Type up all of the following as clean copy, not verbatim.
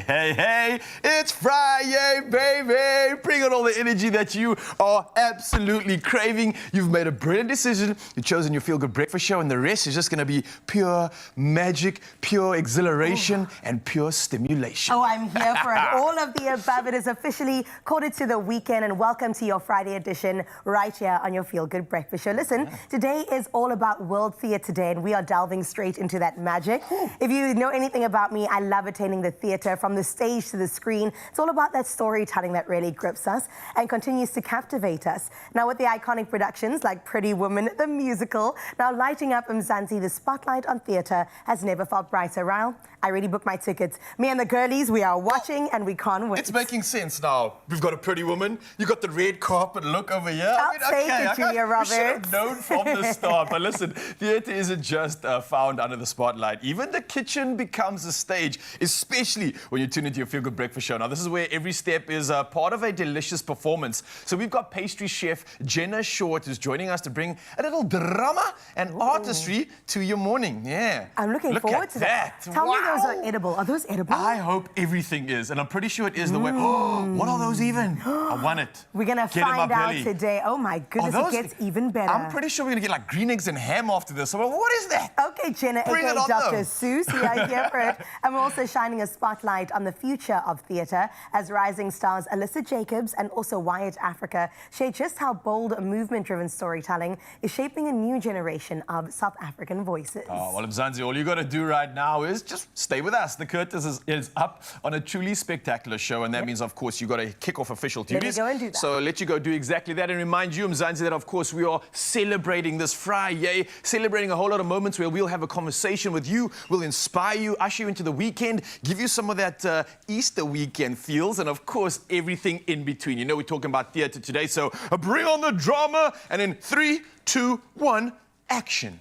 Hey, it's Friday, baby. Bring on all the energy that you are absolutely craving. You've made a brilliant decision. You've chosen your feel-good breakfast show, and the rest is just going to be pure magic, pure exhilaration, and pure stimulation. Oh, I'm here for it. All of the above. It is officially quarter to the weekend, and welcome to your Friday edition right here on your feel-good breakfast show. Listen, today is all about World Theatre Day, and we are delving straight into that magic. If you know anything about me, I love attaining the theatre from the stage to the screen. It's all about that storytelling that really grips us and continues to captivate us. Now, with the iconic productions like Pretty Woman, the musical, now lighting up Mzansi, the spotlight on theatre has never felt brighter. Ryle, I already booked my tickets. Me and the girlies, we are watching and we can't wait. It's making sense now. We've got a Pretty Woman. You got the red carpet look over here. I'll take it, Julia Roberts. We should have known from the start. But listen, theatre isn't just found under the spotlight. Even the kitchen becomes a stage, especially when you tune into your feel-good breakfast show. Now, this is where every step is part of a delicious performance. So we've got pastry chef Jenna Short, who's joining us to bring a little drama and artistry to your morning. Yeah. I'm looking forward to that. Tell me those are edible. Are those edible? I hope everything is, and I'm pretty sure it is the way. Oh, what are those even? I want it. We're going to find out today. Oh my goodness, it gets even better. I'm pretty sure we're going to get like green eggs and ham after this. So what is that? Okay, Jenna, aka Dr. Seuss, we are here for it. And we're also shining a spotlight on the future of theatre as rising stars Alyssa Jacobs and also Wyatt Africa share just how bold, movement-driven storytelling is shaping a new generation of South African voices. Oh, well, Mzansi, all you got to do right now is just stay with us. The curtain is up on a truly spectacular show, and that means, of course, you got to kick off official duties. Let me go and do that. So let you go do exactly that, and remind you, Mzansi, that, of course, we are celebrating this Friday, celebrating a whole lot of moments where we'll have a conversation with you, we'll inspire you, usher you into the weekend, give you some of that Easter weekend feels, and, of course, everything in between. You know, we're talking about theatre today, so bring on the drama, and in 3, 2, 1, action.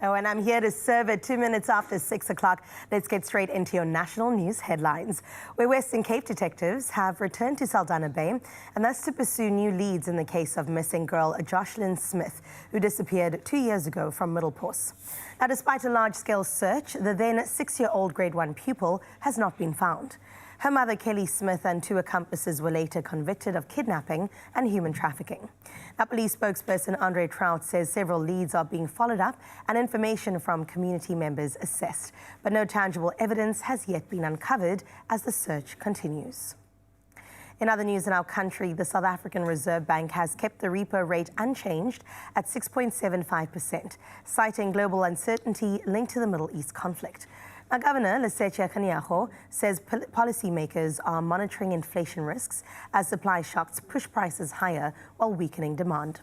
Oh, and I'm here to serve it 2 minutes after 6 o'clock. Let's get straight into your national news headlines, where Western Cape detectives have returned to Saldanha Bay, and that's to pursue new leads in the case of missing girl Jocelyn Smith, who disappeared 2 years ago from Middelpos. Now, despite a large-scale search, the then 6-year-old grade 1 pupil has not been found. Her mother, Kelly Smith, and 2 accomplices were later convicted of kidnapping and human trafficking. Now, police spokesperson Andre Trout says several leads are being followed up and information from community members assessed, but no tangible evidence has yet been uncovered as the search continues. In other news in our country, the South African Reserve Bank has kept the repo rate unchanged at 6.75%, citing global uncertainty linked to the Middle East conflict. Now, Governor Lesetja Kganyago says policymakers are monitoring inflation risks as supply shocks push prices higher while weakening demand.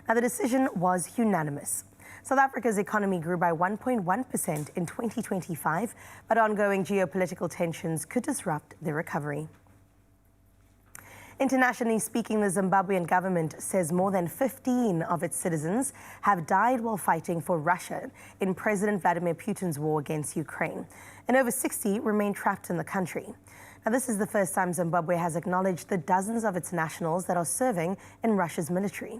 Now, the decision was unanimous. South Africa's economy grew by 1.1% in 2025, but ongoing geopolitical tensions could disrupt the recovery. Internationally speaking, the Zimbabwean government says more than 15 of its citizens have died while fighting for Russia in President Vladimir Putin's war against Ukraine, and over 60 remain trapped in the country. Now, this is the first time Zimbabwe has acknowledged the dozens of its nationals that are serving in Russia's military.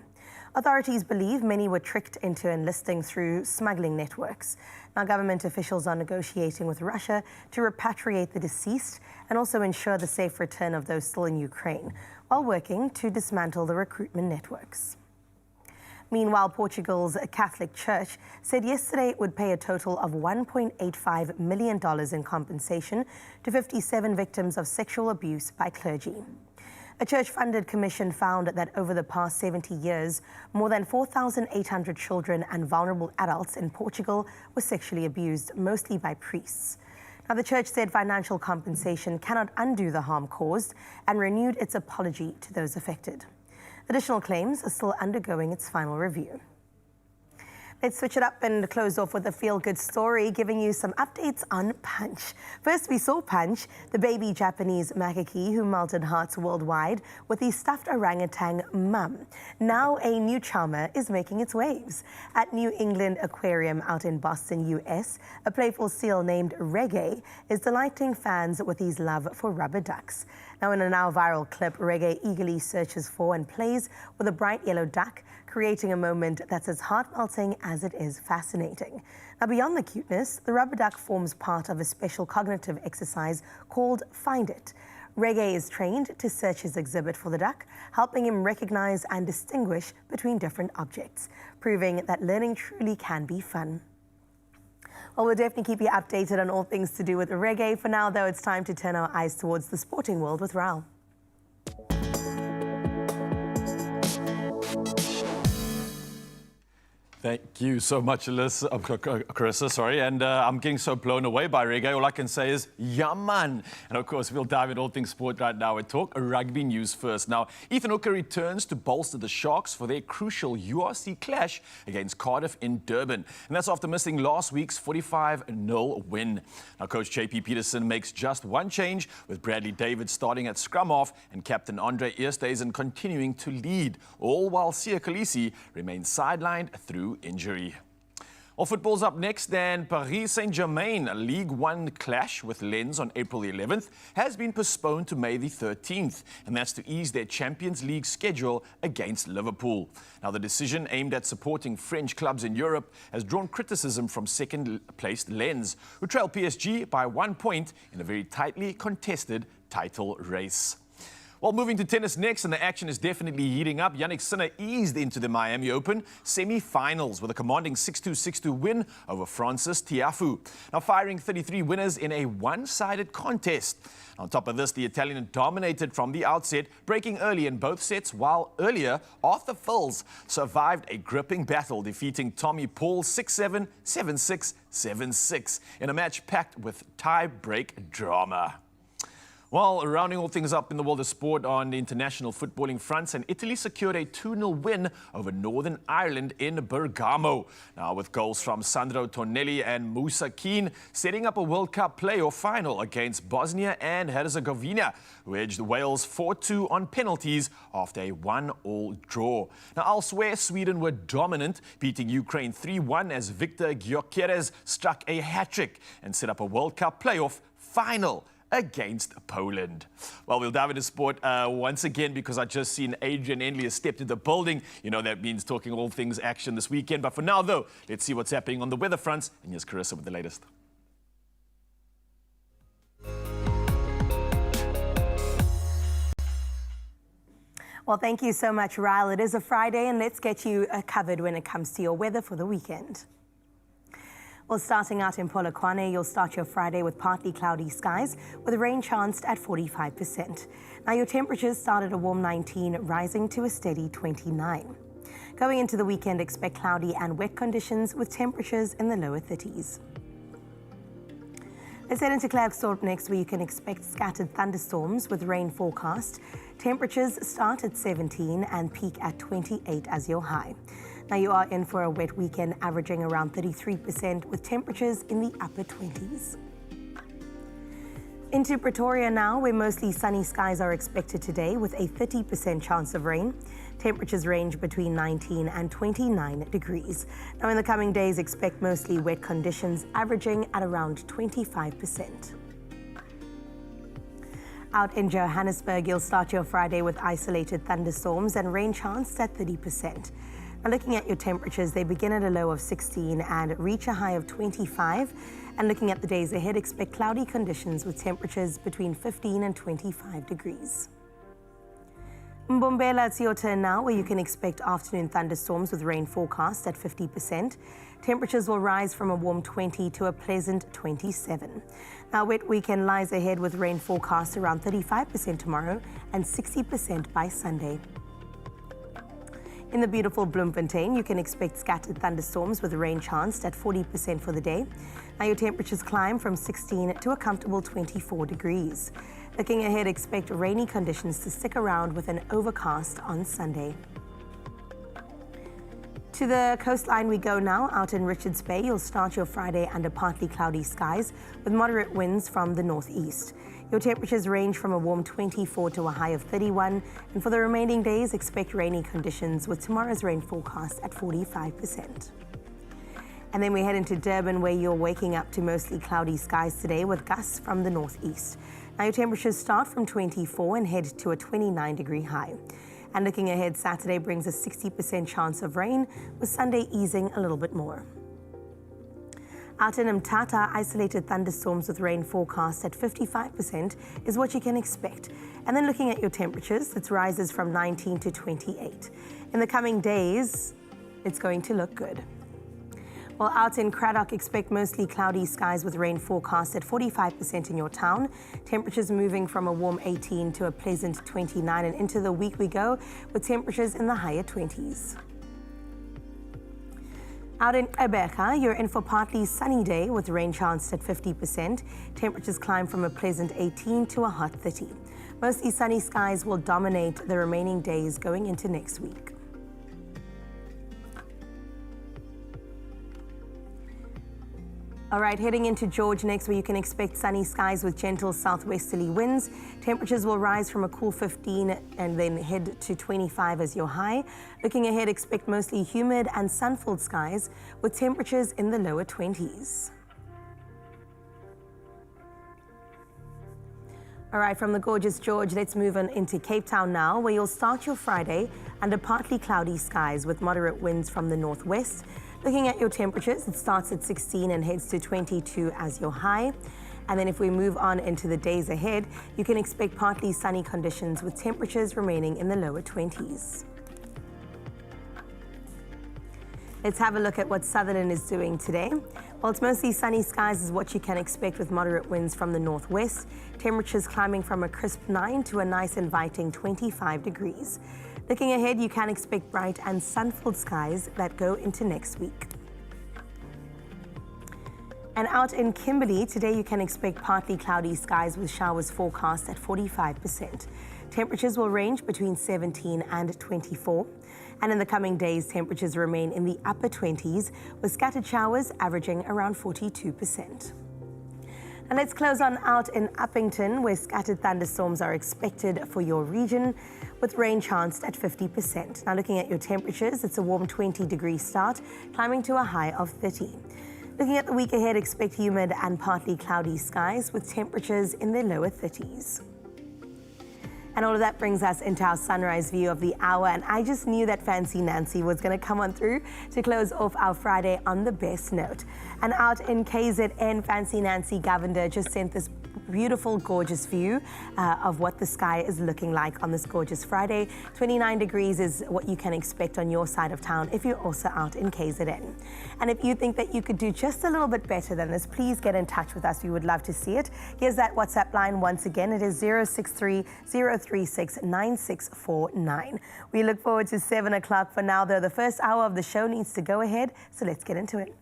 Authorities believe many were tricked into enlisting through smuggling networks. Now, government officials are negotiating with Russia to repatriate the deceased and also ensure the safe return of those still in Ukraine, while working to dismantle the recruitment networks. Meanwhile, Portugal's Catholic Church said yesterday it would pay a total of $1.85 million in compensation to 57 victims of sexual abuse by clergy. A church-funded commission found that over the past 70 years, more than 4,800 children and vulnerable adults in Portugal were sexually abused, mostly by priests. Now, the church said financial compensation cannot undo the harm caused and renewed its apology to those affected. Additional claims are still undergoing its final review. Let's switch it up and close off with a feel-good story, giving you some updates on Punch. First, we saw Punch, the baby Japanese macaque who melted hearts worldwide with the stuffed orangutan mum. Now a new charmer is making its waves. At New England Aquarium out in Boston, US, a playful seal named Reggae is delighting fans with his love for rubber ducks. Now, in a now viral clip, Reggae eagerly searches for and plays with a bright yellow duck, creating a moment that's as heart-melting as it is fascinating. Now, beyond the cuteness, the rubber duck forms part of a special cognitive exercise called Find It. Reggae is trained to search his exhibit for the duck, helping him recognize and distinguish between different objects, proving that learning truly can be fun. Well, we'll definitely keep you updated on all things to do with reggae. For now, though, it's time to turn our eyes towards the sporting world with Raul. Thank you so much, Carissa, and I'm getting so blown away by reggae. All I can say is, yeah, man. And of course, we'll dive into all things sport right now and talk rugby news first. Now, Ethan Hooker returns to bolster the Sharks for their crucial URC clash against Cardiff in Durban. And that's after missing last week's 45-0 win. Now, Coach JP Peterson makes just one change, with Bradley David starting at scrum half and Captain Andre Eersthuizen continuing to lead, all while Sia Khaleesi remains sidelined through injury. Well, football's up next, and Paris Saint-Germain, a League One clash with Lens on April the 11th, has been postponed to May the 13th, and that's to ease their Champions League schedule against Liverpool. Now, the decision, aimed at supporting French clubs in Europe, has drawn criticism from second-placed Lens, who trail PSG by 1 point in a very tightly contested title race. Well, moving to tennis next, and the action is definitely heating up. Jannik Sinner eased into the Miami Open semi-finals with a commanding 6-2, 6-2 win over Francis Tiafoe. Now firing 33 winners in a one-sided contest. On top of this, the Italian dominated from the outset, breaking early in both sets, while earlier, Arthur Fils survived a gripping battle, defeating Tommy Paul 6-7, 7-6, 7-6 in a match packed with tie-break drama. Well, rounding all things up in the world of sport on the international footballing fronts, and Italy secured a 2-0 win over Northern Ireland in Bergamo. Now, with goals from Sandro Tonelli and Moussa Keane, setting up a World Cup playoff final against Bosnia and Herzegovina, who edged Wales 4-2 on penalties after a 1-1 draw. Now, elsewhere, Sweden were dominant, beating Ukraine 3-1 as Victor Gyökeres struck a hat-trick and set up a World Cup playoff final against Poland. Well, we'll dive into sport once again, because I just seen Adrian Endley has stepped into the building. You know, that means talking all things action this weekend. But for now, though, let's see what's happening on the weather fronts. And here's Carissa with the latest. Well, thank you so much, Ryle. It is a Friday, and let's get you covered when it comes to your weather for the weekend. Well, starting out in Polokwane, you'll start your Friday with partly cloudy skies with rain chanced at 45%. Now, your temperatures start at a warm 19, rising to a steady 29. Going into the weekend, expect cloudy and wet conditions with temperatures in the lower 30s. Let's head into Klerksdorp next, where you can expect scattered thunderstorms with rain forecast. Temperatures start at 17 and peak at 28 as your high. Now, you are in for a wet weekend, averaging around 33% with temperatures in the upper 20s. Into Pretoria now, where mostly sunny skies are expected today with a 30% chance of rain. Temperatures range between 19 and 29 degrees. Now, in the coming days, expect mostly wet conditions, averaging at around 25%. Out in Johannesburg, you'll start your Friday with isolated thunderstorms and rain chance at 30%. Now, looking at your temperatures, they begin at a low of 16 and reach a high of 25. And looking at the days ahead, expect cloudy conditions with temperatures between 15 and 25 degrees. Mbombela, it's your turn now, where you can expect afternoon thunderstorms with rain forecast at 50%. Temperatures will rise from a warm 20 to a pleasant 27. Now, wet weekend lies ahead with rain forecast around 35% tomorrow and 60% by Sunday. In the beautiful Bloemfontein, you can expect scattered thunderstorms with rain chanced at 40% for the day. Now, your temperatures climb from 16 to a comfortable 24 degrees. Looking ahead, expect rainy conditions to stick around with an overcast on Sunday. To the coastline we go now. Out in Richards Bay, you'll start your Friday under partly cloudy skies with moderate winds from the northeast. Your temperatures range from a warm 24 to a high of 31, and for the remaining days, expect rainy conditions with tomorrow's rain forecast at 45%. And then we head into Durban, where you're waking up to mostly cloudy skies today with gusts from the northeast. Now, your temperatures start from 24 and head to a 29-degree high. And looking ahead, Saturday brings a 60% chance of rain, with Sunday easing a little bit more. Out in Mthatha, isolated thunderstorms with rain forecast at 55% is what you can expect. And then looking at your temperatures, it rises from 19 to 28. In the coming days, it's going to look good. Well, out in Cradock, expect mostly cloudy skies with rain forecast at 45% in your town. Temperatures moving from a warm 18 to a pleasant 29, and into the week we go with temperatures in the higher 20s. Out in Gqeberha, you're in for partly sunny day with rain chance at 50%. Temperatures climb from a pleasant 18 to a hot 30. Mostly sunny skies will dominate the remaining days going into next week. All right, heading into George next, where you can expect sunny skies with gentle southwesterly winds. Temperatures will rise from a cool 15 and then head to 25 as your high. Looking ahead, expect mostly humid and sun-filled skies with temperatures in the lower 20s. All right, from the gorgeous George, let's move on into Cape Town now, where you'll start your Friday under partly cloudy skies with moderate winds from the northwest. Looking at your temperatures, it starts at 16 and heads to 22 as your high. And then if we move on into the days ahead, you can expect partly sunny conditions with temperatures remaining in the lower 20s. Let's have a look at what Sutherland is doing today. Well, it's mostly sunny skies is what you can expect with moderate winds from the northwest. Temperatures climbing from a crisp 9 to a nice inviting 25 degrees. Looking ahead, you can expect bright and sun-filled skies that go into next week. And out in Kimberley, today you can expect partly cloudy skies with showers forecast at 45%. Temperatures will range between 17 and 24. And in the coming days, temperatures remain in the upper 20s, with scattered showers averaging around 42%. And let's close on out in Uppington, where scattered thunderstorms are expected for your region, with rain chanced at 50%. Now looking at your temperatures, it's a warm 20-degree start, climbing to a high of 30. Looking at the week ahead, expect humid and partly cloudy skies with temperatures in the lower 30s. And all of that brings us into our sunrise view of the hour. And I just knew that Fancy Nancy was going to come on through to close off our Friday on the best note. And out in KZN, Fancy Nancy Govender just sent this beautiful, gorgeous view of what the sky is looking like on this gorgeous Friday. 29 degrees is what you can expect on your side of town if you're also out in KZN. And if you think that you could do just a little bit better than this, please get in touch with us. We would love to see it. Here's that WhatsApp line once again. It is 063 036 9649. We look forward to 7 o'clock. For now, though, the first hour of the show needs to go ahead, so let's get into it.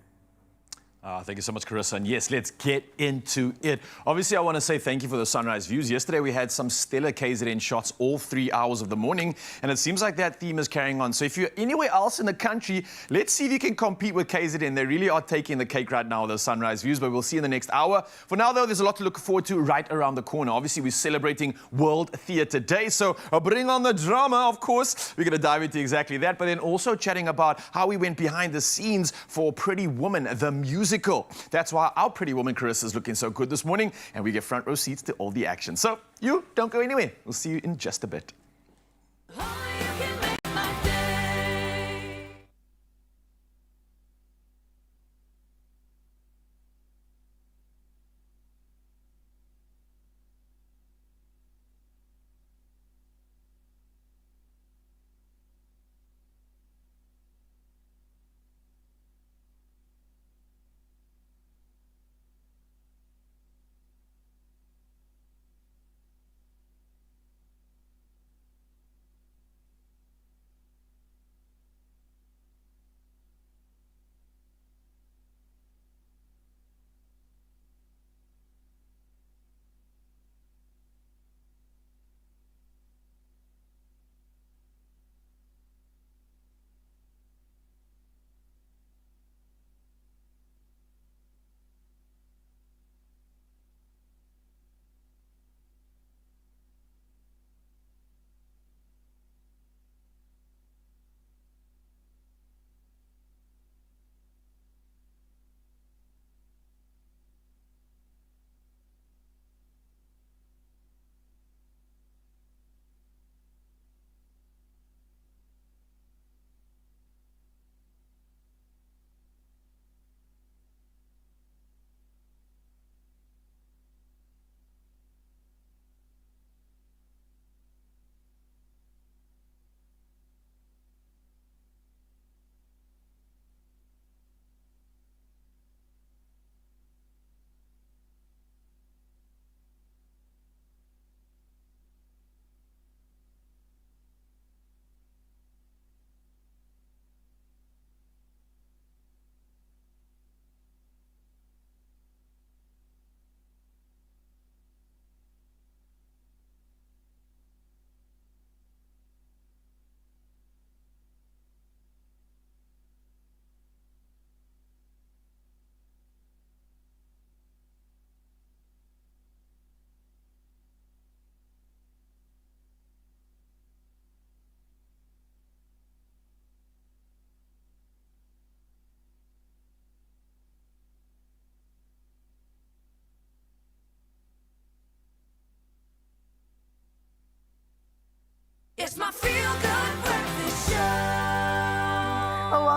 Thank you so much, Carissa. And yes, let's get into it. Obviously, I want to say thank you for the sunrise views. Yesterday, we had some stellar KZN shots all 3 hours of the morning, and it seems like that theme is carrying on. So if you're anywhere else in the country, let's see if you can compete with KZN. They really are taking the cake right now, those sunrise views, but we'll see in the next hour. For now, though, there's a lot to look forward to right around the corner. Obviously, we're celebrating World Theatre Day, so bring on the drama, of course. We're going to dive into exactly that, but then also chatting about how we went behind the scenes for Pretty Woman, the musical. That's why our Pretty Woman Carissa is looking so good this morning, and we get front row seats to all the action. So you don't go anywhere. We'll see you in just a bit.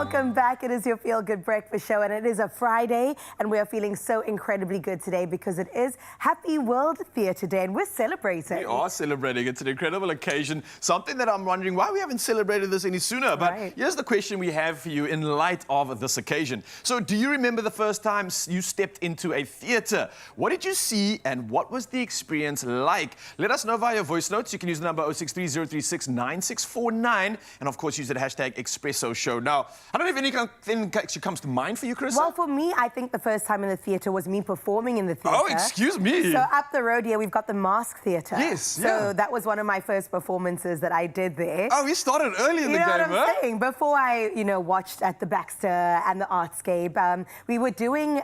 Welcome back. It is your Feel Good Breakfast Show, and it is a Friday, and we are feeling so incredibly good today because it is Happy World Theatre Day, and we're celebrating. We are celebrating. It's an incredible occasion. Something that I'm wondering why we haven't celebrated this any sooner. But here's the question we have for you in light of this occasion. So, do you remember the first time you stepped into a theatre? What did you see, and what was the experience like? Let us know via voice notes. You can use the number 063-036-9649, and of course use the hashtag Expresso Show. Now, I don't know if anything actually comes to mind for you, Chris. Well, for me, I think the first time in the theatre was me performing in the theatre. Oh, excuse me. So up the road here, we've got the Mask Theatre. Yes, So that was one of my first performances that I did there. Oh, we started early in the game, You know what I'm saying? Before I, watched at the Baxter and the Artscape, we were doing,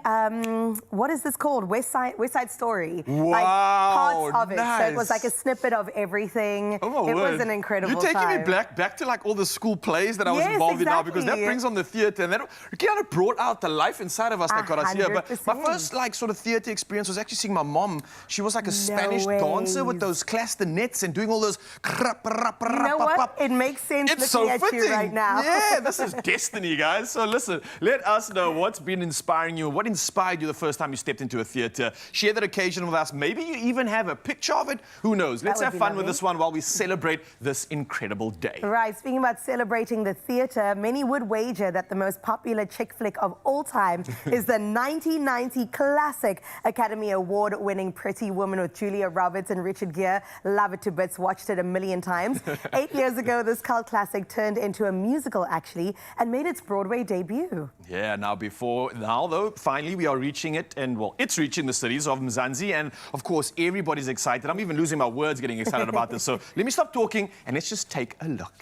what is this called? West Side Story. Wow, like parts of it. nice. So it was like a snippet of everything. Oh, my it word. was an incredible You're taking time. me back to like all the school plays that I was Yes, involved in now, because that exactly. brings on the theatre, and that kind of brought out the life inside of us that got us here. But my 100%. first sort of theatre experience was actually seeing my mom. She was like a Spanish dancer with those castanets and doing all those. You know what? It makes sense It's looking so at fitting. you right now. Yeah, this is destiny, guys. So listen, let us know what's been inspiring you, what inspired you the first time you stepped into a theatre. Share that occasion with us. Maybe you even have a picture of it. Who knows? Let's have fun with this one while we celebrate this incredible day. Right, speaking about celebrating the theatre, many would wager that the most popular chick flick of all time is the 1990 classic Academy Award-winning Pretty Woman with Julia Roberts and Richard Gere. Love it to bits, watched it a million times. 8 years ago, this cult classic turned into a musical, actually, and made its Broadway debut. Yeah, now though, finally we are reaching it, and well, it's reaching the cities of Mzansi, and of course, everybody's excited. I'm even losing my words getting excited about this. So let me stop talking and let's just take a look.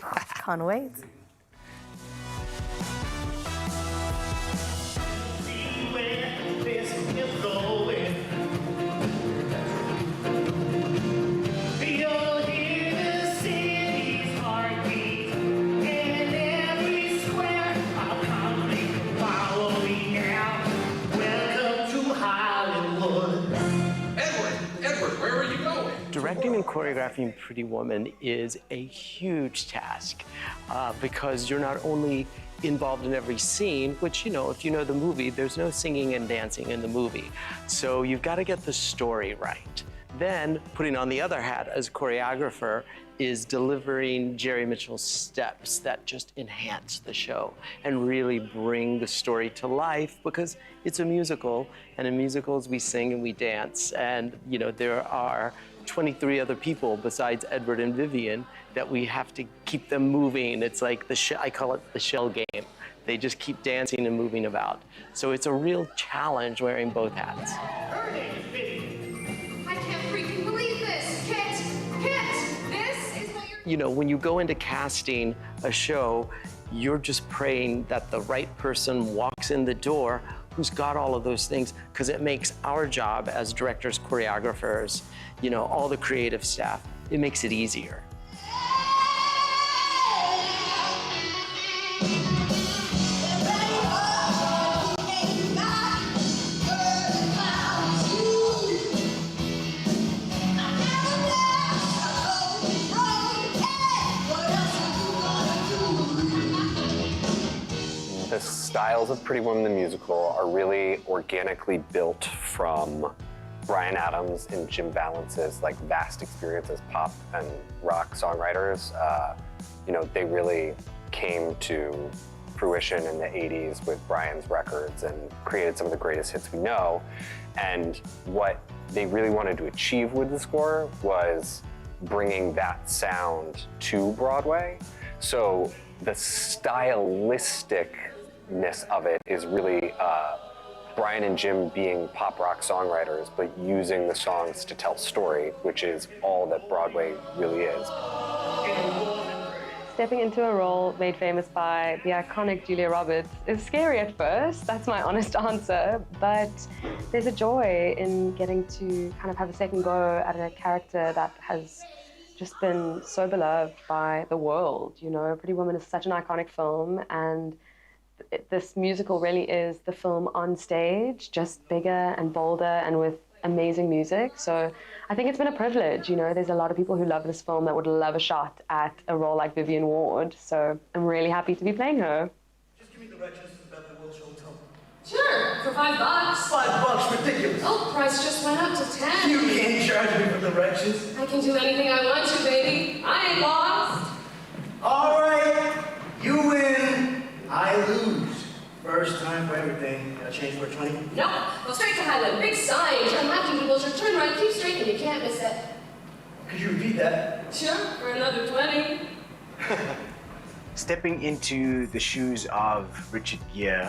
Can't wait. Directing and choreographing Pretty Woman is a huge task because you're not only involved in every scene, which, if you know the movie, there's no singing and dancing in the movie. So you've got to get the story right. Then, putting on the other hat as a choreographer is delivering Jerry Mitchell's steps that just enhance the show and really bring the story to life, because it's a musical, and in musicals we sing and we dance, and there are 23 other people besides Edward and Vivian that we have to keep them moving. It's like I call it the shell game. They just keep dancing and moving about. So it's a real challenge wearing both hats. I can't freaking believe this. Kit, this is what you're... When you go into casting a show, you're just praying that the right person walks in the door who's got all of those things, because it makes our job as directors, choreographers, all the creative staff, it makes it easier. The styles of Pretty Woman the musical are really organically built from Bryan Adams and Jim Valance's vast experience as pop and rock songwriters. They really came to fruition in the 80s with Bryan's records and created some of the greatest hits we know. And what they really wanted to achieve with the score was bringing that sound to Broadway. So the stylisticness of it is really Bryan and Jim being pop rock songwriters, but using the songs to tell story, which is all that Broadway really is. Stepping into a role made famous by the iconic Julia Roberts is scary at first, that's my honest answer, but there's a joy in getting to kind of have a second go at a character that has just been so beloved by the world. Pretty Woman is such an iconic film, and this musical really is the film on stage, just bigger and bolder and with amazing music. So I think it's been a privilege. There's a lot of people who love this film that would love a shot at a role like Vivian Ward. So I'm really happy to be playing her. directions to the Beverly Wilshire Hotel. Sure, for $5. $5, ridiculous. Oh, price just went up to 10. You can't charge me for directions. I can do anything I want to, baby. I ain't lost. All right, you win, I lose. First time for everything. Gotta change for 20. No, go straight to Highland. Big sign. Turn left into Wilshire. Turn right. Keep straight, and you can't miss it. Could you repeat that? Sure, for another 20. Stepping into the shoes of Richard Gere,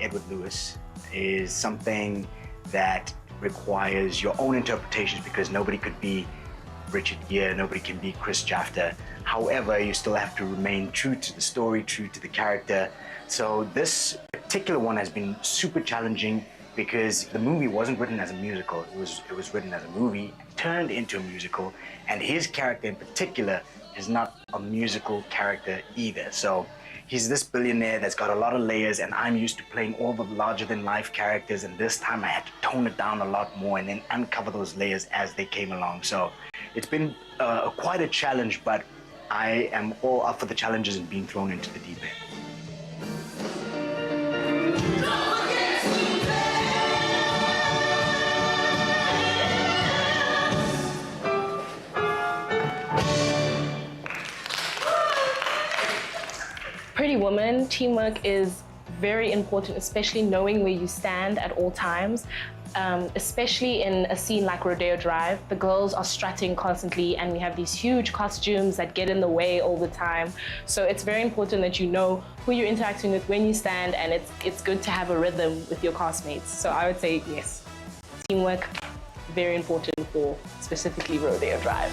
Edward Lewis, is something that requires your own interpretations because nobody could be Richard Gere, nobody can be Chris Jafter. However, you still have to remain true to the story, true to the character. So this particular one has been super challenging because the movie wasn't written as a musical. It was written as a movie, turned into a musical, and his character in particular is not a musical character either. So he's this billionaire that's got a lot of layers, and I'm used to playing all the larger-than-life characters, and this time I had to tone it down a lot more and then uncover those layers as they came along. So it's been quite a challenge, but I am all up for the challenges and being thrown into the deep end. Pretty Woman, teamwork is very important, especially knowing where you stand at all times. Especially in a scene like Rodeo Drive, the girls are strutting constantly and we have these huge costumes that get in the way all the time. So it's very important that you know who you're interacting with when you stand, and it's good to have a rhythm with your castmates. So I would say yes, teamwork, very important for specifically Rodeo Drive.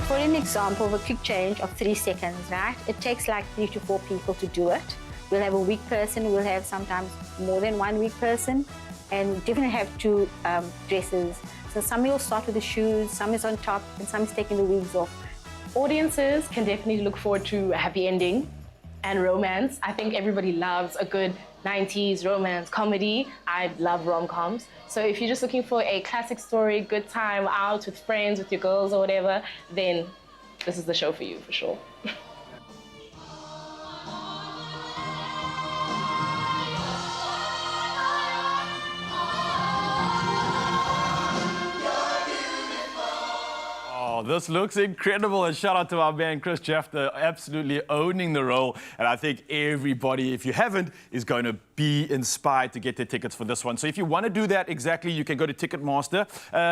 For an example, of a quick change of 3 seconds, right? It takes like 3 to 4 people to do it. We'll have a weak person, we'll have sometimes more than one weak person, and we definitely have 2 dresses. So some will start with the shoes, some is on top, and some is taking the wigs off. Audiences can definitely look forward to a happy ending and romance. I think everybody loves a good 90s romance comedy. I love rom-coms. So if you're just looking for a classic story, good time out with friends, with your girls or whatever, then this is the show for you, for sure. This looks incredible, and shout out to our man Chris Jafter, absolutely owning the role. And I think everybody, if you haven't, is going to be inspired to get their tickets for this one. So if you want to do that exactly, you can go to Ticketmaster.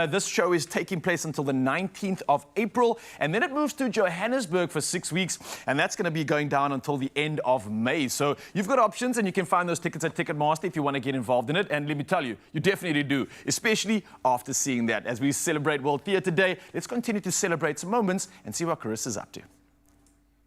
This show is taking place until the 19th of April, and then it moves to Johannesburg for 6 weeks, and that's going to be going down until the end of May. So you've got options, and you can find those tickets at Ticketmaster if you want to get involved in it. And let me tell you, you definitely do, especially after seeing that. As we celebrate World Theatre Day, let's continue to celebrate some moments and see what Carissa's up to.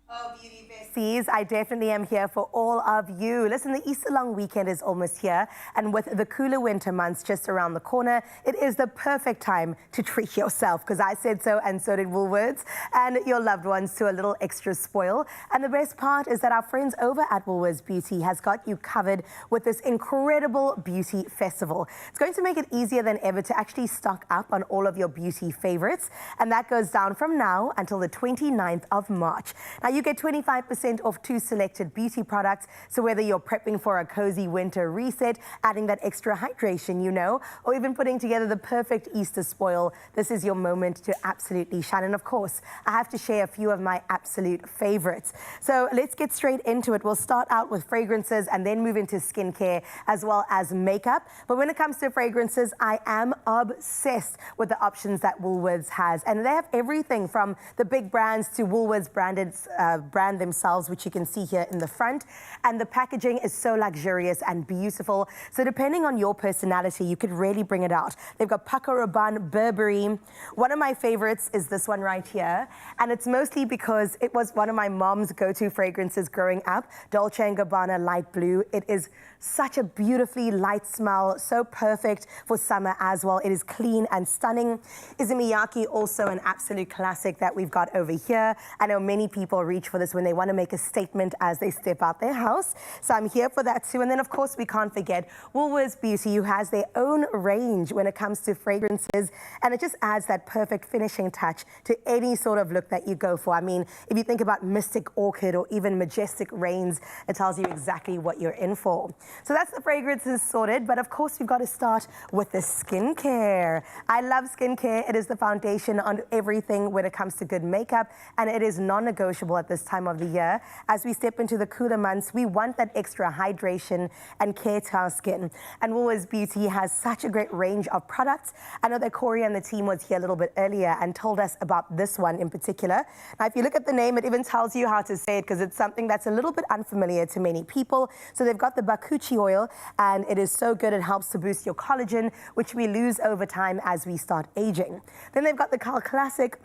Oh, beauty besties, I definitely am here for all of you. Listen, the Easter long weekend is almost here, and with the cooler winter months just around the corner, it is the perfect time to treat yourself, because I said so, and so did Woolworths, and your loved ones to a little extra spoil. And the best part is that our friends over at Woolworths Beauty has got you covered with this incredible beauty festival. It's going to make it easier than ever to actually stock up on all of your beauty favorites, and that goes down from now until the 29th of March. Now, you get 25% off 2 selected beauty products. So whether you're prepping for a cozy winter reset, adding that extra hydration, you know, or even putting together the perfect Easter spoil, this is your moment to absolutely shine. And of course, I have to share a few of my absolute favorites. So let's get straight into it. We'll start out with fragrances and then move into skincare as well as makeup. But when it comes to fragrances, I am obsessed with the options that Woolworths has. And they have everything from the big brands to Woolworths brand themselves, which you can see here in the front. And the packaging is so luxurious and beautiful. So depending on your personality, you could really bring it out. They've got Paco Rabanne, Burberry. One of my favorites is this one right here. And it's mostly because it was one of my mom's go-to fragrances growing up, Dolce & Gabbana Light Blue. It is such a beautifully light smell, so perfect for summer as well. It is clean and stunning. Izumiyaki, also an absolute classic that we've got over here. I know many people reach for this when they want to make make a statement as they step out their house. So I'm here for that too. And then, of course, we can't forget Woolworths Beauty, who has their own range when it comes to fragrances. And it just adds that perfect finishing touch to any sort of look that you go for. I mean, if you think about Mystic Orchid or even Majestic Rains, it tells you exactly what you're in for. So that's the fragrances sorted. But of course, we've got to start with the skincare. I love skincare. It is the foundation on everything when it comes to good makeup, and it is non-negotiable at this time of the year. As we step into the cooler months, we want that extra hydration and care to our skin. And Woolworths Beauty has such a great range of products. I know that Corey and the team was here a little bit earlier and told us about this one in particular. Now, if you look at the name, it even tells you how to say it because it's something that's a little bit unfamiliar to many people. So they've got the bakuchi oil, and it is so good. It helps to boost your collagen, which we lose over time as we start aging. Then they've got the Classic,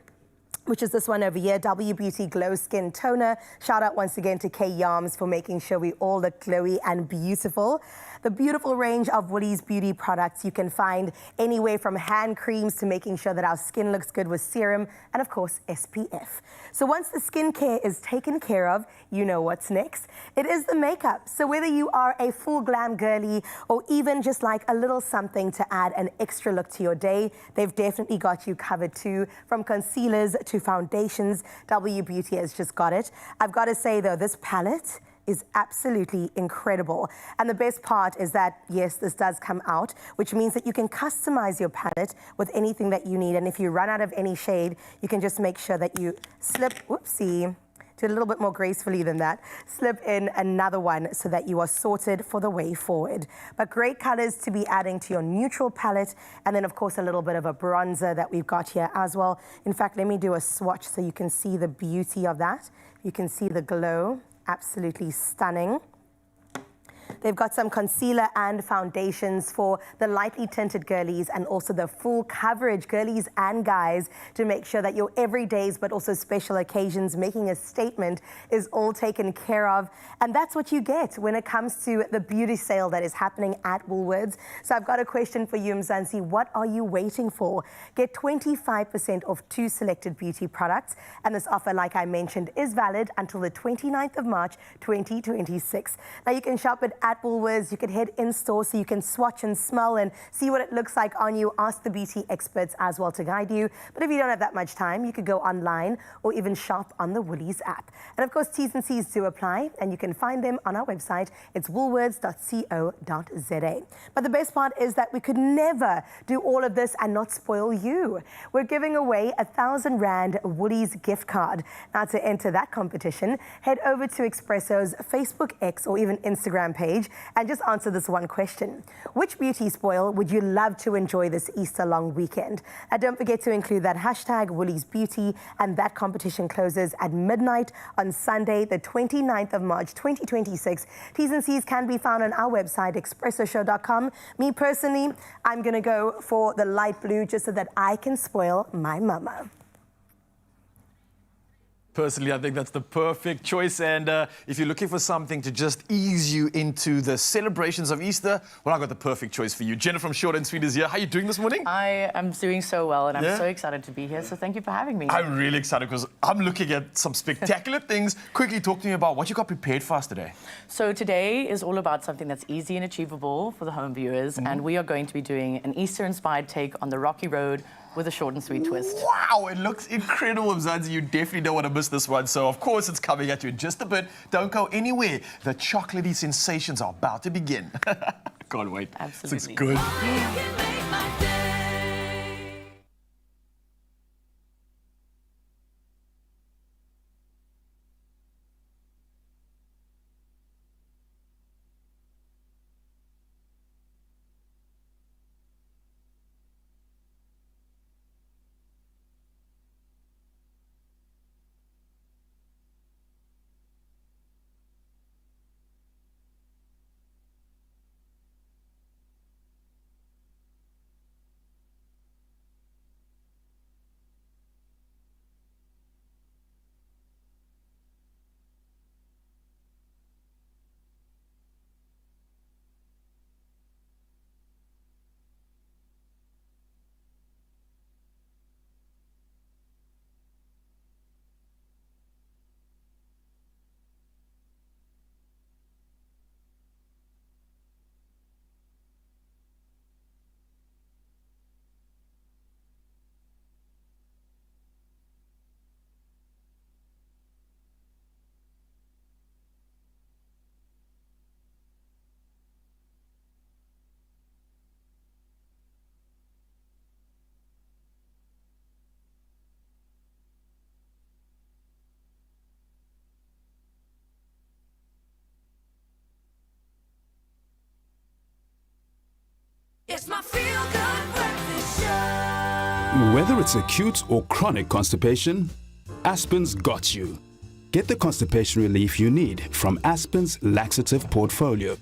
which is this one over here, W Beauty Glow Skin Toner. Shout out once again to Kay Yarms for making sure we all look glowy and beautiful. The beautiful range of Woolies Beauty products you can find anywhere from hand creams to making sure that our skin looks good with serum and, of course, SPF. So once the skincare is taken care of, you know what's next. It is the makeup. So whether you are a full glam girly or even just like a little something to add an extra look to your day, they've definitely got you covered too. From concealers to foundations, W Beauty has just got it. I've got to say though, this palette is absolutely incredible. And the best part is that, yes, this does come out, which means that you can customize your palette with anything that you need. And if you run out of any shade, you can just make sure that you slip, whoopsie, do it a little bit more gracefully than that, slip in another one so that you are sorted for the way forward. But great colors to be adding to your neutral palette. And then, of course, a little bit of a bronzer that we've got here as well. In fact, let me do a swatch so you can see the beauty of that. You can see the glow. Absolutely stunning. They've got some concealer and foundations for the lightly tinted girlies and also the full coverage girlies and guys to make sure that your everydays but also special occasions making a statement is all taken care of. And that's what you get when it comes to the beauty sale that is happening at Woolworths. So I've got a question for you, Mzansi. What are you waiting for? Get 25% off 2 selected beauty products. And this offer, like I mentioned, is valid until the 29th of March, 2026. Now you can shop it at Woolworths. You can head in store so you can swatch and smell and see what it looks like on you. Ask the beauty experts as well to guide you. But if you don't have that much time, you could go online or even shop on the Woolies app. And of course, T's and C's do apply, and you can find them on our website. It's woolworths.co.za. But the best part is that we could never do all of this and not spoil you. We're giving away a 1,000 Rand Woolies gift card. Now, to enter that competition, head over to Expresso's Facebook, X, or even Instagram page and just answer this one question. Which beauty spoil would you love to enjoy this Easter long weekend? And don't forget to include that hashtag Woolies Beauty, and that competition closes at midnight on Sunday, the 29th of March, 2026. T's and C's can be found on our website, expressoshow.com. Me personally, I'm going to go for the light blue just so that I can spoil my mama. Personally, I think that's the perfect choice. And if you're looking for something to just ease you into the celebrations of Easter, well, I've got the perfect choice for you. Jenna from Short and Sweet is here. How are you doing this morning? I am doing so well, and I'm so excited to be here. So thank you for having me. I'm really excited because I'm looking at some spectacular things. Quickly talk to me about what you got prepared for us today. So today is all about something that's easy and achievable for the home viewers. And we are going to be doing an Easter-inspired take on the rocky road with a short and sweet twist. Wow, it looks incredible, Mzansi. You definitely don't want to miss this one. So, of course, it's coming at you in just a bit. Don't go anywhere. The chocolatey sensations are about to begin. Can't wait. Absolutely. This is good. It's my feel-good breakfast show. Whether it's acute or chronic constipation, Aspen's got you. Get the constipation relief you need from Aspen's laxative portfolio.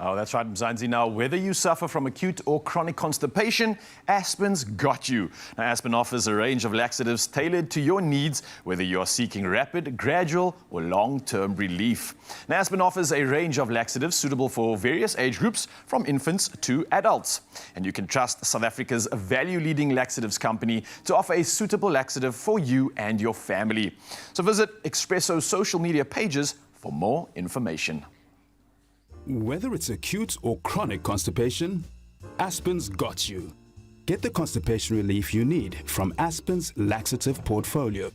Oh, that's right, Mzansi. Now, whether you suffer from acute or chronic constipation, Aspen's got you. Now, Aspen offers a range of laxatives tailored to your needs, whether you are seeking rapid, gradual, or long-term relief. Now, Aspen offers a range of laxatives suitable for various age groups, from infants to adults. And you can trust South Africa's value-leading laxatives company to offer a suitable laxative for you and your family. So visit Expresso's social media pages for more information. Whether it's acute or chronic constipation, Aspen's got you. Get the constipation relief you need from Aspen's laxative portfolio.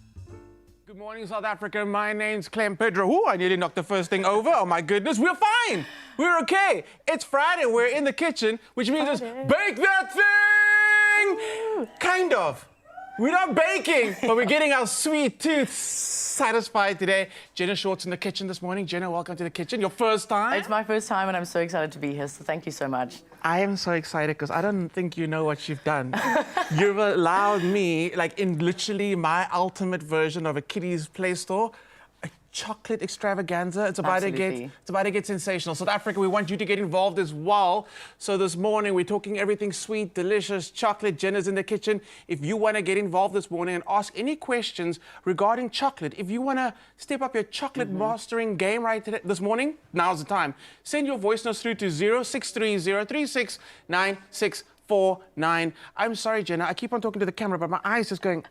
Good morning, South Africa. My name's Clem Pedro. Ooh, I nearly knocked the first thing over. Oh, my goodness. We're fine. We're okay. It's Friday. We're in the kitchen, which means it's bake that thing! Kind of. We're not baking, but we're getting our sweet tooth satisfied today. Jenna Short's in the kitchen this morning. Jenna, welcome to the kitchen. Your first time? It's my first time, and I'm so excited to be here, so thank you so much. I am so excited because I don't think you know what you've done. You've allowed me, like in literally my ultimate version of a kiddie's play store, a chocolate extravaganza. It's about to get sensational. South Africa, we want you to get involved as well. So this morning, we're talking everything sweet, delicious, chocolate. Jenna's in the kitchen. If you want to get involved this morning and ask any questions regarding chocolate, if you want to step up your chocolate mastering game this morning, now's the time. Send your voice notes through to 0630369649. I'm sorry, Jenna. I keep on talking to the camera, but my eyes just going...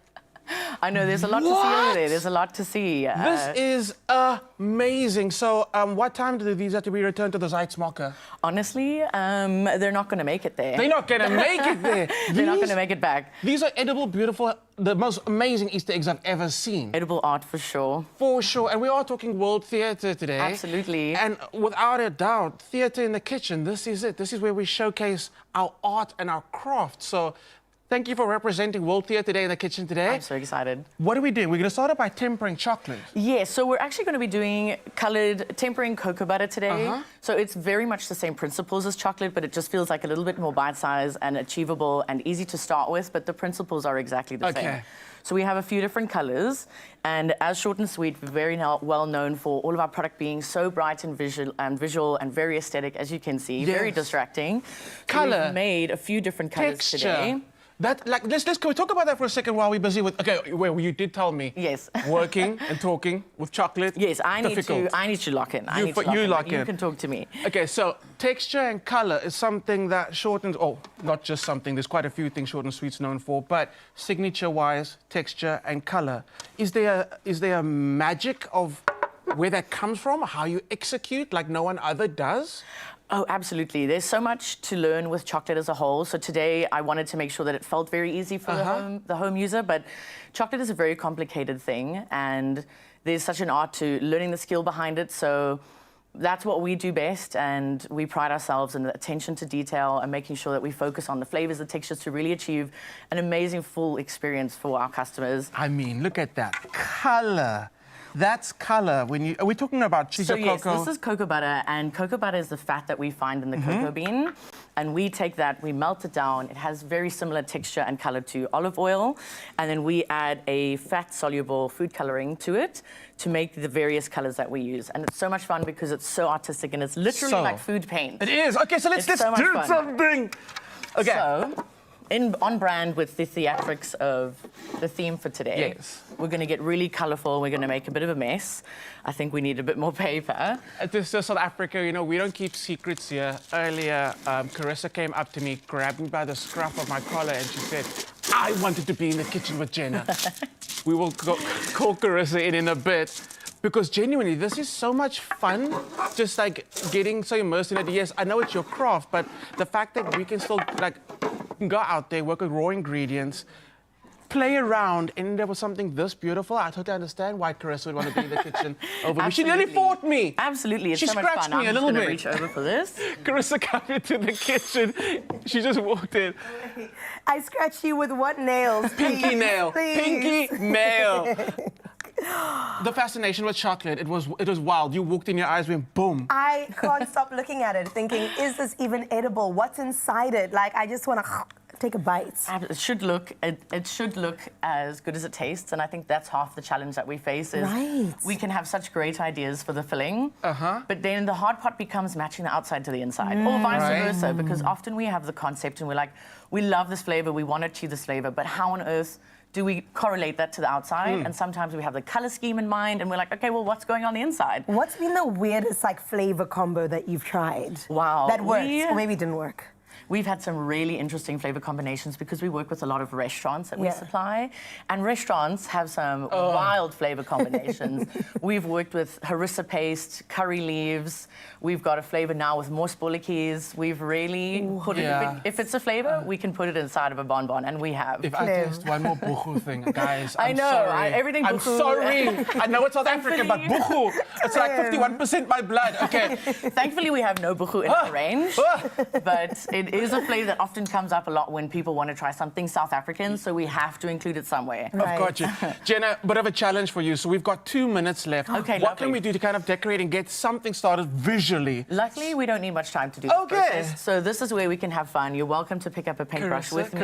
I know, there's a lot to see over there. There's a lot to see. This is amazing. So what time do these have to be returned to the Zeitsmacher? Honestly, they're not going to make it there. They're not going to make it there. They're not going to make it back. These are edible, beautiful, the most amazing Easter eggs I've ever seen. Edible art for sure. For sure. And we are talking World Theatre today. Absolutely. And without a doubt, theatre in the kitchen, this is it. This is where we showcase our art and our craft. So thank you for representing World Theatre today in the kitchen today. I'm so excited. What are we doing? We're going to start off by tempering chocolate. Yes, so we're actually going to be doing tempering cocoa butter today. So it's very much the same principles as chocolate, but it just feels like a little bit more bite-sized and achievable and easy to start with, but the principles are exactly the same. So we have a few different colors, and as Short and Sweet, very well known for all of our product being so bright and visual and very aesthetic, as you can see, very distracting. Color. So we've made a few different colors today. Let's can we talk about that for a second while we're busy with where you did tell me working and talking with chocolate. Yes, I need to lock in. You can talk to me. Okay, so texture and color is something that Short and not just something. There's quite a few things Short and Sweet's known for, but signature-wise, texture and color. Is there a magic of where that comes from? How you execute like no one other does? Oh, absolutely. There's so much to learn with chocolate as a whole. So today I wanted to make sure that it felt very easy for the home user, but chocolate is a very complicated thing, and there's such an art to learning the skill behind it. So that's what we do best, and we pride ourselves in the attention to detail and making sure that we focus on the flavors and textures to really achieve an amazing full experience for our customers. I mean, look at that color. That's color. Are we talking about cheese or cocoa? Yes, this is cocoa butter, and cocoa butter is the fat that we find in the cocoa bean. And we take that, we melt it down. It has very similar texture and color to olive oil. And then we add a fat-soluble food coloring to it to make the various colors that we use. And it's so much fun because it's so artistic and it's literally like food paint. It is. Okay, so let's do something. Okay. So, on brand with the theatrics of the theme for today. Yes. We're going to get really colourful. We're going to make a bit of a mess. I think we need a bit more paper. This is South Africa, you know, we don't keep secrets here. Earlier, Carissa came up to me, grabbed me by the scruff of my collar, and she said, I wanted to be in the kitchen with Jenna. We will call Carissa in a bit. Because genuinely, this is so much fun, just like getting so immersed in it. Yes, I know it's your craft, but the fact that we can still like go out there, work with raw ingredients, play around, and end up with something this beautiful. I totally understand why Carissa would want to be in the kitchen over me. She nearly fought me. Absolutely, it's she so much fun. Scratched me a little bit. Reach over for this. Carissa came into the kitchen. She just walked in. I scratched you with what nails? Pinky nail. Please. Pinky nail. the fascination with chocolate, it was wild. You walked in, your eyes went boom. I can't stop looking at it, thinking, is this even edible? What's inside it? Like, I just want to take a bite. It should look as good as it tastes, and I think that's half the challenge that we face is we can have such great ideas for the filling, but then the hard part becomes matching the outside to the inside, or vice versa, because often we have the concept and we're like, we love this flavor, we want to achieve this flavor, but how on earth do we correlate that to the outside? And sometimes we have the color scheme in mind, and we're like, okay, well, what's going on the inside? What's been the weirdest like flavor combo that you've tried? Wow. That worked, or maybe didn't work? We've had some really interesting flavor combinations because we work with a lot of restaurants that we supply, and restaurants have some wild flavor combinations. We've worked with harissa paste, curry leaves. We've got a flavor now with more spolekies. We've really put it, if it's a flavor, we can put it inside of a bonbon, and we have. If I taste one more buchu thing, guys, I know, sorry. everything I'm buchu. sorry. I know it's South African, but buchu, it's like 51% my blood. Okay. Thankfully, we have no buchu in our range, but it is a flavor that often comes up a lot when people want to try something South African, so we have to include it somewhere. I've got you. Jenna, bit of a challenge for you. So we've got 2 minutes left. Okay, what can we do to kind of decorate and get something started visually? Luckily, we don't need much time to do this process. So this is where we can have fun. You're welcome to pick up a paintbrush with me.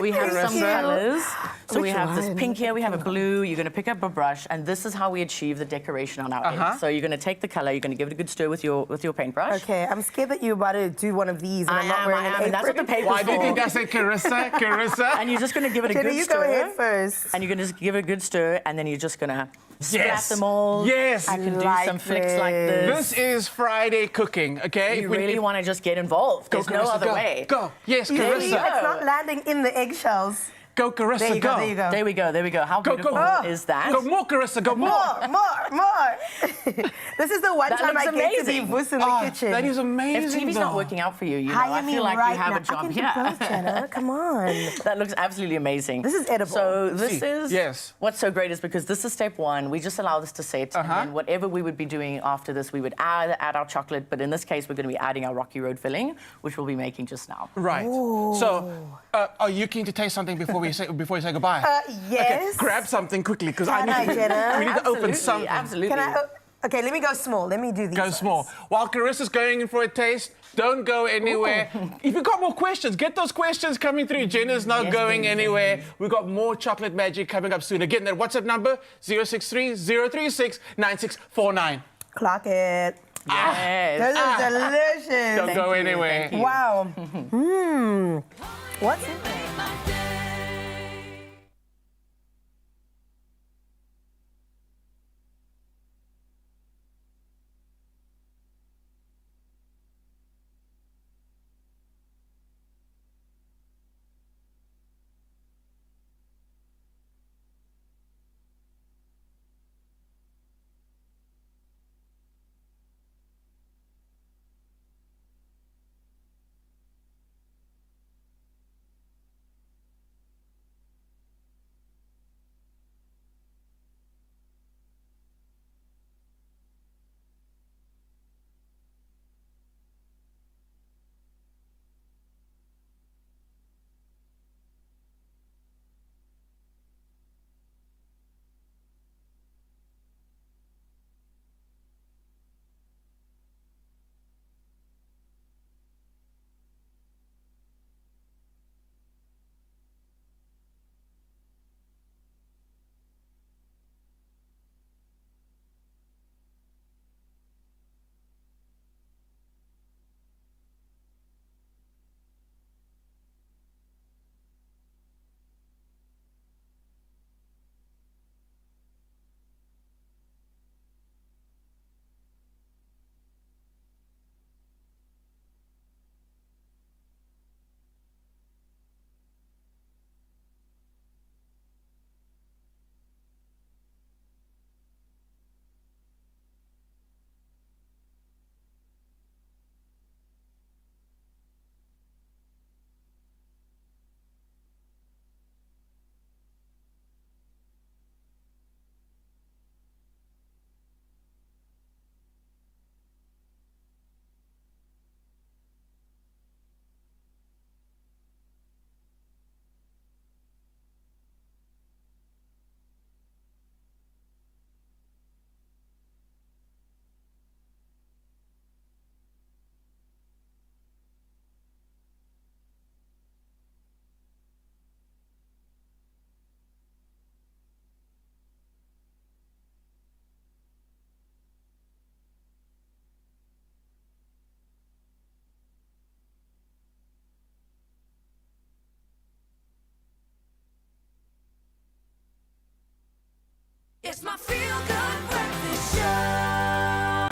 We have some colors. So we have this pink here, we have a blue. You're going to pick up a brush, and this is how we achieve the decoration on our end. So you're going to take the color, you're going to give it a good stir with your paintbrush. Okay, I'm scared that you're about to do one of these, and I'm not wearing an apron. And that's what the paper's Why do you think I said Carissa? Carissa? And you're just going to give it a good you stir. go ahead first. And you're going to just give it a good stir, and then you're just going to splat them all. Yes. You can do some flicks like this. This is Friday cooking, okay? You really want to just get involved. There's no other way. Go. Yes, Maybe Carissa. it's not landing in the eggshells. Go, Carissa, There you go, there you go. There we go, there we go. How beautiful is that? Go more, Carissa, go more. More. This is the one That time I looks get to be amazing. Vuss in the kitchen. That is amazing. If TV's not working out for you, you know, Hire I me feel like right you have now. a job I can here. do both, Jenna. Come on. That looks absolutely amazing. This is edible. So this is yes. What's so great is because this is step one. We just allow this to set, and then whatever we would be doing after this, we would either add our chocolate, but in this case, we're going to be adding our Rocky Road filling, which we'll be making just now. Right. So, are you keen to taste something before we say goodbye? Yes. Okay, grab something quickly because Can I, Jenna? we need to open something. Absolutely. Okay, let me go small. Let me do these. Go small. While Carissa's going in for a taste, don't go anywhere. If you've got more questions, get those questions coming through. Jenna's not going anywhere. We've got more chocolate magic coming up soon. Again, that WhatsApp number, 063-036-9649. Clock it. Yes. This is delicious. Don't go anywhere. Wow. What's in there? It's my feel-good breakfast show.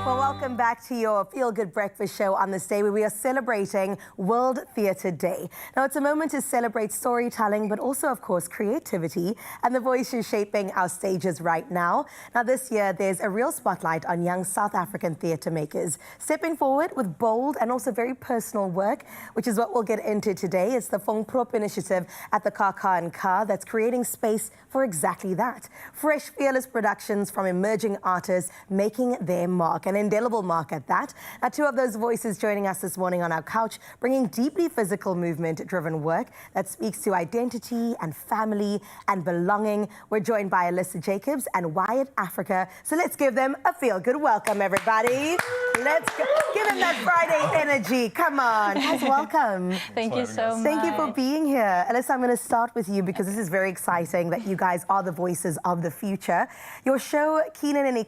Well, welcome back to your Feel Good Breakfast show on this day where we are celebrating World Theatre Day. Now, it's a moment to celebrate storytelling, but also, of course, creativity and the voices shaping our stages right now. Now, this year, there's a real spotlight on young South African theatre makers stepping forward with bold and also very personal work, which is what we'll get into today. It's the Fong Prop initiative at the Kaka & Ka that's creating space for exactly that. Fresh, fearless productions from emerging artists making their mark, an indelible mark at that. Now, two of those voices joining us this morning on our couch, bringing deeply physical movement-driven work that speaks to identity and family and belonging. We're joined by Alyssa Jacobs and Wyatt Africa. So let's give them a feel-good welcome, everybody. Let's go. Give them that Friday energy. Come on. Guys, welcome. Thank you so much. Thank you for being here. Alyssa, I'm going to start with you because this is very exciting that you guys are the voices of the future. Your show, Culinary,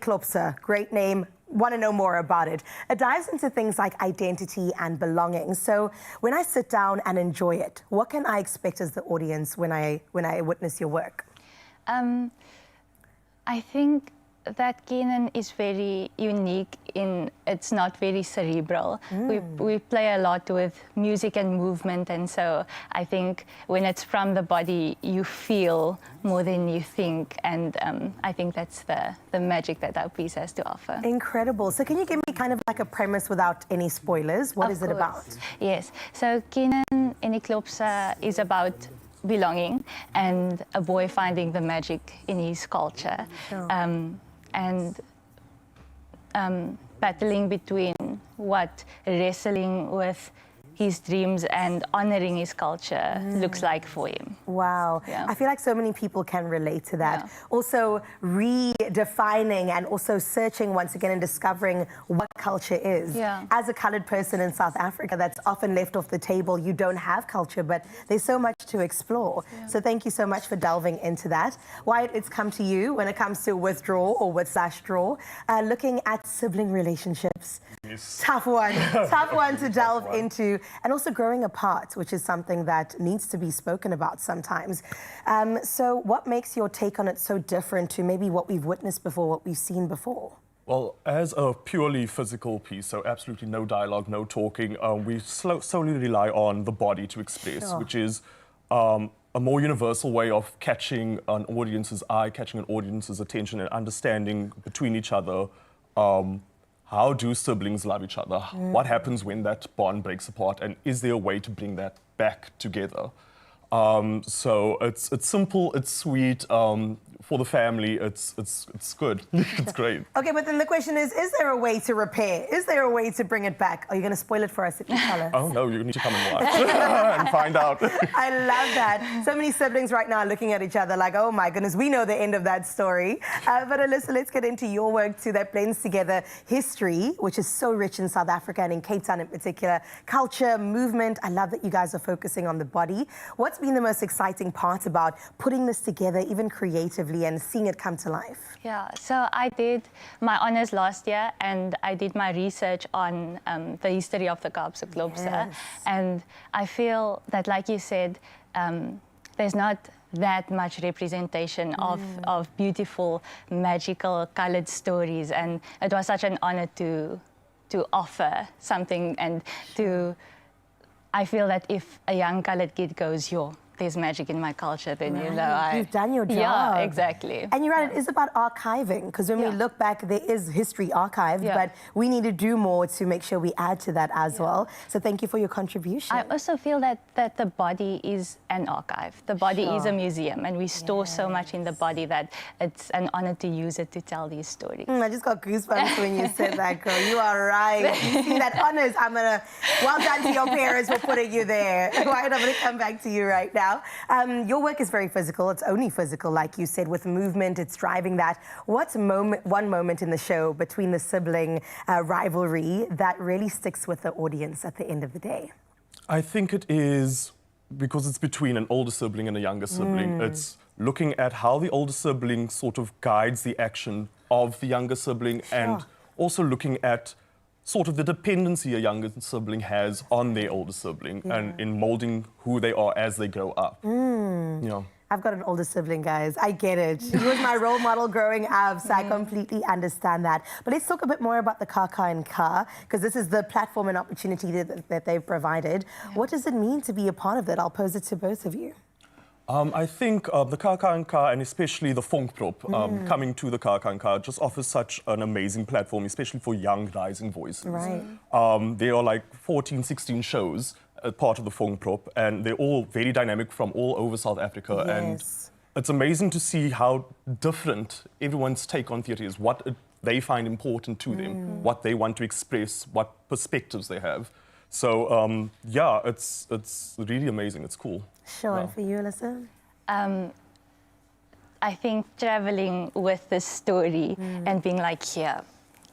great name. Want to know more about it. It dives into things like identity and belonging. So when I sit down and enjoy it, what can I expect as the audience when I witness your work? I think that Kenan is very unique in it's not very cerebral. We play a lot with music and movement, and so I think when it's from the body, you feel more than you think, and I think that's the magic that our piece has to offer. Incredible. So can you give me kind of like a premise without any spoilers? What is it about? Yes. So Kenan Eniklopsa is about belonging and a boy finding the magic in his culture. Sure. And battling between wrestling with his dreams and honoring his culture looks like for him. Wow. Yeah. I feel like so many people can relate to that. Yeah. Also redefining and also searching once again and discovering what culture is. Yeah. As a colored person in South Africa, that's often left off the table. You don't have culture, but there's so much to explore. Yeah. So thank you so much for delving into that. Wyatt, it's come to you when it comes to withdraw or with/draw, looking at sibling relationships. Yes. Tough one. Tough one to delve into. And also growing apart, which is something that needs to be spoken about sometimes. So what makes your take on it so different to maybe what we've witnessed before, what we've seen before? Well, as a purely physical piece, so absolutely no dialogue, no talking, we solely rely on the body to express, Sure. which is a more universal way of catching an audience's eye, catching an audience's attention and understanding between each other. How do siblings love each other? What happens when that bond breaks apart? And is there a way to bring that back together? So it's simple, it's sweet. For the family, it's good. It's great. Okay, but then the question is there a way to repair? Is there a way to bring it back? Are you going to spoil it for us if you tell us? Oh, no, you need to come and watch and find out. I love that. So many siblings right now are looking at each other like, oh my goodness, we know the end of that story. But Alyssa, let's get into your work too that blends together history, which is so rich in South Africa and in Cape Town in particular, culture, movement. I love that you guys are focusing on the body. What's been the most exciting part about putting this together, even creatively, and seeing it come to life? Yeah, so I did my honours last year and I did my research on the history of the Kaapse Klopse. Yes. And I feel that, like you said, there's not that much representation of beautiful, magical, coloured stories. And it was such an honour to offer something and to... I feel that if a young coloured kid goes, yo, there's magic in my culture, then you know You've done your job. Yeah, exactly. And you're right, it is about archiving, because when we look back, there is history archived, but we need to do more to make sure we add to that as well. So thank you for your contribution. I also feel that the body is an archive. The body is a museum, and we store so much in the body that it's an honor to use it to tell these stories. I just got goosebumps when you said that, girl. You are right. You see that honors, well done to your parents for putting you there. Wyatt, I'm gonna come back to you right now. Your work is very physical. It's only physical, like you said, with movement. It's driving that. What's one moment in the show between the sibling rivalry that really sticks with the audience at the end of the day? I think it is because it's between an older sibling and a younger sibling. It's looking at how the older sibling sort of guides the action of the younger sibling and also looking at sort of the dependency a younger sibling has on their older sibling and in molding who they are as they grow up. Yeah. I've got an older sibling, guys. I get it. He was my role model growing up, so I completely understand that. But let's talk a bit more about the Kaka and Ka, because this is the platform and opportunity that they've provided. Yeah. What does it mean to be a part of it? I'll pose it to both of you. I think the Kaka and Ka, and especially the Funkprop, coming to the Kaka and Ka, just offers such an amazing platform, especially for young rising voices. Right. There are like 14, 16 shows part of the Funkprop, and they're all very dynamic from all over South Africa. Yes. And it's amazing to see how different everyone's take on theatre is, what they find important to them, what they want to express, what perspectives they have. So, yeah, it's really amazing. It's cool. Sure, and for you, Alyssa? I think traveling with the story and being like here,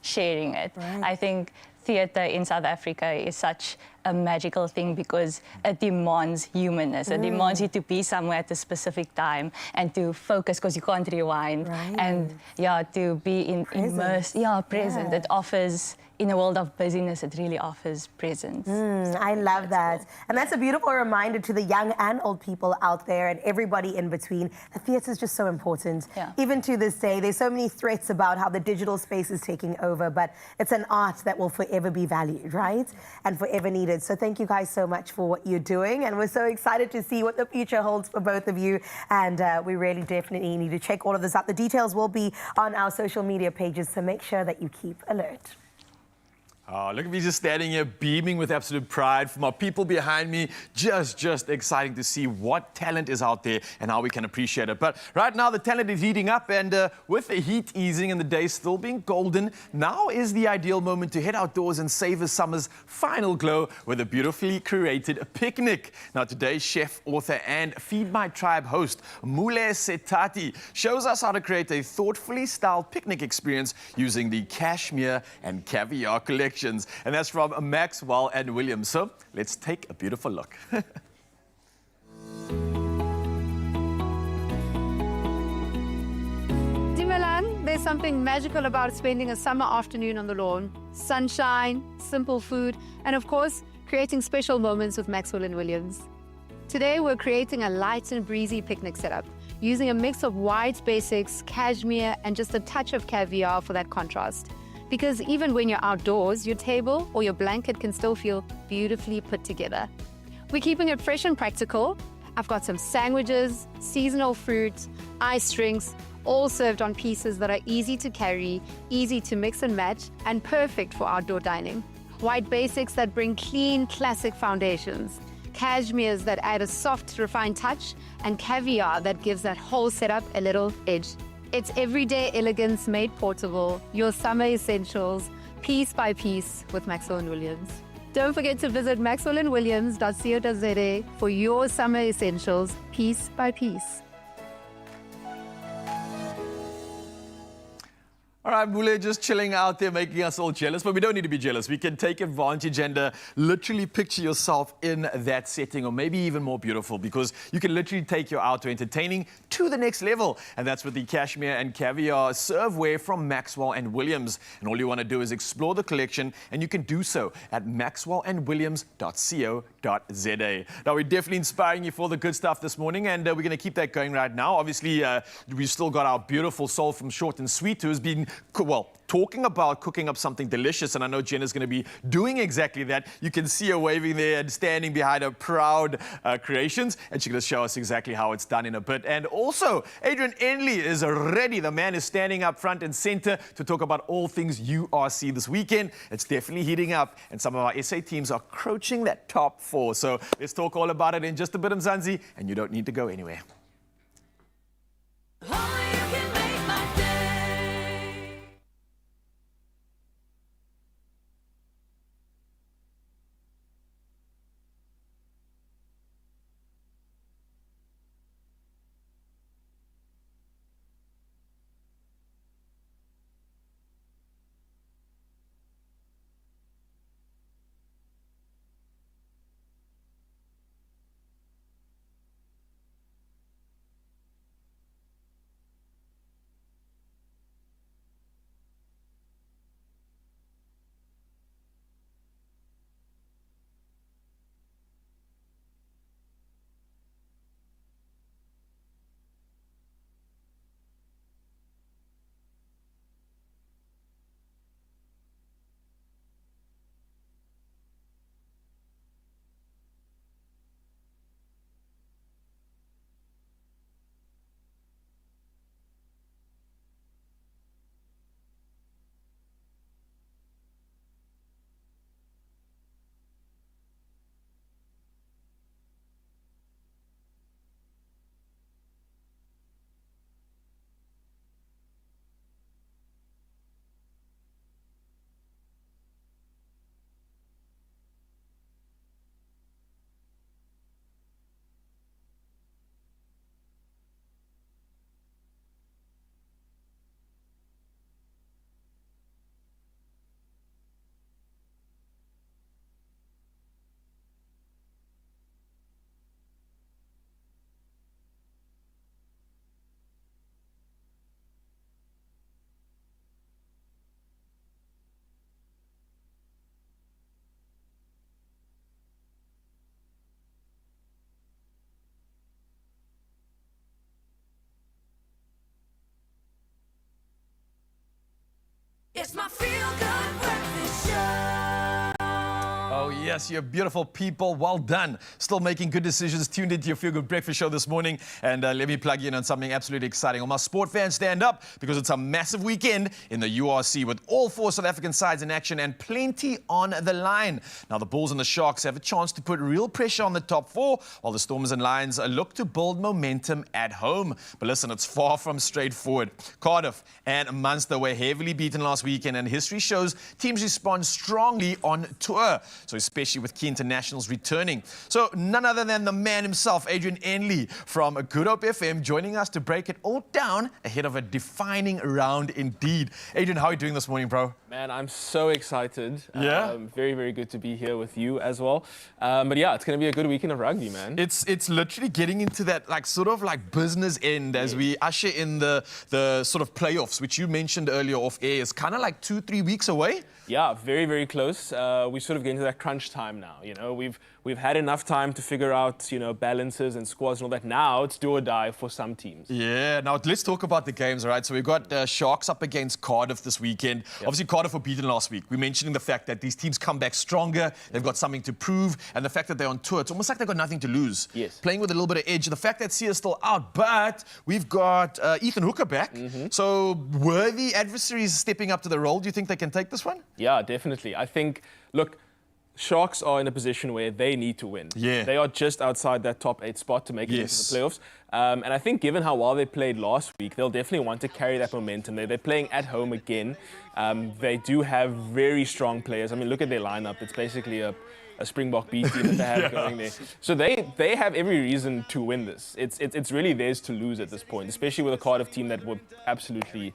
sharing it. Right. I think theatre in South Africa is such a magical thing because it demands humanness. It demands you to be somewhere at a specific time and to focus because you can't rewind. Right. And yeah, to be immersed. Yeah, present. Yeah. It offers, in a world of busyness, it really offers presence. I love that. Cool. And that's a beautiful reminder to the young and old people out there and everybody in between. The theatre is just so important. Yeah. Even to this day, there's so many threats about how the digital space is taking over, but it's an art that will forever be valued, right? And forever needed. So thank you guys so much for what you're doing. And we're so excited to see what the future holds for both of you. And we really definitely need to check all of this out. The details will be on our social media pages, so make sure that you keep alert. Oh, look at me just standing here beaming with absolute pride from our people behind me. Just exciting to see what talent is out there and how we can appreciate it. But right now the talent is heating up, and with the heat easing and the day still being golden, now is the ideal moment to head outdoors and savor summer's final glow with a beautifully curated picnic. Now today's chef, author and Feed My Tribe host, Mule Setati, shows us how to create a thoughtfully styled picnic experience using the cashmere and caviar collection. And that's from Maxwell and Williams. So let's take a beautiful look. Dimelan, there's something magical about spending a summer afternoon on the lawn. Sunshine, simple food, and of course, creating special moments with Maxwell and Williams. Today, we're creating a light and breezy picnic setup, using a mix of white basics, cashmere, and just a touch of caviar for that contrast. Because even when you're outdoors, your table or your blanket can still feel beautifully put together. We're keeping it fresh and practical. I've got some sandwiches, seasonal fruit, ice drinks, all served on pieces that are easy to carry, easy to mix and match, and perfect for outdoor dining. White basics that bring clean, classic foundations. Cashmeres that add a soft, refined touch, and caviar that gives that whole setup a little edge. It's everyday elegance made portable, your summer essentials, piece by piece with Maxwell and Williams. Don't forget to visit maxwellandwilliams.co.za for your summer essentials, piece by piece. All right, Mule, just chilling out there, making us all jealous, but we don't need to be jealous. We can take advantage and literally picture yourself in that setting, or maybe even more beautiful, because you can literally take your outdoor entertaining to the next level. And that's with the cashmere and caviar serveware from Maxwell and Williams. And all you want to do is explore the collection, and you can do so at maxwellandwilliams.co.za. Now, we're definitely inspiring you for the good stuff this morning, and we're going to keep that going right now. Obviously, we've still got our beautiful soul from Short and Sweet, who has been talking about cooking up something delicious, and I know Jenna's going to be doing exactly that. You can see her waving there and standing behind her proud creations, and she's going to show us exactly how it's done in a bit. And also, Adrian Enley is ready. The man is standing up front and center to talk about all things URC this weekend. It's definitely heating up, and some of our SA teams are crouching that top 4. So let's talk all about it in just a bit, Mzansi, and you don't need to go anywhere. Oh, yes, you beautiful people. Well done. Still making good decisions. Tuned into your Feel Good Breakfast show this morning. And let me plug you in on something absolutely exciting. All my sport fans, stand up because it's a massive weekend in the URC with all 4 South African sides in action and plenty on the line. Now, the Bulls and the Sharks have a chance to put real pressure on the top 4, while the Stormers and Lions look to build momentum at home. But listen, it's far from straightforward. Cardiff and Munster were heavily beaten last weekend, and history shows teams respond strongly on tour. So especially with key internationals returning. So none other than the man himself, Adrian Enley from Good Hope FM, joining us to break it all down ahead of a defining round indeed. Adrian, how are you doing this morning, bro? Man, I'm so excited. Yeah? Very, very good to be here with you as well. But yeah, it's going to be a good weekend of rugby, man. It's literally getting into that sort of business end as we usher in the sort of playoffs, which you mentioned earlier off air. It's kind of like 2-3 weeks away. Yeah, very, very close. We sort of get into that crunch time now. You know, we've had enough time to figure out, balances and squads and all that. Now it's do or die for some teams. Yeah, now let's talk about the games, all right? So we've got Sharks up against Cardiff this weekend. Yep. Obviously, Cardiff were beaten last week. We're mentioning the fact that these teams come back stronger. They've got something to prove. And the fact that they're on tour, it's almost like they've got nothing to lose. Yes. Playing with a little bit of edge. The fact that Sia's still out, but we've got Ethan Hooker back. Mm-hmm. So were the adversaries stepping up to the role? Do you think they can take this one? Yeah, definitely. I think, look, Sharks are in a position where they need to win. Yeah. They are just outside that top 8 spot to make it into the playoffs. And I think given how well they played last week, they'll definitely want to carry that momentum. They're playing at home again. They do have very strong players. I mean, look at their lineup. It's basically a Springbok B team that they have going there. So they have every reason to win this. It's really theirs to lose at this point, especially with a Cardiff team that were absolutely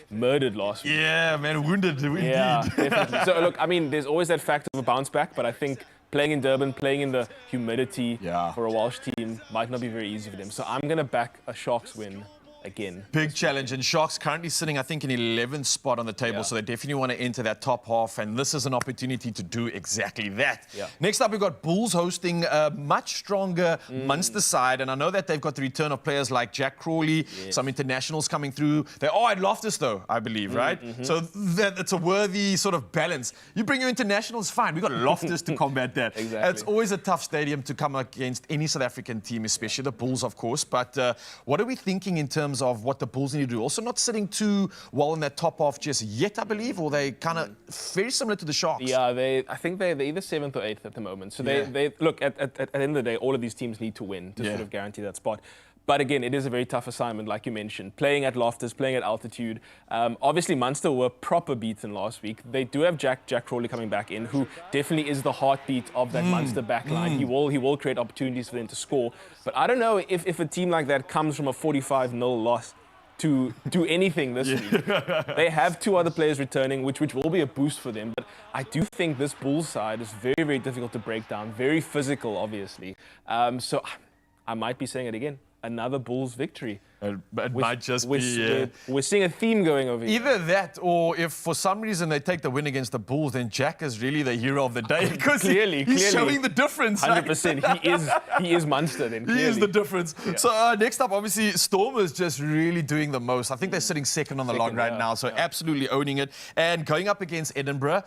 murdered last week. Yeah, man, wounded. Yeah, definitely. So look, I mean, there's always that fact of a bounce back, but I think playing in Durban, playing in the humidity for a Welsh team might not be very easy for them. So I'm going to back a Sharks win again. Big challenge, and Sharks currently sitting, I think, in 11th spot on the table, so they definitely want to enter that top half, and this is an opportunity to do exactly that. Yeah. Next up, we've got Bulls hosting a much stronger Munster side, and I know that they've got the return of players like Jack Crawley, some internationals coming through. They are at Loftus, though, I believe, right? So it's a worthy sort of balance. You bring your internationals, fine. We've got Loftus to combat that. Exactly. It's always a tough stadium to come against any South African team, especially the Bulls, of course. But what are we thinking in terms of what the Bulls need to do? Also not sitting too well in that top half just yet, I believe, or they kind of very similar to the Sharks. Yeah, I think they're either 7th or 8th at the moment. So they look, at the end of the day, all of these teams need to win to sort of guarantee that spot. But again, it is a very tough assignment, like you mentioned. Playing at Loftus, playing at altitude. Obviously, Munster were proper beaten last week. They do have Jack Crawley coming back in, who definitely is the heartbeat of that Munster backline. He will create opportunities for them to score. But I don't know if a team like that comes from a 45-0 loss to do anything this week. They have 2 other players returning, which will be a boost for them. But I do think this Bulls side is very, very difficult to break down. Very physical, obviously. So I might be saying it again. Another Bulls victory. It might just be... We're seeing a theme going over here. Either that, or if for some reason they take the win against the Bulls, then Jack is really the hero of the day. Because he's showing the difference. 100%. He is Munster then, clearly. He is the difference. Yeah. So next up, obviously, Storm is just really doing the most. I think they're sitting second on the log right now, so absolutely owning it. And going up against Edinburgh,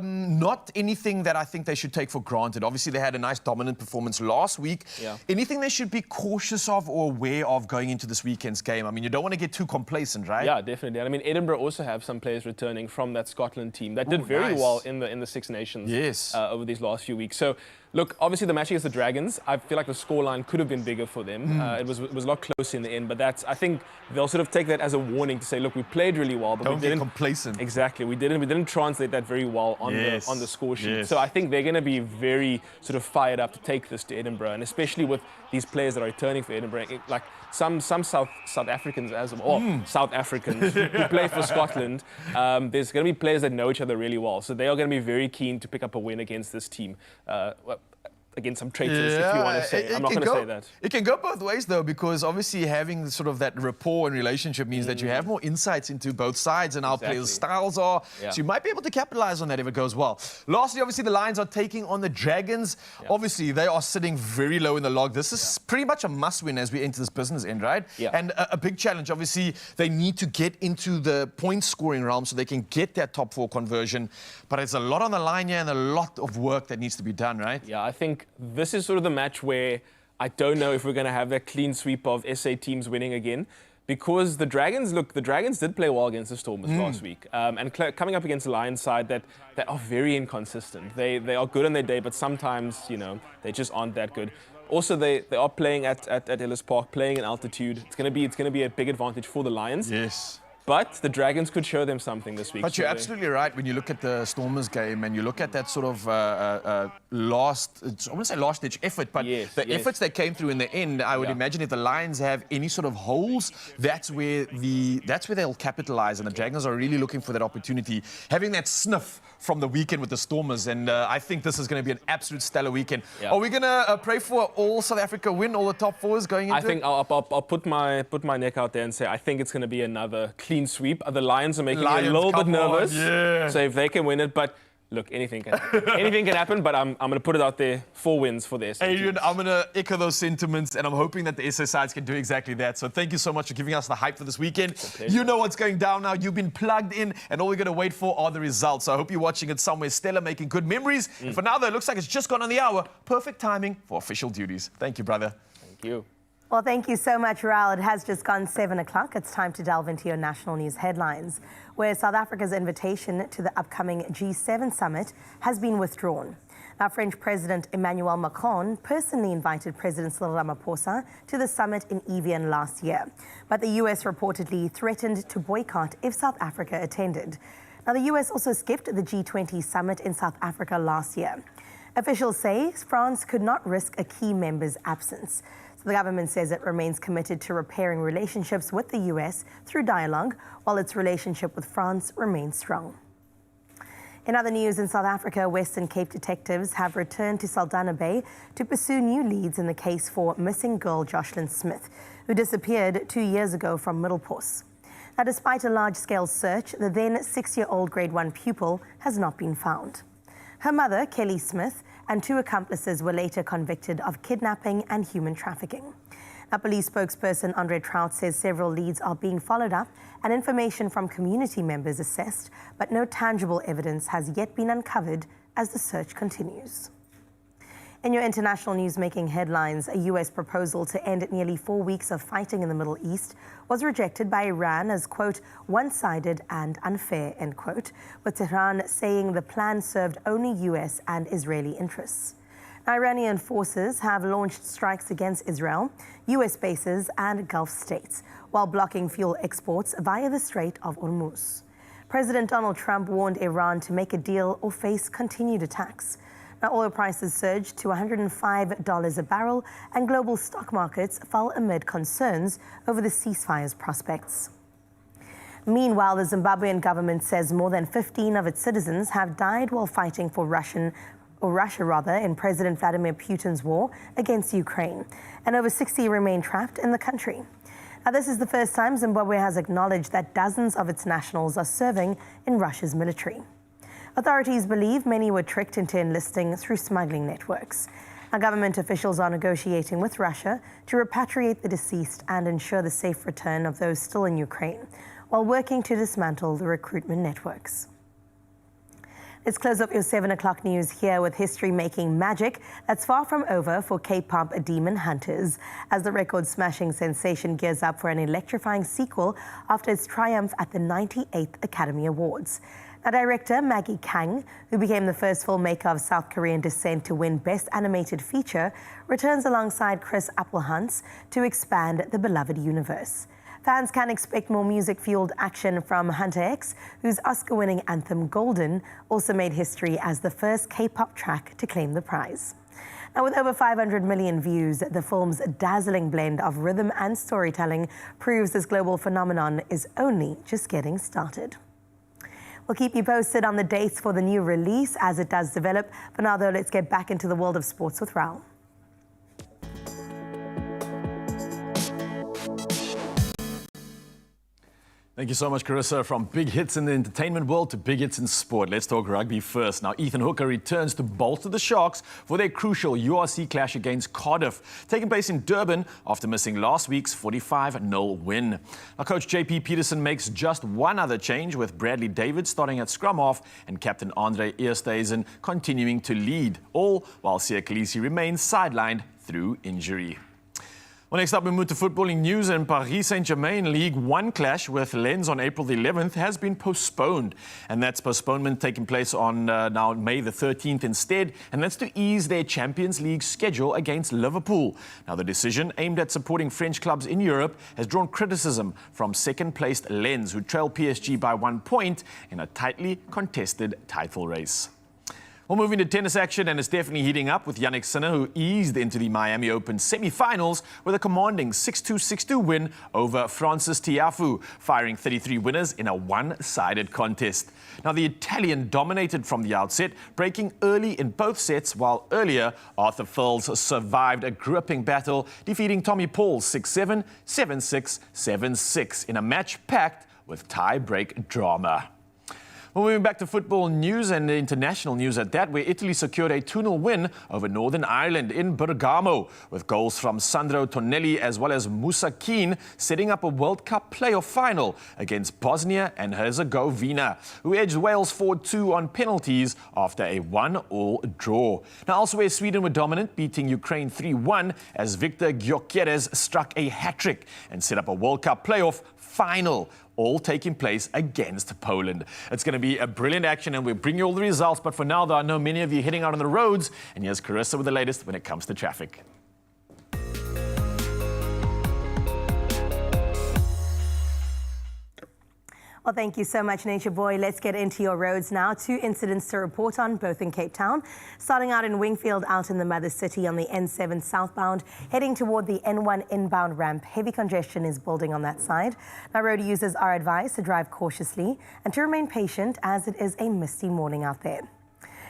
not anything that I think they should take for granted. Obviously, they had a nice dominant performance last week. Yeah. Anything they should be cautious of or aware of going into this weekend's game? I mean, you don't want to get too complacent, right? Yeah, definitely. And I mean, Edinburgh also have some players returning from that Scotland team that did very well in the Six Nations over these last few weeks. So, look, obviously the match against the Dragons, I feel like the scoreline could have been bigger for them. It was a lot closer in the end, but I think they'll sort of take that as a warning to say, look, we played really well, but don't we didn't get complacent. Exactly, we didn't translate that very well on the score sheet. So I think they're going to be very sort of fired up to take this to Edinburgh, and especially with these players that are returning for Edinburgh, like some South Africans as well, or South Africans who play for Scotland. There's going to be players that know each other really well, so they are going to be very keen to pick up a win against this team. against some traitors, if you want to say. I'm not going to say that. It can go both ways, though, because obviously having sort of that rapport and relationship means that you have more insights into both sides and how players' styles are. Yeah. So you might be able to capitalize on that if it goes well. Lastly, obviously, the Lions are taking on the Dragons. Yeah. Obviously, they are sitting very low in the log. This is pretty much a must-win as we enter this business end, right? Yeah. And a big challenge, obviously, they need to get into the point-scoring realm so they can get that top 4 conversion. But it's a lot on the line here and a lot of work that needs to be done, right? Yeah, I think this is sort of the match where I don't know if we're going to have that clean sweep of SA teams winning again. Because the Dragons did play well against the Stormers last week. And coming up against the Lions side, that they are very inconsistent. They are good on their day, but sometimes, you know, they just aren't that good. Also, they are playing at Ellis Park, playing in altitude. It's going to be a big advantage for the Lions. Yes. But the Dragons could show them something this week. But you're absolutely right when you look at the Stormers game and you look at that sort of I wouldn't say last-ditch effort, but the efforts that came through in the end, I would imagine if the Lions have any sort of holes, that's where they'll capitalize. And the Dragons are really looking for that opportunity, having that sniff from the weekend with the Stormers. And I think this is going to be an absolute stellar weekend. Yeah. Are we going to pray for all South Africa win, all the top 4s going into I think I'll put my neck out there and say I think it's going to be another clean sweep. The Lions are making me a little bit nervous. Yeah. So if they can win it, but look, anything can happen. Anything can happen, but I'm going to put it out there. 4 wins for the SA Adrian, teams. I'm going to echo those sentiments, and I'm hoping that the SA sides can do exactly that. So thank you so much for giving us the hype for this weekend. You know what's going down now. You've been plugged in, and all we're going to wait for are the results. So I hope you're watching it somewhere stellar, making good memories. And for now, though, it looks like it's just gone on the hour. Perfect timing for official duties. Thank you, brother. Thank you. Well, thank you so much, Raul. It has just gone 7 o'clock. It's time to delve into your national news headlines, where South Africa's invitation to the upcoming G7 summit has been withdrawn. Now, French President Emmanuel Macron personally invited President Cyril Ramaphosa to the summit in Evian last year. But the US reportedly threatened to boycott if South Africa attended. Now, the US also skipped the G20 summit in South Africa last year. Officials say France could not risk a key member's absence. The government says it remains committed to repairing relationships with the US through dialogue, while its relationship with France remains strong. In other news, in South Africa, Western Cape detectives have returned to Saldanha Bay to pursue new leads in the case for missing girl Jocelyn Smith, who disappeared 2 years ago from Middelpos. Now, despite a large-scale search, the then 6-year-old grade 1 pupil has not been found. Her mother, Kelly Smith, and 2 accomplices were later convicted of kidnapping and human trafficking. A police spokesperson, Andre Trout, says several leads are being followed up and information from community members assessed, but no tangible evidence has yet been uncovered as the search continues. In your international news making headlines, a U.S. proposal to end nearly 4 weeks of fighting in the Middle East was rejected by Iran as, quote, one-sided and unfair, end quote, with Tehran saying the plan served only U.S. and Israeli interests. Iranian forces have launched strikes against Israel, U.S. bases and Gulf states, while blocking fuel exports via the Strait of Hormuz. President Donald Trump warned Iran to make a deal or face continued attacks. Now, oil prices surged to $105 a barrel, and global stock markets fell amid concerns over the ceasefire's prospects. Meanwhile, the Zimbabwean government says more than 15 of its citizens have died while fighting for Russia in President Vladimir Putin's war against Ukraine, and over 60 remain trapped in the country. Now, this is the first time Zimbabwe has acknowledged that dozens of its nationals are serving in Russia's military. Authorities believe many were tricked into enlisting through smuggling networks. Now, government officials are negotiating with Russia to repatriate the deceased and ensure the safe return of those still in Ukraine, while working to dismantle the recruitment networks. Let's close up your 7 o'clock news here with history making magic that's far from over for K-pop Demon Hunters, as the record-smashing sensation gears up for an electrifying sequel after its triumph at the 98th Academy Awards. Now, director Maggie Kang, who became the first filmmaker of South Korean descent to win Best Animated Feature, returns alongside Chris Applehans to expand the beloved universe. Fans can expect more music-fueled action from Hunter X, whose Oscar-winning anthem Golden also made history as the first K-pop track to claim the prize. Now, with over 500 million views, the film's dazzling blend of rhythm and storytelling proves this global phenomenon is only just getting started. We'll keep you posted on the dates for the new release as it does develop. For now, though, let's get back into the world of sports with Raul. Thank you so much, Carissa. From big hits in the entertainment world to big hits in sport, let's talk rugby first. Now, Ethan Hooker returns to bolster the Sharks for their crucial URC clash against Cardiff, taking place in Durban after missing last week's 45-0 win. Now, Coach JP Peterson makes just one other change, with Bradley David starting at scrum half and Captain Andre Eersthuizen continuing to lead, all while Siya Kolisi remains sidelined through injury. Well, next up, we move to footballing news, and Paris Saint-Germain League One clash with Lens on April the 11th has been postponed. And that's postponement taking place on now May the 13th instead, and that's to ease their Champions League schedule against Liverpool. Now, the decision, aimed at supporting French clubs in Europe, has drawn criticism from second-placed Lens, who trail PSG by 1 point in a tightly contested title race. We'll move into tennis action, and it's definitely heating up with Jannik Sinner, who eased into the Miami Open semi-finals with a commanding 6-2, 6-2 win over Francis Tiafoe, firing 33 winners in a one-sided contest. Now, the Italian dominated from the outset, breaking early in both sets, while earlier Arthur Fils survived a gripping battle, defeating Tommy Paul 6-7, 7-6, 7-6 in a match packed with tie-break drama. Well, moving back to football news and international news at that, where Italy secured a 2-0 win over Northern Ireland in Bergamo, with goals from Sandro Tonelli as well as Musa Keane, setting up a World Cup playoff final against Bosnia and Herzegovina, who edged Wales 4-2 on penalties after a 1-1 draw. Now, elsewhere, Sweden were dominant, beating Ukraine 3-1 as Victor Gyökeres struck a hat-trick and set up a World Cup playoff final, all taking place against Poland. It's going to be a brilliant action, and we'll bring you all the results. But for now, though, I know many of you heading out on the roads, and here's Carissa with the latest when it comes to traffic. Well, thank you so much, Nature Boy. Let's get into your roads now. 2 incidents to report on, both in Cape Town. Starting out in Wingfield, out in the Mother City on the N7 southbound, heading toward the N1 inbound ramp. Heavy congestion is building on that side. Now, road users are advised to drive cautiously and to remain patient, as it is a misty morning out there.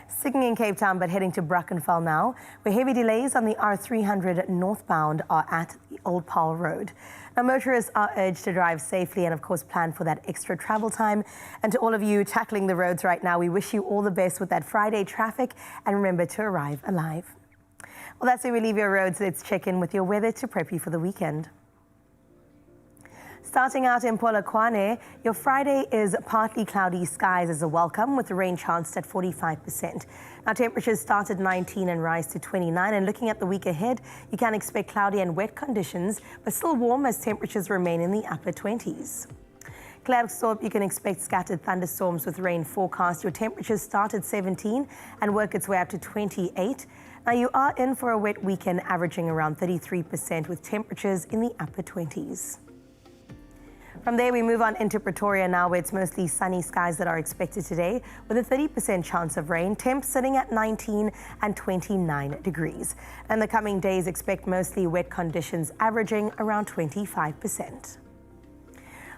Sticking in Cape Town, but heading to Brackenfell now, where heavy delays on the R300 northbound are at the Old Paarl Road. Now, motorists are urged to drive safely and, of course, plan for that extra travel time. And to all of you tackling the roads right now, we wish you all the best with that Friday traffic, and remember to arrive alive. Well, that's where we leave your roads. Let's check in with your weather to prep you for the weekend. Starting out in Polokwane, your Friday is partly cloudy skies as a welcome, with the rain chance at 45%. Now, temperatures start at 19 and rise to 29. And looking at the week ahead, you can expect cloudy and wet conditions, but still warm as temperatures remain in the upper 20s. Klerksdorp, you can expect scattered thunderstorms with rain forecast. Your temperatures start at 17 and work its way up to 28. Now, you are in for a wet weekend, averaging around 33%, with temperatures in the upper 20s. From there, we move on into Pretoria now, where it's mostly sunny skies that are expected today, with a 30% chance of rain. Temps sitting at 19 and 29 degrees. And the coming days, expect mostly wet conditions, averaging around 25%.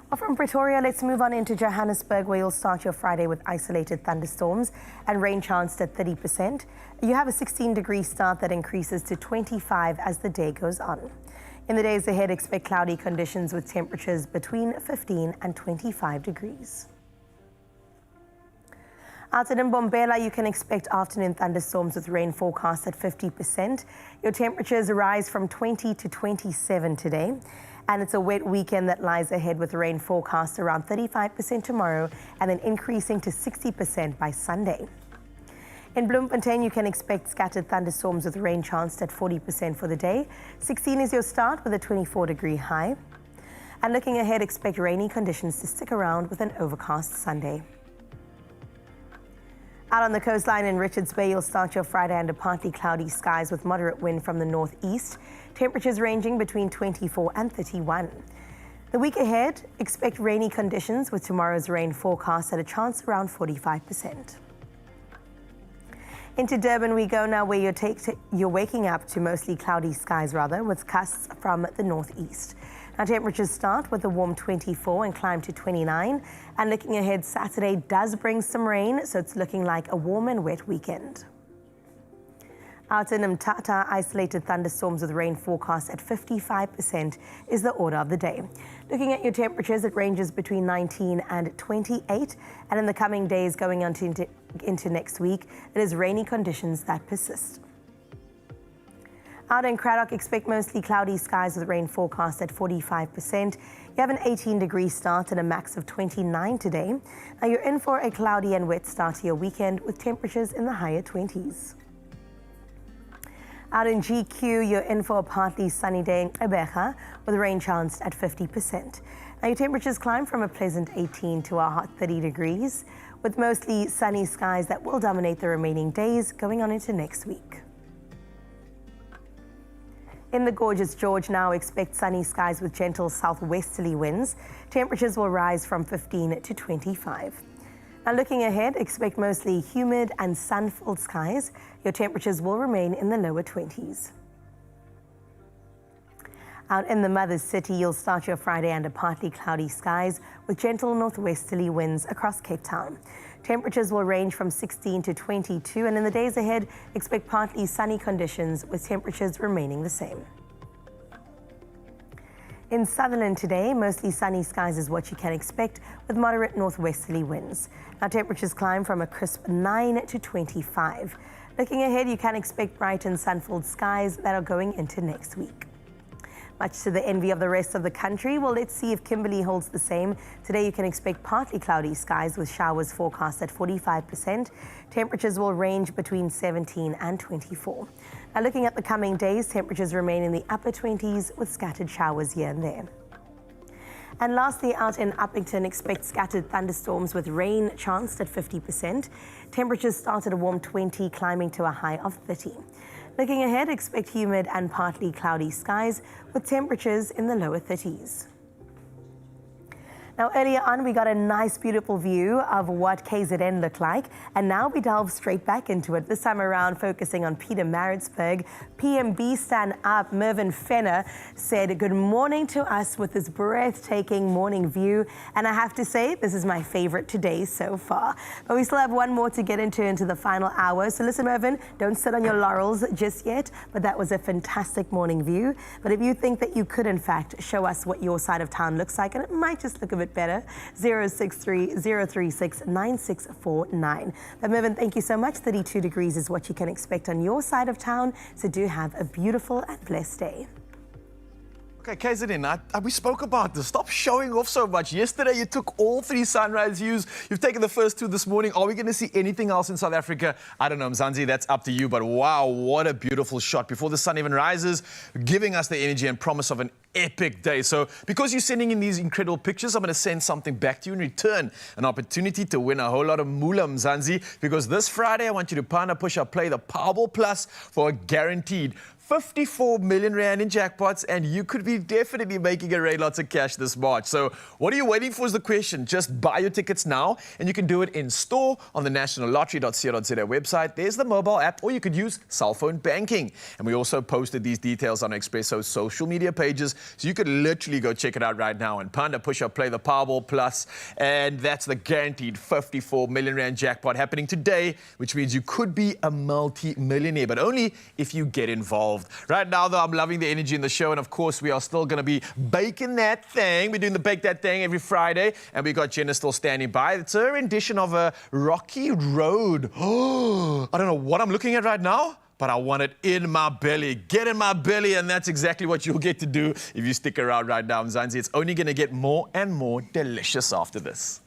Well, from Pretoria, let's move on into Johannesburg, where you'll start your Friday with isolated thunderstorms and rain chanced at 30%. You have a 16-degree start that increases to 25 as the day goes on. In the days ahead, expect cloudy conditions with temperatures between 15 and 25 degrees. Out in Mbombela, you can expect afternoon thunderstorms with rain forecast at 50%. Your temperatures rise from 20 to 27 today. And it's a wet weekend that lies ahead, with rain forecast around 35% tomorrow and then increasing to 60% by Sunday. In Bloemfontein, you can expect scattered thunderstorms with rain chanced at 40% for the day. 16 is your start with a 24-degree high. And looking ahead, expect rainy conditions to stick around with an overcast Sunday. Out on the coastline in Richards Bay, you'll start your Friday under partly cloudy skies with moderate wind from the northeast. Temperatures ranging between 24 and 31. The week ahead, expect rainy conditions with tomorrow's rain forecast at a chance around 45%. Into Durban we go now, where you're waking up to mostly cloudy skies, with gusts from the northeast. Now, temperatures start with a warm 24 and climb to 29. And looking ahead, Saturday does bring some rain, so it's looking like a warm and wet weekend. Out in Mthatha, isolated thunderstorms with rain forecast at 55% is the order of the day. Looking at your temperatures, it ranges between 19 and 28. And in the coming days going on into next week, it is rainy conditions that persist. Out in Cradock, expect mostly cloudy skies with rain forecast at 45%. You have an 18-degree start and a max of 29 today. Now you're in for a cloudy and wet start to your weekend with temperatures in the higher 20s. Out in GQ, you're in for a partly sunny day in Gqeberha with rain chanced at 50%. Now your temperatures climb from a pleasant 18 to a hot 30 degrees with mostly sunny skies that will dominate the remaining days going on into next week. In the gorgeous George now, expect sunny skies with gentle southwesterly winds. Temperatures will rise from 15 to 25. Now looking ahead, expect mostly humid and sun-filled skies. Your temperatures will remain in the lower 20s. Out in the Mother's City, you'll start your Friday under partly cloudy skies with gentle northwesterly winds across Cape Town. Temperatures will range from 16 to 22, and in the days ahead, expect partly sunny conditions with temperatures remaining the same. In Sutherland today, mostly sunny skies is what you can expect with moderate northwesterly winds. Now temperatures climb from a crisp 9 to 25. Looking ahead, you can expect bright and sun-filled skies that are going into next week. Much to the envy of the rest of the country, well, let's see if Kimberley holds the same. Today you can expect partly cloudy skies with showers forecast at 45%. Temperatures will range between 17 and 24. Now looking at the coming days, temperatures remain in the upper 20s with scattered showers here and there. And lastly, out in Uppington, expect scattered thunderstorms with rain chanced at 50%. Temperatures start at a warm 20, climbing to a high of 30. Looking ahead, expect humid and partly cloudy skies with temperatures in the lower 30s. Now, earlier on, we got a nice, beautiful view of what KZN looked like, and now we delve straight back into it. This time around, focusing on Peter Maritzburg. PMB Stand Up, Mervyn Fenner, said good morning to us with this breathtaking morning view, and I have to say, this is my favorite today so far. But we still have one more to get into the final hour. So listen, Mervyn, don't sit on your laurels just yet, but that was a fantastic morning view. But if you think that you could, in fact, show us what your side of town looks like, and it might just look a bit better, 063-036-9649. But Mervyn, thank you so much. 32 degrees is what you can expect on your side of town, so do have a beautiful and blessed day. Okay, KZN, we spoke about this. Stop showing off so much. Yesterday, you took all 3 sunrise views. You've taken the first 2 this morning. Are we going to see anything else in South Africa? I don't know, Mzansi, that's up to you. But wow, what a beautiful shot before the sun even rises, giving us the energy and promise of an epic day. So because you're sending in these incredible pictures, I'm going to send something back to you in return. An opportunity to win a whole lot of moolah, Mzansi, because this Friday, I want you to Panda Push Up Play the Powerball Plus for a guaranteed 54 million rand in jackpots, and you could be definitely making a raid lots of cash this March. So what are you waiting for is the question. Just buy your tickets now, and you can do it in store on the nationallottery.co.za website. There's the mobile app, or you could use cell phone banking. And we also posted these details on Expresso's social media pages, so you could literally go check it out right now. And Panda Push Up Play the Powerball Plus, and that's the guaranteed 54 million rand jackpot happening today, which means you could be a multi-millionaire, but only if you get involved. Right now, though, I'm loving the energy in the show, and of course, we are still going to be baking that thing. We're doing the Bake That Thing every Friday, and we got Jenna still standing by. It's a rendition of a Rocky Road. Oh, I don't know what I'm looking at right now, but I want it in my belly. Get in my belly, and that's exactly what you'll get to do if you stick around right now, Mzansi. It's only going to get more and more delicious after this.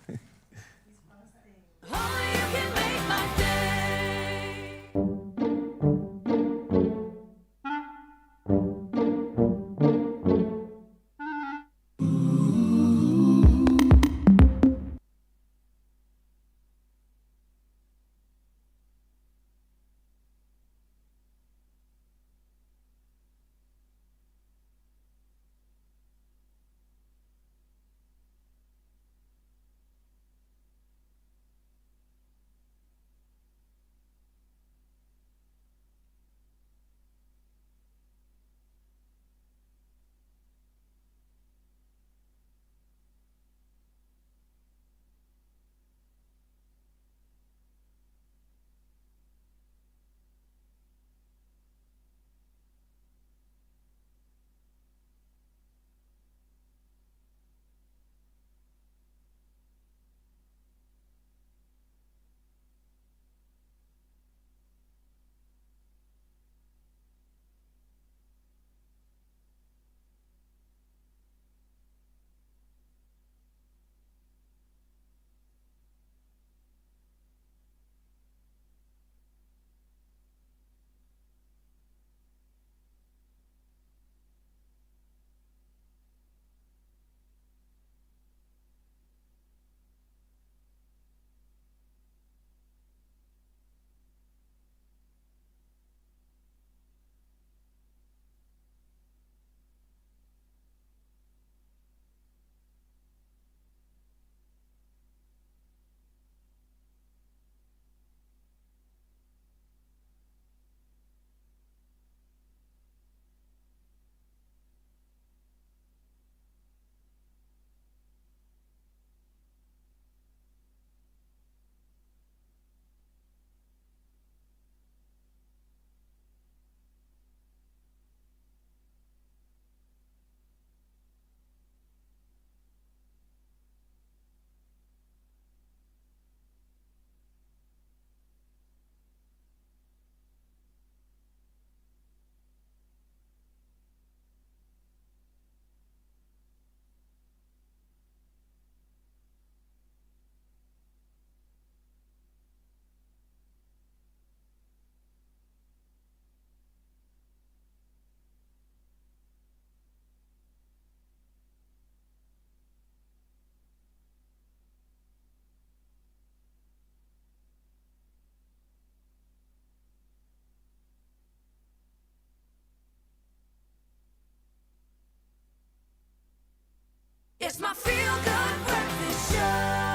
It's my feel-good breakfast show.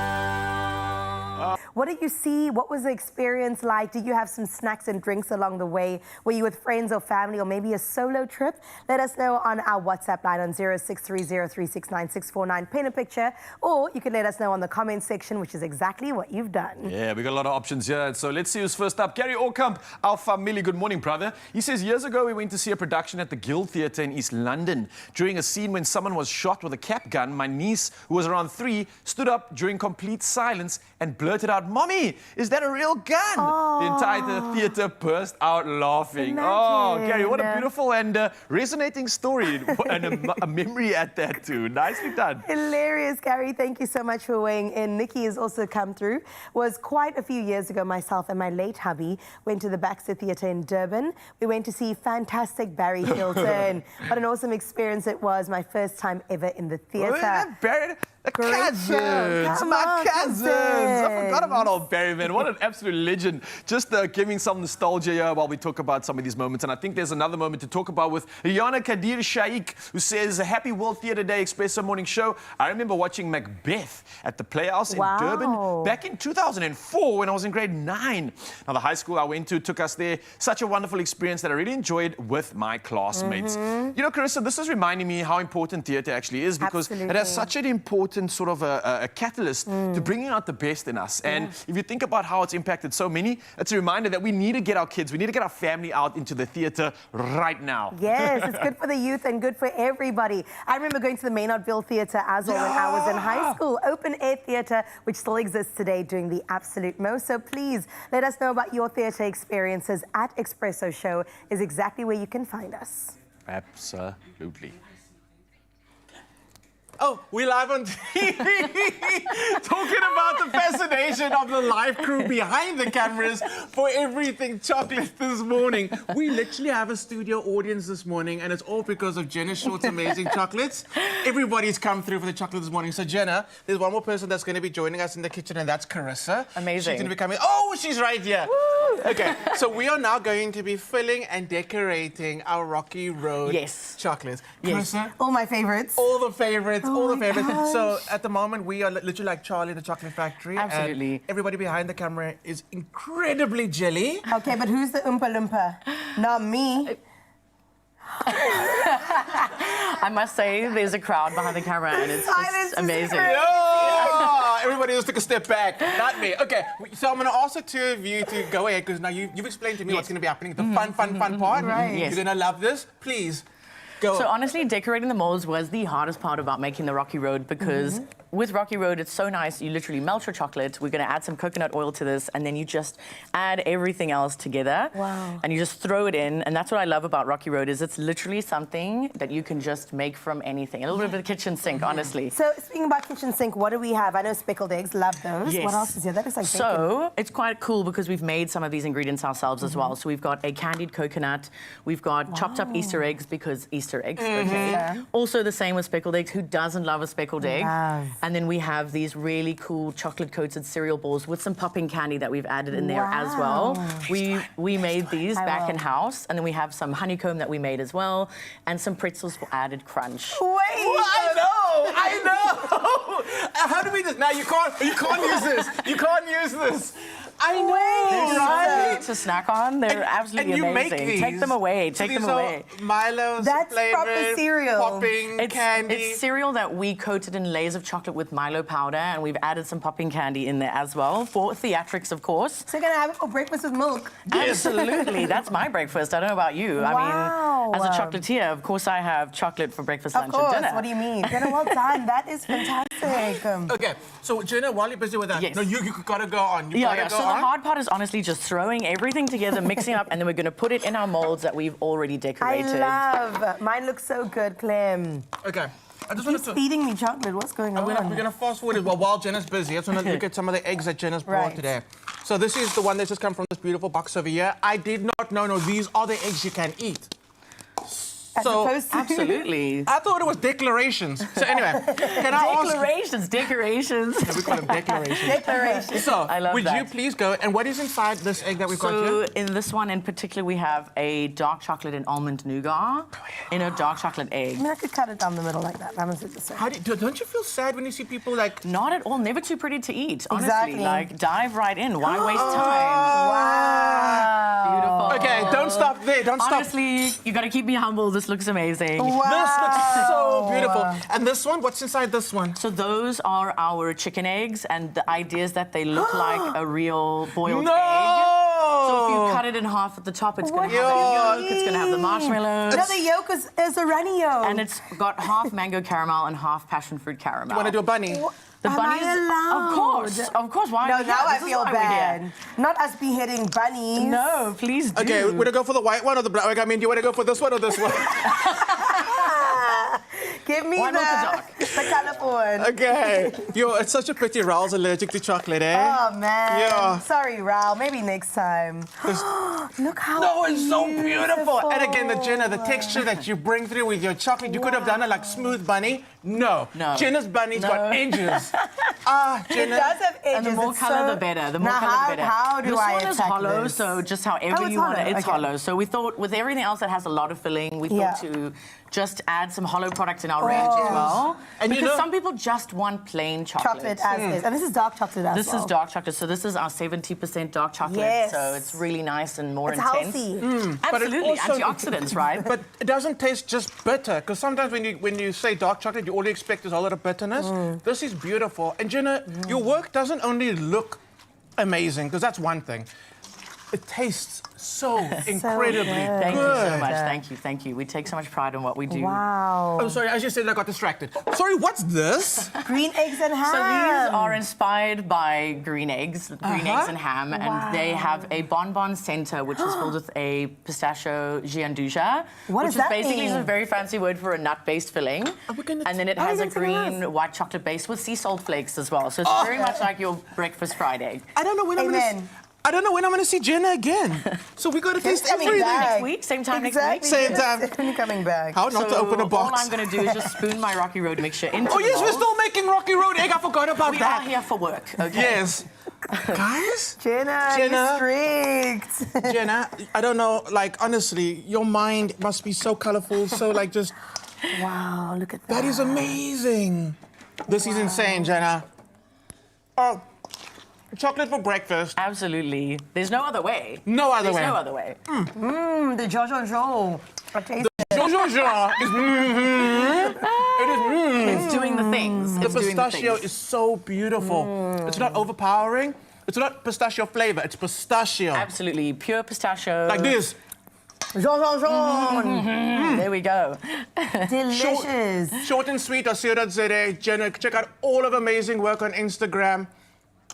What did you see? What was the experience like? Did you have some snacks and drinks along the way? Were you with friends or family, or maybe a solo trip? Let us know on our WhatsApp line on 0630369649. Paint a picture, or you can let us know on the comments section, which is exactly what you've done. Yeah, we got a lot of options here. So let's see who's first up. Gary Orkamp, our family. Good morning, brother. He says, years ago, we went to see a production at the Guild Theatre in East London. During a scene when someone was shot with a cap gun, my niece, who was around 3, stood up during complete silence and blurted out, "Mommy, is that a real gun?" Aww. The entire theatre burst out laughing. Oh, Gary, what a beautiful and resonating story and a memory at that too. Nicely done. Hilarious, Gary. Thank you so much for weighing in. Nikki has also come through. Was quite a few years ago, myself and my late hubby went to the Baxter Theatre in Durban. We went to see fantastic Barry Hilton. What an awesome experience it was. My first time ever in the theatre. Barry, cousins, my cousins. I forgot about old Barry, man. What an absolute legend. Just giving some nostalgia here while we talk about some of these moments. And I think there's another moment to talk about with Rihanna Kadir Shaikh, who says, "Happy World Theatre Day, Expresso Morning Show. I remember watching Macbeth at the Playhouse in Durban back in 2004 when I was in grade 9. Now, the high school I went to took us there. Such a wonderful experience that I really enjoyed with my classmates." You know, Carissa, this is reminding me how important theatre actually is, because it has such an important sort of a catalyst to bringing out the best in us. And if you think about how it's impacted so many, it's a reminder that we need to get our kids, we need to get our family out into the theatre right now. Yes, it's good for the youth and good for everybody. I remember going to the Maynardville Theatre as well when I was in high school. Open air theatre, which still exists today, doing the absolute most. So please let us know about your theatre experiences. At Expresso Show is exactly where you can find us. Absolutely. Oh, we live on TV. Talking about the fascination of the live crew behind the cameras for everything chocolate this morning. We literally have a studio audience this morning, and it's all because of Jenna Short's amazing chocolates. Everybody's come through for the chocolate this morning. So, Jenna, there's one more person that's going to be joining us in the kitchen, and that's Carissa. Amazing. She's going to be coming. Oh, she's right here. Woo! Okay, so we are now going to be filling and decorating our Rocky Road chocolates. Yes. Carissa? All my favorites. All the favorites. All the favorites. gosh. So at the moment, we are literally like Charlie in the Chocolate Factory. Absolutely. And everybody behind the camera is incredibly jelly. Okay, but who's the Oompa Loompa? Not me. I must say, there's a crowd behind the camera, and it's just amazing. Yeah! Everybody just took a step back. Not me. Okay, so I'm going to ask the two of you to go ahead, because now you've explained to me what's going to be happening. The fun part. Right. Yes. You're going to love this. Please. Go. So honestly, decorating the molds was the hardest part about making the Rocky Road, because with Rocky Road, it's so nice. You literally melt your chocolate. We're going to add some coconut oil to this, and then you just add everything else together. Wow. And you just throw it in. And that's what I love about Rocky Road, is it's literally something that you can just make from anything. A little bit of a kitchen sink, honestly. So speaking about kitchen sink, what do we have? I know speckled eggs, love those. Yes. What else is here? That is like So it's quite cool because we've made some of these ingredients ourselves as well. So we've got a candied coconut, we've got chopped up Easter eggs, because Easter eggs, okay. Also the same with speckled eggs. Who doesn't love a speckled egg? And then we have these really cool chocolate coated cereal balls with some popping candy that we've added in there as well. We made these back in house, and then we have some honeycomb that we made as well, and some pretzels for added crunch. Wait! I know! How do we do this? Now you can't use this. You can't use this. I know, They're so to snack on. They're absolutely and you amazing. Make these. Take them away. So Take them these are away. Milo's That's flavored, proper cereal. Popping candy. It's cereal that we coated in layers of chocolate with Milo powder, and we've added some popping candy in there as well for theatrics, of course. So you're going to have it for breakfast with milk? Absolutely. That's my breakfast. I don't know about you. Wow. I mean, as a chocolatier, of course I have chocolate for breakfast, lunch, and dinner. What do you mean? Jenna, well done. That is fantastic. Okay, so Jenna, while you're busy with that, no, you gotta go on. You gotta go so on. the hard part is honestly just throwing everything together, mixing up, and then we're going to put it in our molds that we've already decorated. I love. Mine looks so good, Clem. Okay. I just Keep feeding me chocolate. What's going on? We're gonna fast forward it while Jenna's busy. I just want to look at some of the eggs that Jenna's brought today. So this is the one that's just come from this beautiful box over here. I did not know. No, these are the eggs you can eat. opposed to- Absolutely. I thought it was declarations. So anyway, can I ask? Decorations. No, we call them declarations. Declarations. So, I love would that. you please go? And what is inside this egg that we've got So here? in this one in particular, we have a dark chocolate and almond nougat in a dark chocolate egg. I mean, I could cut it down the middle like that. That was just saying. Don't you feel sad when you see people like... Not at all. Never too pretty to eat. Honestly, Exactly. like dive right in. Why waste time? Wow. Beautiful. Okay, don't stop there. Don't stop. Honestly, you got to keep me humble. This looks amazing. Wow. This looks so beautiful. And this one, what's inside this one? So those are our chicken eggs, and the idea is that they look like a real boiled No! egg. So if you cut it in half at the top, it's going to have the yolk, it's going to have the marshmallows. No, the yolk is a runny yolk. And it's got half mango caramel and half passion fruit caramel. You want to do a bunny? The Am bunnies, I allowed? of course. Why? No, are we now here? I This is feel why we're here. bad. Not us beheading bunnies. No, please do. Okay, we're going to go for the white one or the black? I mean, do you want to go for this one or this one? Give me Why not the colourful one. Okay. It's such a pity Raul's allergic to chocolate, eh? Oh, man. Yeah. Sorry, Raul. Maybe next time. Look how No, it's so beautiful. And again, the texture that you bring through with your chocolate, you could have done it like smooth bunny. No. Jenna's bunny's got edges. Jenna. It does have edges. And the more It's colour, so- the better. The more Now, colour, the better. how do this I one is attack hollow, this? so just however it's you want it, hollow, it's okay. hollow. So we thought with everything else that has a lot of filling, we thought to just add some hollow products in our range as well. And because you know- some people just want plain chocolate. Chocolate as is. And this is dark chocolate as This well. is dark chocolate, so this is our 70% dark chocolate. Yes. So it's really nice and more It's intense. healthy. But it Absolutely, also- antioxidants, right? But it doesn't taste just bitter, because sometimes when you say dark chocolate, you all you expect is a lot of bitterness. This is beautiful. And Jenna, your work doesn't only look amazing, because that's one thing. It tastes so incredibly good. Thank you so much. Thank you. We take so much pride in what we do. Wow. Oh, sorry, I just said I got distracted. Sorry, what's this? Green eggs and ham. So these are inspired by green eggs and ham, and they have a bonbon center, which is filled with a pistachio gianduja, What which does that basically mean? a very fancy word for a nut-based filling. And then it has a that's what it green white chocolate base with sea salt flakes as well. So it's very much like your breakfast fried egg. I don't know when I'm going to see Jenna again. So we got to taste coming everything. back. Next week, same time next week. Same time. Coming back. How not to open a box? All I'm going to do is just spoon my Rocky Road mixture into Oh the yes, we're bowl. still making Rocky Road egg. I forgot about We that. are here for work, okay? Yes. Guys? Jenna, you're strict. Jenna, I don't know, like, honestly, your mind must be so colorful, so, like, just... Wow, look at that. That is amazing. This is insane, Jenna. Oh, chocolate for breakfast. Absolutely. There's no other way. No other way. There's no other way. The Jojo. I taste it. Jojo is It's doing the things. The It's doing the pistachio things. is so beautiful. It's not overpowering. It's not pistachio flavor. It's pistachio. Absolutely. Pure pistachio. Like this. There we go. Delicious. Short and sweet, Asira. Jenna, check out all of amazing work on Instagram.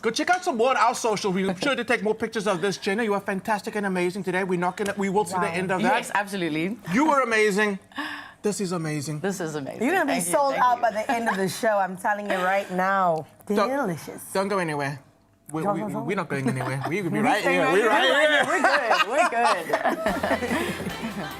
Go check out some more on our social. We're sure to take more pictures of this. Jenna, you are fantastic and amazing today. We will see the end of that. Yes, absolutely. You were amazing. This is amazing. This is amazing. You're going to be Thank you, sold thank out you. by the end of the show. I'm telling you right now. Delicious. Don't go anywhere. We're not going anywhere. We'll be We're right staying here. right We're here. right here. We're good. We're good.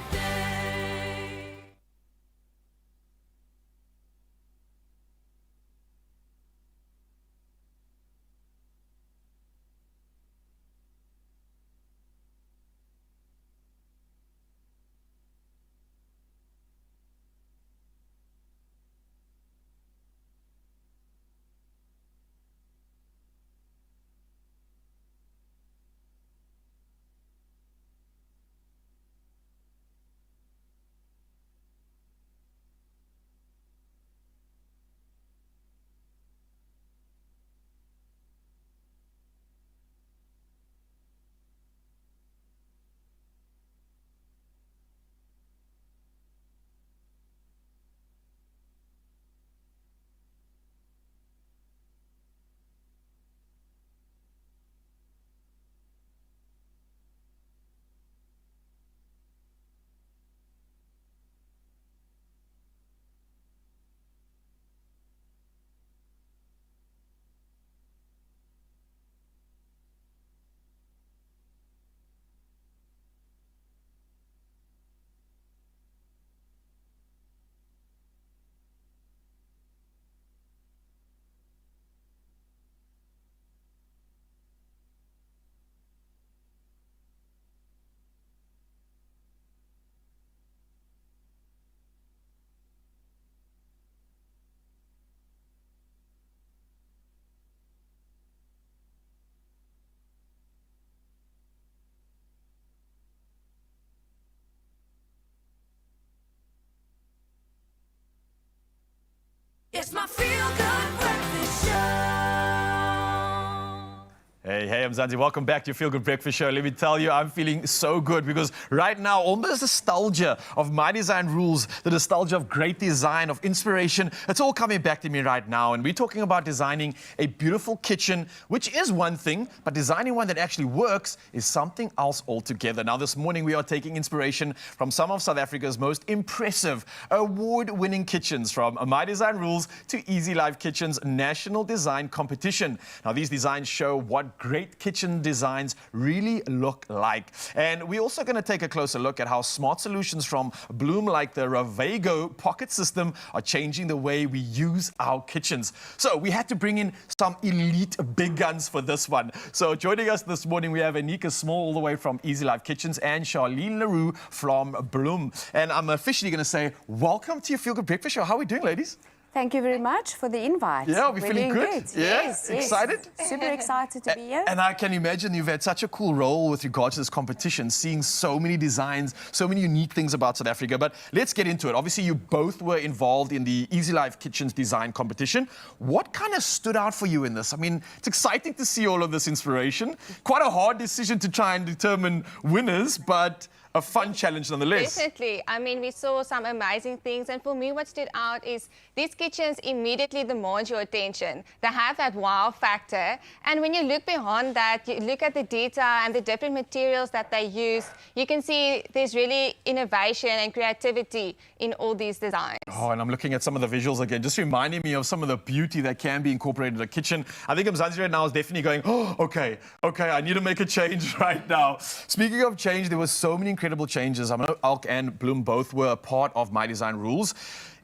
Hey, I'm Zanzi. Welcome back to your Feel Good Breakfast Show. Let me tell you, I'm feeling so good because right now, almost nostalgia of my design rules, the nostalgia of great design, of inspiration, it's all coming back to me right now. And we're talking about designing a beautiful kitchen, which is one thing, but designing one that actually works is something else altogether. Now, this morning, we are taking inspiration from some of South Africa's most impressive, award-winning kitchens, from My Design Rules to Easy Life Kitchen's National Design Competition. Now, these designs show what great kitchen designs really look like. And we're also going to take a closer look at how smart solutions from Bloom, like the Ravago pocket system, are changing the way we use our kitchens. So we had to bring in some elite big guns for this one. So joining us this morning, we have Anika Small all the way from Easy Life Kitchens and Charlene Leroux from Bloom. And I'm officially going to say, welcome to your Feel Good Breakfast Show. How are we doing, ladies? Thank you very much for the invite. Yeah, we're feeling doing good. Yeah? Yes. Excited? Super excited to be here. And I can imagine you've had such a cool role with regards to this competition, seeing so many designs, so many unique things about South Africa. But let's get into it. Obviously, you both were involved in the Easy Life Kitchens design competition. What kind of stood out for you in this? I mean, it's exciting to see all of this inspiration. Quite a hard decision to try and determine winners, but a fun challenge nonetheless. Definitely. I mean, we saw some amazing things, and for me what stood out is these kitchens immediately demand your attention. They have that wow factor, and when you look beyond that, you look at the data and the different materials that they use, you can see there's really innovation and creativity in all these designs. Oh, and I'm looking at some of the visuals again, just reminding me of some of the beauty that can be incorporated in a kitchen. I think Mzansi right now is definitely going, oh, okay, I need to make a change right now. Speaking of change, there were so many incredible changes. I know Alk and Bloom both were a part of My Design Rules.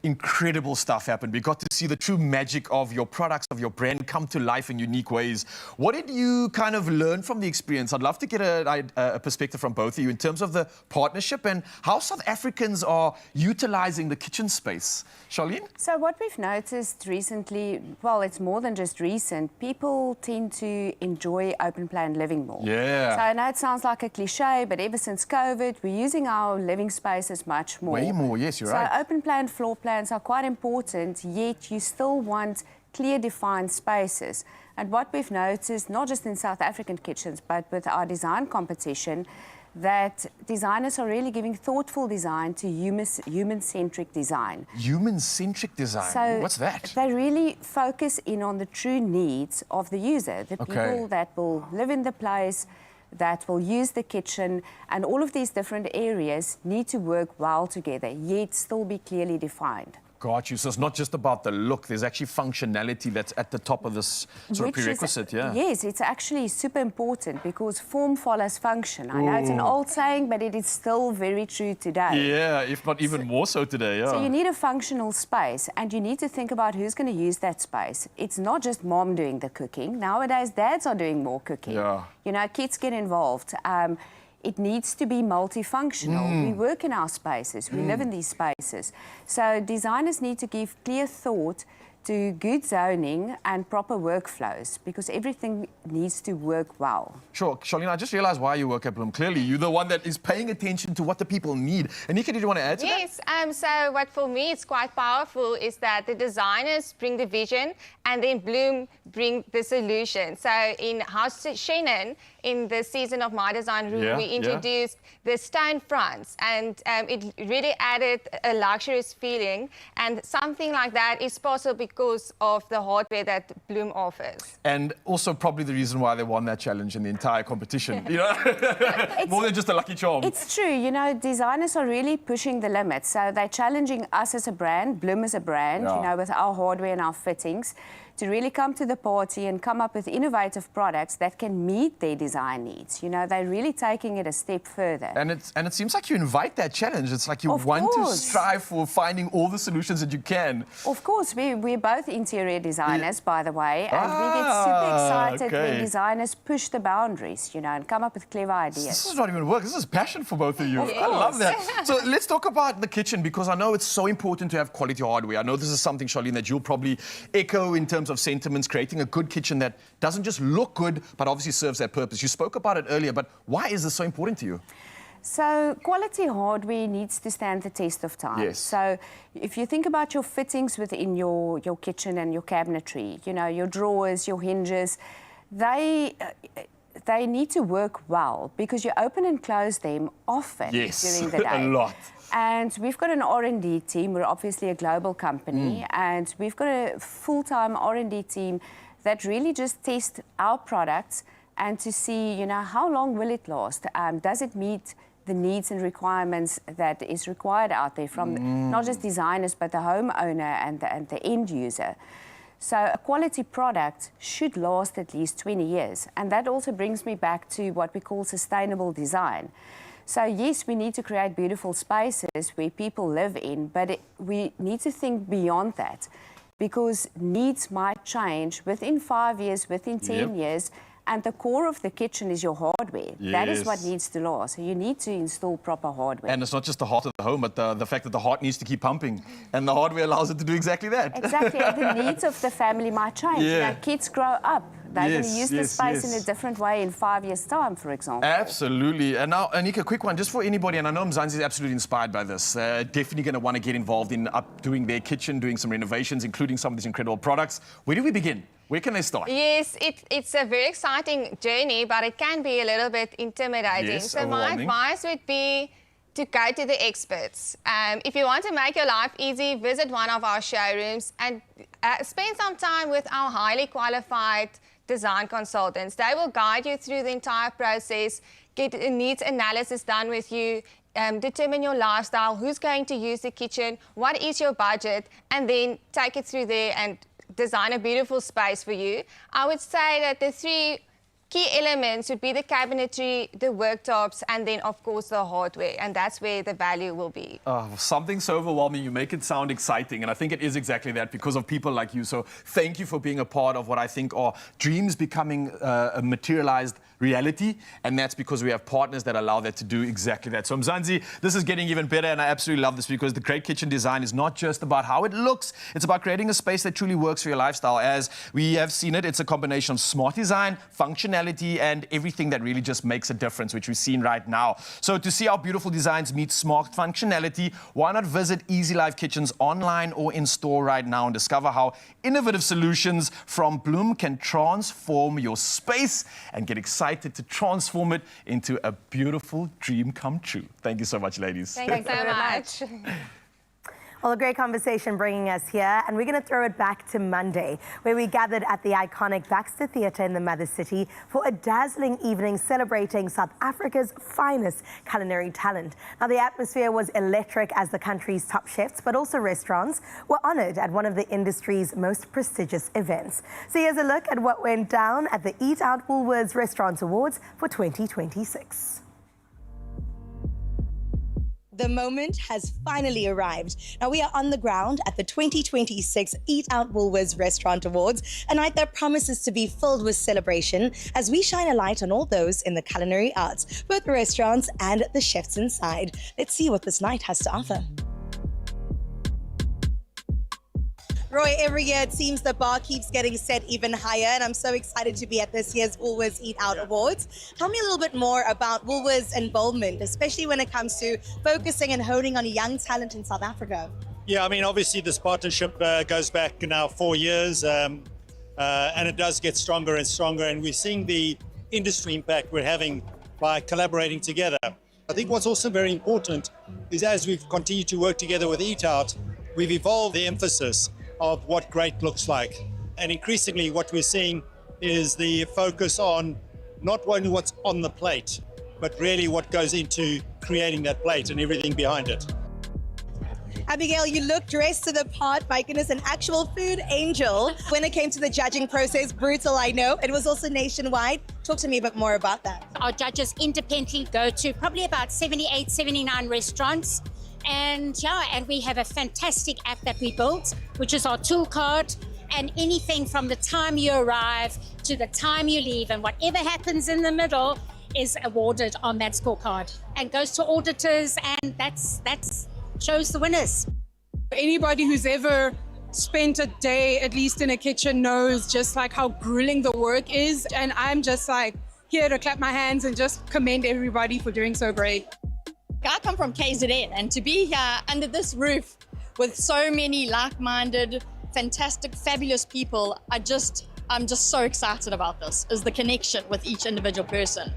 Incredible stuff happened. We got to see the true magic of your products, of your brand, come to life in unique ways. What did you kind of learn from the experience? I'd love to get a perspective from both of you in terms of the partnership and how South Africans are utilizing the kitchen space. Charlene? So what we've noticed recently, well, it's more than just recent, people tend to enjoy open plan living more. Yeah. So I know it sounds like a cliche, but ever since COVID, we're using our living spaces much more. Way more, yes, you're right. So open plan floor plans are quite important, yet you still want clear defined spaces. And what we've noticed, not just in South African kitchens, but with our design competition, that designers are really giving thoughtful design to human-centric design. Human-centric design? So what's that? They really focus in on the true needs of the user, the people that will live in the place, that will use the kitchen, and all of these different areas need to work well together, yet still be clearly defined. Got you. So it's not just about the look. There's actually functionality that's at the top of this sort of prerequisite, yeah. Yes, it's actually super important because form follows function. I know it's an old saying, but it is still very true today. Yeah, if not even more so today, yeah. So you need a functional space, and you need to think about who's going to use that space. It's not just mom doing the cooking. Nowadays, dads are doing more cooking. Yeah. You know, kids get involved. It needs to be multifunctional. We work in our spaces. We live in these spaces. So designers need to give clear thought to good zoning and proper workflows because everything needs to work well. Sure. Charlene, I just realized why you work at Bloom. Clearly, you're the one that is paying attention to what the people need. Anika, did you want to add to that? Yes, so what for me is quite powerful is that the designers bring the vision and then Bloom bring the solution. So in House Shannon, in the season of My Design Room, we introduced the stone fronts, and it really added a luxurious feeling, and something like that is possible because of the hardware that Bloom offers. And also probably the reason why they won that challenge in the entire competition. You know? More than just a lucky charm. It's true, you know, designers are really pushing the limits. So they're challenging us as a brand, Bloom as a brand, you know, with our hardware and our fittings, to really come to the party and come up with innovative products that can meet their design needs. You know, they're really taking it a step further. And it seems like you invite that challenge. It's like you want to strive for finding all the solutions that you can. Of course, we're both interior designers, by the way, and we get super excited when designers push the boundaries, you know, and come up with clever ideas. This is not even work. This is passion for both of you. I love that. So let's talk about the kitchen, because I know it's so important to have quality hardware. I know this is something, Charlene, that you'll probably echo in terms of sentiments, creating a good kitchen that doesn't just look good, but obviously serves that purpose. You spoke about it earlier, but why is this so important to you? So quality hardware needs to stand the test of time. Yes. So if you think about your fittings within your kitchen and your cabinetry, you know, your drawers, your hinges, they they need to work well because you open and close them often during the day. A lot. And we've got an R&D team. We're obviously a global company, and we've got a full-time R&D team that really just test our products and to see, you know, how long will it last? Does it meet the needs and requirements that is required out there from not just designers, but the homeowner and the end user? So a quality product should last at least 20 years. And that also brings me back to what we call sustainable design. So yes, we need to create beautiful spaces where people live in, but we need to think beyond that because needs might change within 5 years, within 10 years, and the core of the kitchen is your hardware. That is what needs to last. So you need to install proper hardware. And it's not just the heart of the home, but the fact that the heart needs to keep pumping. And the hardware allows it to do exactly that. Exactly. And the needs of the family might change. You know, kids grow up. They're going to use the space in a different way in 5 years' time, for example. Absolutely. And now, Anika, quick one, just for anybody, and I know Mzansi is absolutely inspired by this, definitely going to want to get involved in doing their kitchen, doing some renovations, including some of these incredible products. Where do we begin? Where can they start? Yes, it's a very exciting journey, but it can be a little bit intimidating. Yes, so my advice would be to go to the experts. If you want to make your life easy, visit one of our showrooms and spend some time with our highly qualified design consultants. They will guide you through the entire process, get a needs analysis done with you, determine your lifestyle, who's going to use the kitchen, what is your budget, and then take it through there and design a beautiful space for you. I would say that the 3 key elements would be the cabinetry, the worktops, and then, of course, the hardware. And that's where the value will be. Something so overwhelming, you make it sound exciting. And I think it is exactly that because of people like you. So thank you for being a part of what I think are dreams becoming a materialized reality. And that's because we have partners that allow that to do exactly that. So Mzansi, this is getting even better. And I absolutely love this because the great kitchen design is not just about how it looks. It's about creating a space that truly works for your lifestyle. As we have seen it, it's a combination of smart design, functionality, and everything that really just makes a difference, which we've seen right now. So to see how beautiful designs meet smart functionality, why not visit Easy Life Kitchens online or in store right now and discover how innovative solutions from Bloom can transform your space and get excited to transform it into a beautiful dream come true. Thank you so much, ladies. Thank you so much. Well, a great conversation bringing us here, and we're going to throw it back to Monday, where we gathered at the iconic Baxter Theatre in the Mother City for a dazzling evening celebrating South Africa's finest culinary talent. Now, the atmosphere was electric as the country's top chefs, but also restaurants, were honoured at one of the industry's most prestigious events. So here's a look at what went down at the Eat Out Woolworths Restaurants Awards for 2026. The moment has finally arrived. Now we are on the ground at the 2026 Eat Out Woolworths Restaurant Awards, a night that promises to be filled with celebration as we shine a light on all those in the culinary arts, both the restaurants and the chefs inside. Let's see what this night has to offer. Roy, every year it seems the bar keeps getting set even higher, and I'm so excited to be at this year's Woolworths Eat Out Awards. Tell me a little bit more about Woolworths' involvement, especially when it comes to focusing and honing on young talent in South Africa. Yeah, I mean, obviously this partnership goes back now 4 years, and it does get stronger and stronger, and we're seeing the industry impact we're having by collaborating together. I think what's also very important is as we've continued to work together with Eat Out, we've evolved the emphasis of what great looks like. And increasingly what we're seeing is the focus on not only what's on the plate, but really what goes into creating that plate and everything behind it. Abigail, you look dressed to the part, my goodness, an actual food angel. When it came to the judging process, brutal, I know. It was also nationwide. Talk to me a bit more about that. Our judges independently go to probably about 78, 79 restaurants. And we have a fantastic app that we built, which is our tool card. And anything from the time you arrive to the time you leave and whatever happens in the middle is awarded on that scorecard and goes to auditors, and that's shows the winners. Anybody who's ever spent a day at least in a kitchen knows just like how grueling the work is. And I'm just like here to clap my hands and just commend everybody for doing so great. I come from KZN, and to be here under this roof with so many like-minded, fantastic, fabulous people, I just I'm just so excited about this, is the connection with each individual person.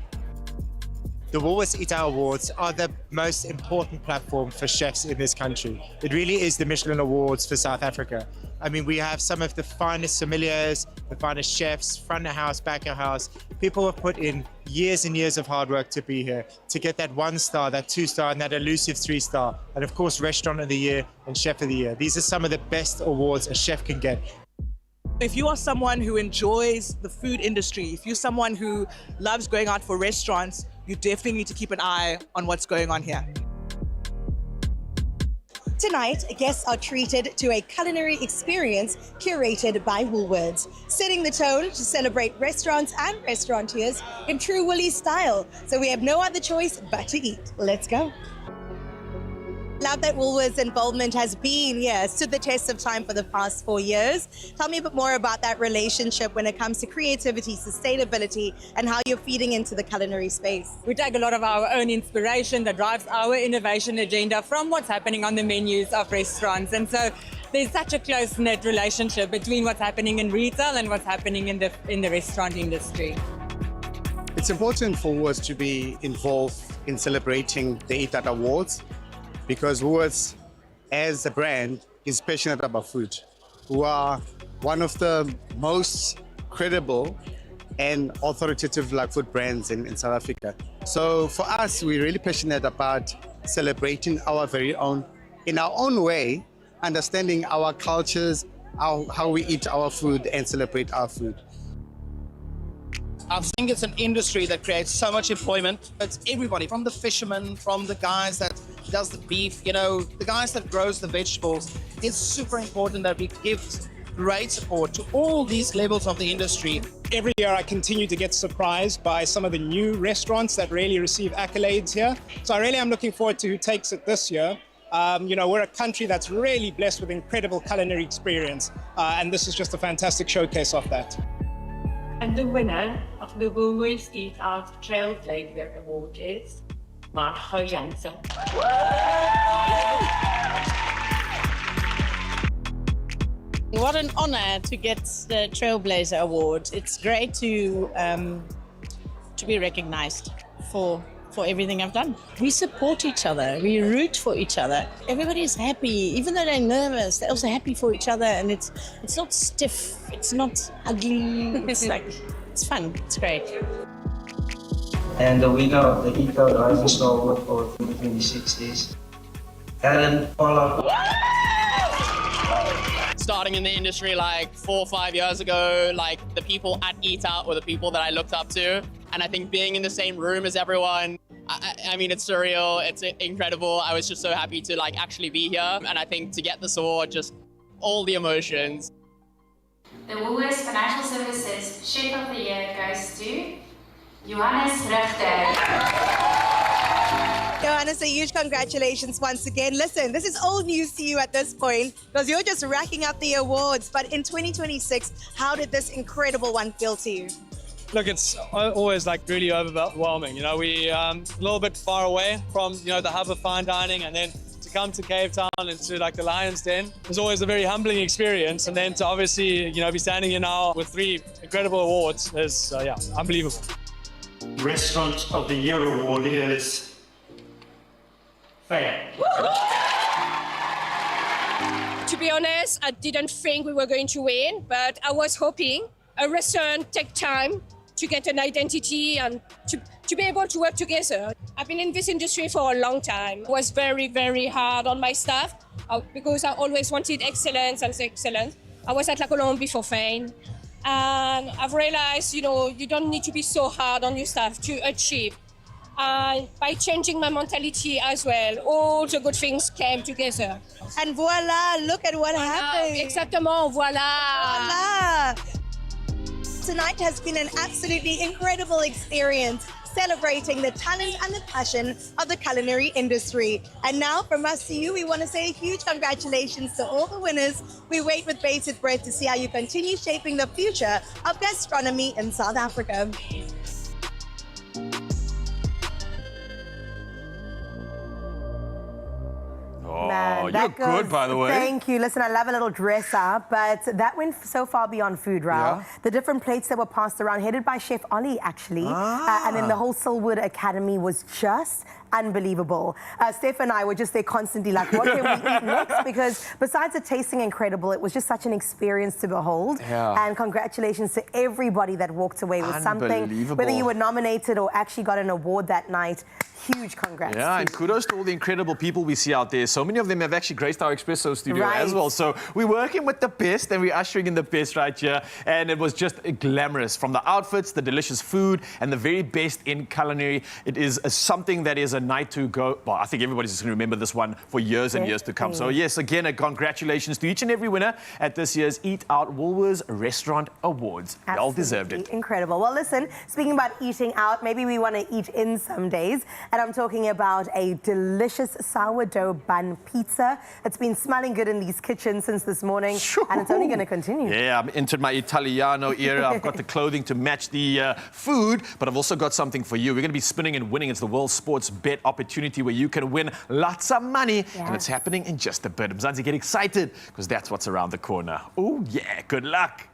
The Woolworths Easter Awards are the most important platform for chefs in this country. It really is the Michelin Awards for South Africa. I mean, we have some of the finest sommeliers, the finest chefs, front of house, back of house. People have put in years and years of hard work to be here, to get that 1-star, that 2-star, and that elusive 3-star. And of course, Restaurant of the Year and Chef of the Year. These are some of the best awards a chef can get. If you are someone who enjoys the food industry, if you're someone who loves going out for restaurants, you definitely need to keep an eye on what's going on here. Tonight, guests are treated to a culinary experience curated by Woolworths, setting the tone to celebrate restaurants and restaurateurs in true Woolies style. So we have no other choice but to eat. Let's go. Love that Woolworths' involvement has been, stood the test of time for the past 4 years. Tell me a bit more about that relationship when it comes to creativity, sustainability, and how you're feeding into the culinary space. We take a lot of our own inspiration that drives our innovation agenda from what's happening on the menus of restaurants. And so there's such a close-knit relationship between what's happening in retail and what's happening in the restaurant industry. It's important for Woolworths to be involved in celebrating the Eat Out Awards, because Woolworths, as a brand, is passionate about food. We are one of the most credible and authoritative food brands in South Africa. So for us, we're really passionate about celebrating our very own, in our own way, understanding our cultures, how we eat our food and celebrate our food. I think it's an industry that creates so much employment. It's everybody, from the fishermen, from the guys that does the beef, the guys that grows the vegetables. It's super important that we give great support to all these levels of the industry. Every year I continue to get surprised by some of the new restaurants that really receive accolades here. So I really am looking forward to who takes it this year. We're a country that's really blessed with incredible culinary experience. And this is just a fantastic showcase of that. And the winner of the Woolworths Eat Out Trailblazer Award is Maxwell Williams. What an honor to get the Trailblazer Award. It's great to be recognized for everything I've done. We support each other, we root for each other. Everybody's happy, even though they're nervous, they're also happy for each other, and it's not stiff, it's not ugly, it's fun, it's great. And the winner of the Eat Out Rising Star Award for 2026 is Ellen Pollard. Starting in the industry 4 or 5 years ago, the people at Eat Out were the people that I looked up to. And I think being in the same room as everyone, I mean, it's surreal, it's incredible. I was just so happy to actually be here. And I think to get this award, just all the emotions. The Woolworths Financial Services Chef of the Year goes to Johannes Richter. Johannes, a huge congratulations once again. Listen, this is old news to you at this point because you're just racking up the awards. But in 2026, how did this incredible one feel to you? Look, it's always really overwhelming. We a little bit far away from the hub of fine dining, and then to come to Cape Town and to the Lion's Den was always a very humbling experience. And then to obviously be standing here now with 3 incredible awards is unbelievable. Restaurant of the Year award is fair. To be honest, I didn't think we were going to win, but I was hoping a restaurant take time to get an identity and to be able to work together. I've been in this industry for a long time. I was very, very hard on my staff because I always wanted excellence and excellence. I was at La Colombe before Fane, and I've realized, you don't need to be so hard on your staff to achieve. And by changing my mentality as well, all the good things came together. And voila, look at what happened. Exactement, voila. Tonight has been an absolutely incredible experience, celebrating the talent and the passion of the culinary industry. And now from us to you, we want to say a huge congratulations to all the winners. We wait with bated breath to see how you continue shaping the future of gastronomy in South Africa. Oh, Oh, you're good, by the way. Thank you. Listen, I love a little dress up, but that went so far beyond food, Raul. Yeah? The different plates that were passed around, headed by Chef Ollie, actually. And then the whole Silwood Academy was just unbelievable. Steph and I were just there constantly like, what can we eat next? Because besides it tasting incredible, it was just such an experience to behold. Yeah. And congratulations to everybody that walked away with something, whether you were nominated or actually got an award that night. Huge congrats. Yeah, and kudos to all the incredible people we see out there. So many of them have actually graced our Expresso studio as well. So we're working with the best and we're ushering in the best right here. And it was just glamorous. From the outfits, the delicious food, and the very best in culinary. It is something that is a night to go. Well, I think everybody's just going to remember this one for years and years to come. So yes, again, congratulations to each and every winner at this year's Eat Out Woolworths Restaurant Awards. Well deserved it. Incredible. Well, listen, speaking about eating out, maybe we want to eat in some days. And I'm talking about a delicious sourdough bun pizza. It's been smelling good in these kitchens since this morning, and it's only going to continue. Yeah, I've entered my Italiano era. I've got the clothing to match the food, but I've also got something for you. We're going to be spinning and winning. It's the World Sports Bet opportunity where you can win lots of money, and it's happening in just a bit. Mzansi, get excited, because that's what's around the corner. Oh, yeah, good luck.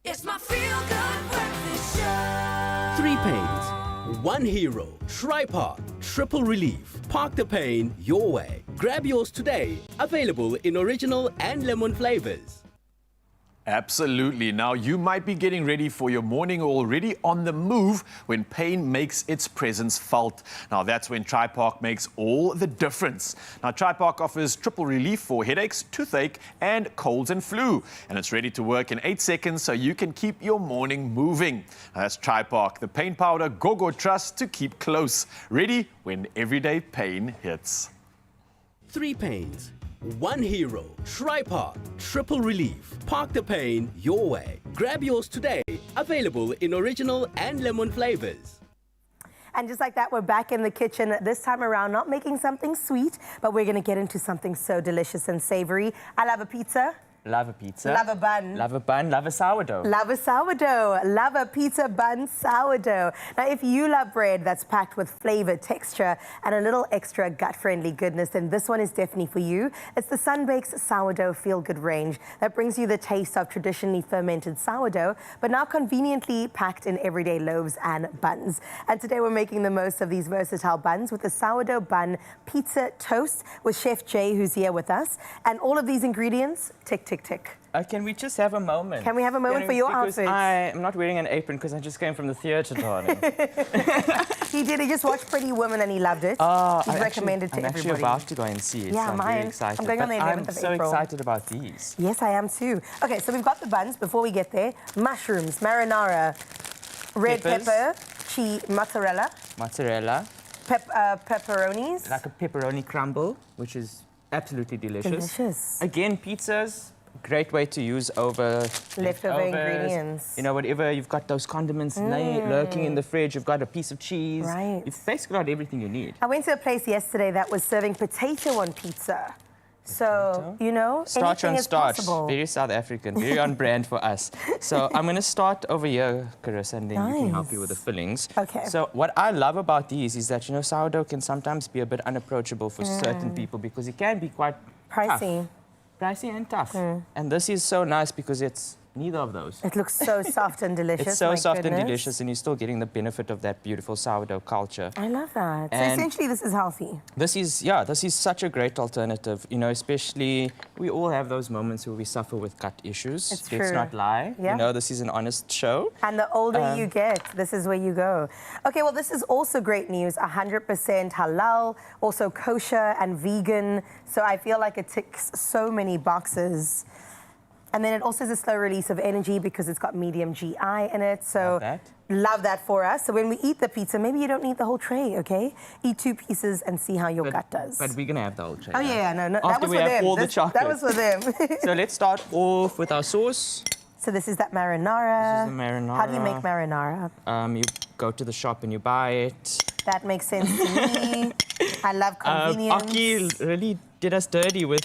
It's my feel-good breakfast show. 3 pains, 1 hero. Tripark, triple relief. Park the pain your way. Grab yours today. Available in original and lemon flavors. Absolutely. Now, you might be getting ready for your morning or already on the move when pain makes its presence felt. Now, that's when Tripark makes all the difference. Now, Tripark offers triple relief for headaches, toothache, and colds and flu. And it's ready to work in 8 seconds so you can keep your morning moving. Now, that's Tripark, the pain powder Go-Go Trust to keep close. Ready when everyday pain hits. 3 pains. 1 hero. Tripark. Triple relief. Park the pain your way. Grab yours today. Available in original and lemon flavors. And just like that, we're back in the kitchen this time around, not making something sweet, but we're going to get into something so delicious and savory. I love a pizza. Love a pizza. Love a bun. Love a bun. Love a sourdough. Love a sourdough. Love a pizza bun sourdough. Now, if you love bread that's packed with flavor, texture, and a little extra gut-friendly goodness, then this one is definitely for you. It's the Sunbake's Sourdough Feel-Good range that brings you the taste of traditionally fermented sourdough, but now conveniently packed in everyday loaves and buns. And today we're making the most of these versatile buns with the sourdough bun pizza toast with Chef Jay, who's here with us. And all of these ingredients, tick, tick, tick. Can we just have a moment? Can we have a moment for your outfit? I'm not wearing an apron because I just came from the theatre, darling. He did. He just watched Pretty Woman and he loved it. He's recommended to everybody. I'm actually about to go and see it. Yeah, so I'm very excited. I'm going on the 11th of I'm so April. excited about these. Yes, I am too. Okay, so we've got the buns. Before we get there, mushrooms, marinara, red pepper, cheese, mozzarella, pepperonis. Like a pepperoni crumble, which is absolutely delicious. Delicious. Again, pizzas, great way to use over leftover ingredients. You know, whatever, you've got those condiments lurking in the fridge, you've got a piece of cheese. Right. You've basically got everything you need. I went to a place yesterday that was serving potato on pizza. So, you know, Starch anything on is starch, possible. very South African, very on brand for us. So I'm going to start over here, Carissa, and then you can help you with the fillings. Okay. So what I love about these is that, you know, sourdough can sometimes be a bit unapproachable for certain people because it can be quite pricey. Tough. Pricey and tough. And this is so nice because it's neither of those. It looks so soft and delicious. It's so my soft goodness. and delicious, and you're still getting the benefit of that beautiful sourdough culture. I love that. So And essentially, this is healthy. This is such a great alternative, you know, especially we all have those moments where we suffer with gut issues. It's Let's true. not lie. Yeah. You know, this is an honest show. And the older you get, this is where you go. Okay, well, this is also great news. 100% halal, also kosher and vegan. So I feel like it ticks so many boxes. And then it also is a slow release of energy because it's got medium GI in it. So love that for us. So when we eat the pizza, maybe you don't need the whole tray, okay? Eat 2 pieces and see how your gut does. But we're going to have the whole tray. Oh, yeah, no, that After was we for have them. all the chocolate. That was for them. So let's start off with our sauce. So this is that marinara. This is the marinara. How do you make marinara? You go to the shop and you buy it. That makes sense to me. I love convenience. Aki really did us dirty with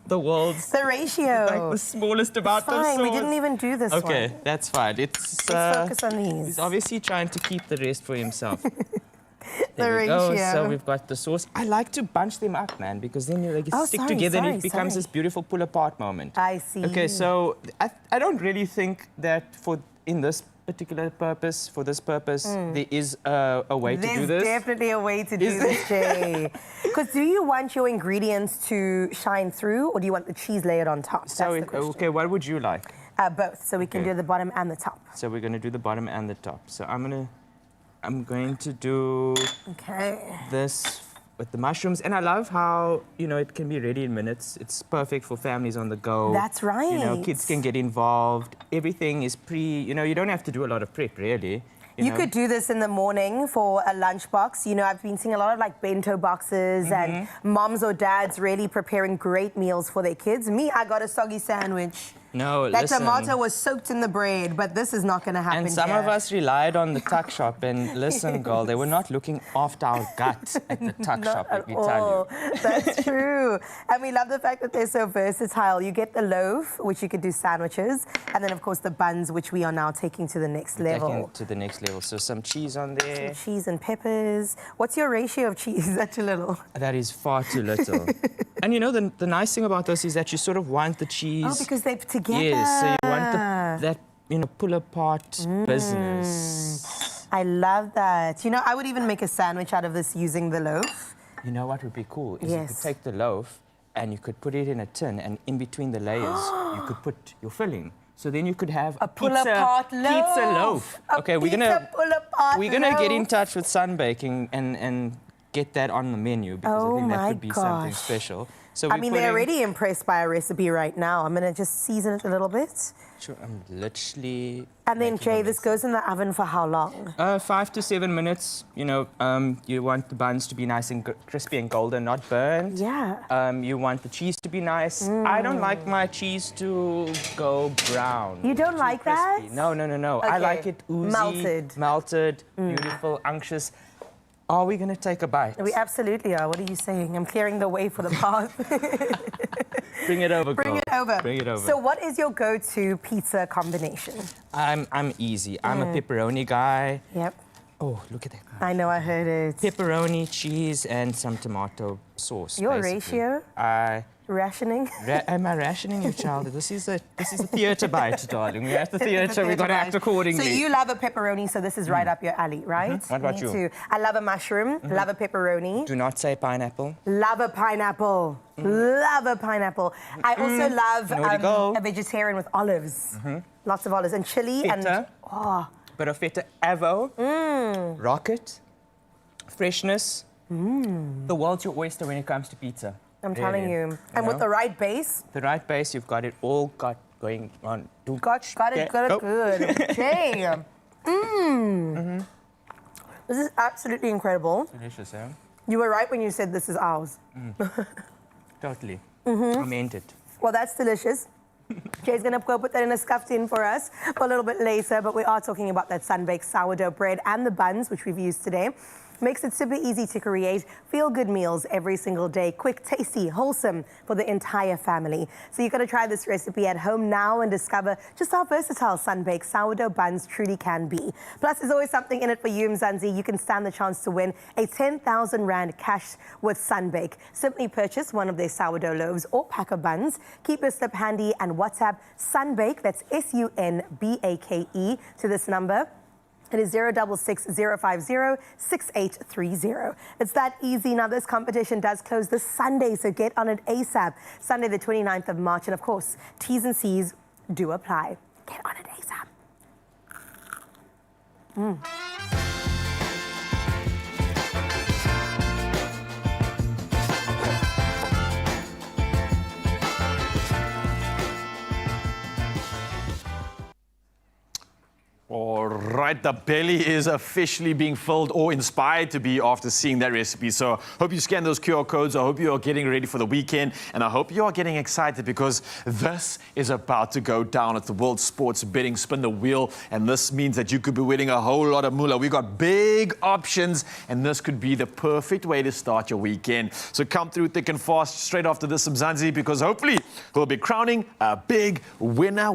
the world's... The ratio. Like the smallest amount It's fine. of sauce. We didn't even do this one. Okay, that's fine. Let's focus on these. He's obviously trying to keep the rest for himself. The There we ratio. go. So we've got the sauce. I like to bunch them up, man, because then they stick together and it becomes this beautiful pull-apart moment. I see. Okay, so I don't really think that for this particular purpose, there is a way to do this. There's definitely a way to do this, Jay. Because do you want your ingredients to shine through, or do you want the cheese layered on top? So, okay, what would you like? Both. So we can do the bottom and the top. So we're going to do the bottom and the top. So I'm going to do this with the mushrooms. And I love how, you know, it can be ready in minutes. It's perfect for families on the go. That's right. You know, kids can get involved. Everything is you know, you don't have to do a lot of prep, really. You know? could do this in the morning for a lunchbox. You know, I've been seeing a lot of like bento boxes and moms or dads really preparing great meals for their kids. Me, I got a soggy sandwich. No, that listen. tomato was soaked in the bread, but this is not going to happen. And some of us relied on the tuck shop. And listen, girl, they were not looking after our gut at the tuck shop, let me tell you. That's true. And we love the fact that they're so versatile. You get the loaf, which you could do sandwiches, and then, of course, the buns, which we are now taking to the next level. Taking to the next level. So some cheese on there. Some cheese and peppers. What's your ratio of cheese? Is that too little? That is far too little. And you know, the nice thing about this is that you sort of want the cheese. Oh, because they're together. Yes, so you want that, you know, pull-apart business. I love that. You know, I would even make a sandwich out of this using the loaf. You know what would be cool? Is you could take the loaf and you could put it in a tin, and in between the layers, you could put your filling. So then you could have a pull-apart loaf. Pizza loaf. Okay, we're gonna get in touch with Sunbaking and get that on the menu because I think that my would be something gosh. special. So I we're mean, they're putting- already impressed by our recipe right now. I'm going to just season it a little bit. Sure, I'm literally. And then, making a Jay, this goes in the oven for how long? 5 to 7 minutes. You know, you want the buns to be nice and crispy and golden, not burnt. Yeah. You want the cheese to be nice. I don't like my cheese to go brown. You don't like that? No. I Okay. like it oozy, melted, beautiful, unctuous. Are we going to take a bite? We absolutely are. What are you saying? I'm clearing the way for the path. Bring it over, Bring girl. it over. Bring it over. So what is your go-to pizza combination? I'm easy. I'm a pepperoni guy. Yep. Oh, look at that. I know, I heard it. Pepperoni, cheese, and some tomato sauce. Your basically. ratio? Rationing? Am I rationing you, child? This is a theatre bite, darling. We're at the theatre. We've got to act accordingly. So you love a pepperoni, so this is right up your alley, right? What about Me you? too. I love a mushroom, love a pepperoni. Do not say pineapple. Love a pineapple. Love a pineapple. I also love Naughty girl. a vegetarian with olives. Lots of olives and chili Feta. and Bit of feta avo. Rocket. Freshness. The world's your oyster when it comes to pizza. I'm telling you. And with the right base. The right base, you've got it all going on. Got it good. Jay. This is absolutely incredible. Delicious, eh? You were right when you said this is ours. Totally. I meant it. Well, that's delicious. Jay's going to go put that in a scuffed tin for us a little bit later, but we are talking about that sun-baked sourdough bread and the buns, which we've used today. Makes it super easy to create feel-good meals every single day. Quick, tasty, wholesome for the entire family. So you've got to try this recipe at home now and discover just how versatile sun-baked sourdough buns truly can be. Plus, there's always something in it for you, Mzansi. You can stand the chance to win a 10,000 Rand cash with Sunbake. Simply purchase one of their sourdough loaves or pack of buns. Keep your slip handy and WhatsApp Sunbake, that's SUNBAKE, to this number. It is 066 050 6830. It's that easy. Now, this competition does close this Sunday, so get on it ASAP. Sunday, the 29th of March. And, of course, T's and C's do apply. Get on it ASAP. All right, the belly is officially being filled or inspired to be after seeing that recipe. So hope you scan those QR codes. I hope you are getting ready for the weekend. And I hope you are getting excited because this is about to go down at the World Sports Betting Spin the Wheel. And this means that you could be winning a whole lot of moolah. We've got big options, and this could be the perfect way to start your weekend. So come through thick and fast straight after this, Mzansi, because hopefully we'll be crowning a big winner.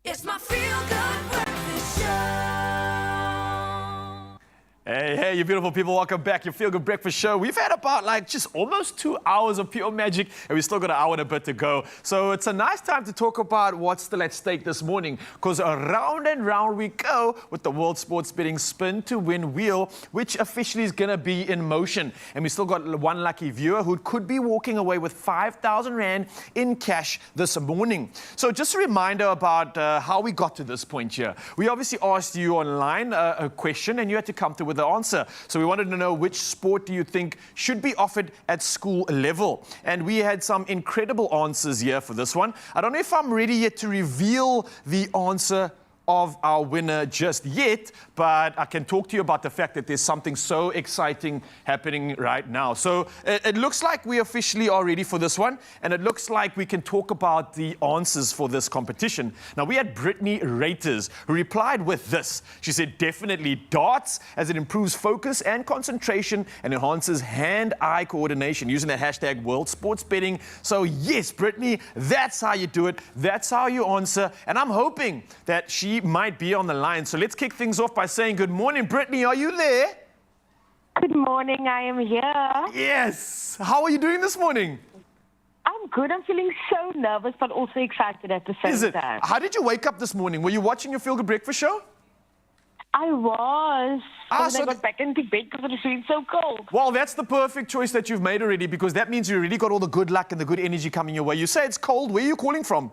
It's my feel-good breakfast show. Hey, you beautiful people, welcome back. Your Feel Good Breakfast Show. We've had about just almost 2 hours of pure magic, and we still got an hour and a bit to go. So it's a nice time to talk about what's still at stake this morning, because around and round we go with the World Sports Betting Spin to Win Wheel, which officially is going to be in motion. And we still got one lucky viewer who could be walking away with 5,000 Rand in cash this morning. So just a reminder about how we got to this point here. We obviously asked you online a question, and you had to come through with the answer. So we wanted to know, which sport do you think should be offered at school level? And we had some incredible answers here for this one. I don't know if I'm ready yet to reveal the answer of our winner just yet, but I can talk to you about the fact that there's something so exciting happening right now. So it looks like we officially are ready for this one, and it looks like we can talk about the answers for this competition. Now, we had Brittany Raters, who replied with this. She said, definitely darts, as it improves focus and concentration and enhances hand-eye coordination, using the hashtag World Sports Betting. So yes, Brittany, that's how you do it. That's how you answer. And I'm hoping that she might be on the line. So let's kick things off by saying good morning. Brittany, are you there? Good morning, I am here. Yes. How are you doing this morning? I'm good. I'm feeling so nervous, but also excited at the same time. How did you wake up this morning? Were you watching your Feel Good Breakfast Show? I was. And so I got back into bed because it was feeling so cold. Well, that's the perfect choice that you've made already, because that means you already got all the good luck and the good energy coming your way. You say it's cold. Where are you calling from?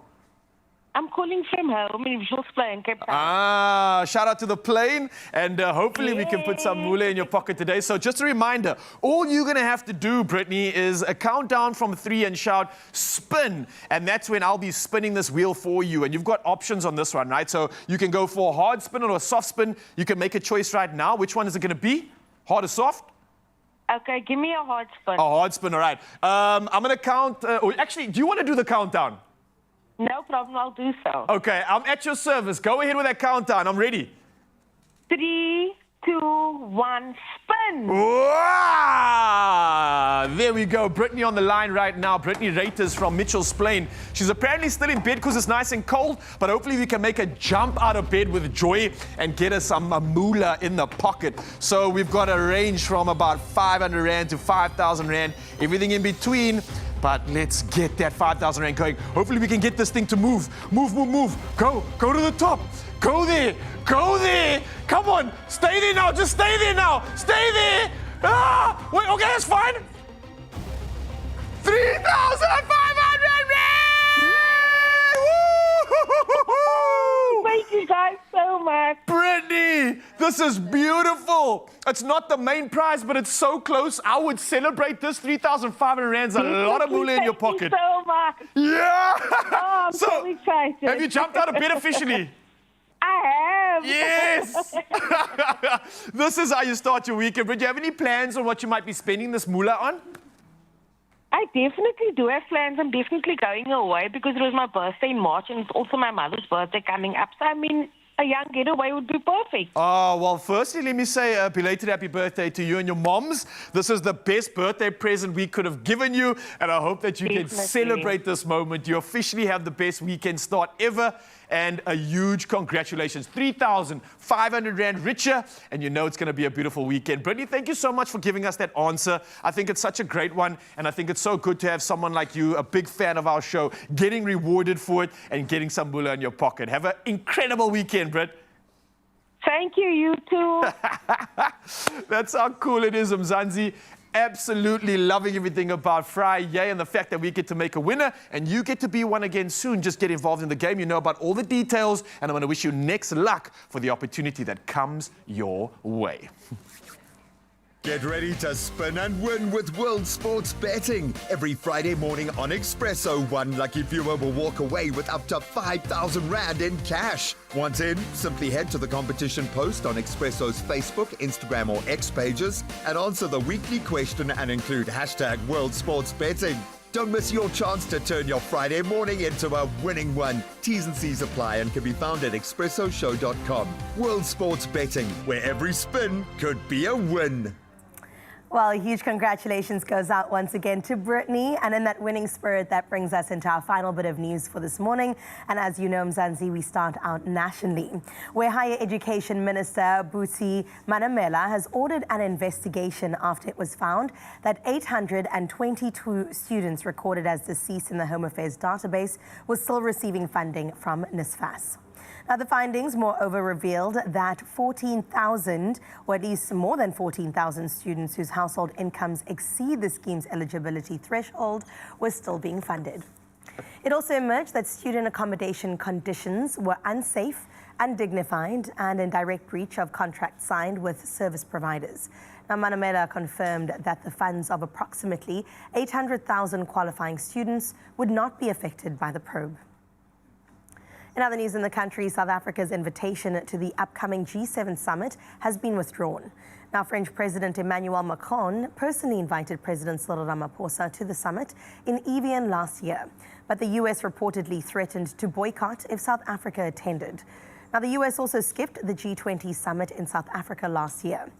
I'm calling from home in Richards Plain, Cape Town. Shout out to the plane, and hopefully we can put some moolah in your pocket today. So just a reminder, all you're going to have to do, Brittany, is a countdown from 3 and shout, spin. And that's when I'll be spinning this wheel for you. And you've got options on this one, right? So you can go for a hard spin or a soft spin. You can make a choice right now. Which one is it going to be? Hard or soft? Okay, give me a hard spin. A hard spin, all right. I'm going to count. Actually, do you want to do the countdown? No problem, I'll do so. Okay, I'm at your service. Go ahead with that countdown. I'm ready. 3, 2, 1, spin. Wow! There we go. Brittany on the line right now. Brittany Raters from Mitchell's Plain. She's apparently still in bed because it's nice and cold, but hopefully we can make her jump out of bed with joy and get her some moolah in the pocket. So we've got a range from about 500 Rand to 5,000 Rand, everything in between. But let's get that 5,000 Rand going. Hopefully we can get this thing to move. Move, move, move. Go to the top. Go there. Go there. Come on. Stay there now. Just stay there now. Stay there. Wait, okay, that's fine. 3,500 Rand! Thank you guys so much. Brittany, this is beautiful. It's not the main prize, but it's so close. I would celebrate this. 3,500 Rand's a lot of moolah in your pocket. Thank you so much. Yeah. Oh, I'm so excited. Have you jumped out of bed officially? I have. Yes. This is how you start your weekend. But do you have any plans on what you might be spending this moolah on? I definitely do have plans. I'm definitely going away because it was my birthday in March and it's also my mother's birthday coming up. So, I mean, a young getaway would be perfect. Oh, well, firstly, let me say a belated happy birthday to you and your moms. This is the best birthday present we could have given you, and I hope that you can celebrate this moment. You officially have the best weekend start ever, and a huge congratulations. 3,500 Rand richer, and you know it's going to be a beautiful weekend. Brittany, thank you so much for giving us that answer. I think it's such a great one, and I think it's so good to have someone like you, a big fan of our show, getting rewarded for it and getting some moolah in your pocket. Have an incredible weekend, Britt. Thank you, you too. That's how cool it is, Mzansi. Absolutely loving everything about Friday and the fact that we get to make a winner and you get to be one again soon. Just get involved in the game. You know about all the details, and I'm going to wish you next luck for the opportunity that comes your way. Get ready to spin and win with World Sports Betting. Every Friday morning on Expresso, one lucky viewer will walk away with up to 5,000 Rand in cash. Want in? Simply head to the competition post on Expresso's Facebook, Instagram or X pages and answer the weekly question and include hashtag World Sports Betting. Don't miss your chance to turn your Friday morning into a winning one. T's and C's apply and can be found at expressoshow.com. World Sports Betting, where every spin could be a win. Well, a huge congratulations goes out once again to Brittany. And in that winning spirit, that brings us into our final bit of news for this morning. And as you know, Mzansi, we start out nationally, where Higher Education Minister Busi Manamela has ordered an investigation after it was found that 822 students recorded as deceased in the Home Affairs database were still receiving funding from NSFAS. Now, the findings, moreover, revealed that 14,000, or at least more than 14,000 students whose household incomes exceed the scheme's eligibility threshold were still being funded. It also emerged that student accommodation conditions were unsafe, undignified, and in direct breach of contracts signed with service providers. Now, Manamela confirmed that the funds of approximately 800,000 qualifying students would not be affected by the probe. In other news in the country, South Africa's invitation to the upcoming G7 summit has been withdrawn. Now, French President Emmanuel Macron personally invited President Cyril Ramaphosa to the summit in Evian last year, but the US reportedly threatened to boycott if South Africa attended. Now, the US also skipped the G20 summit in South Africa last year.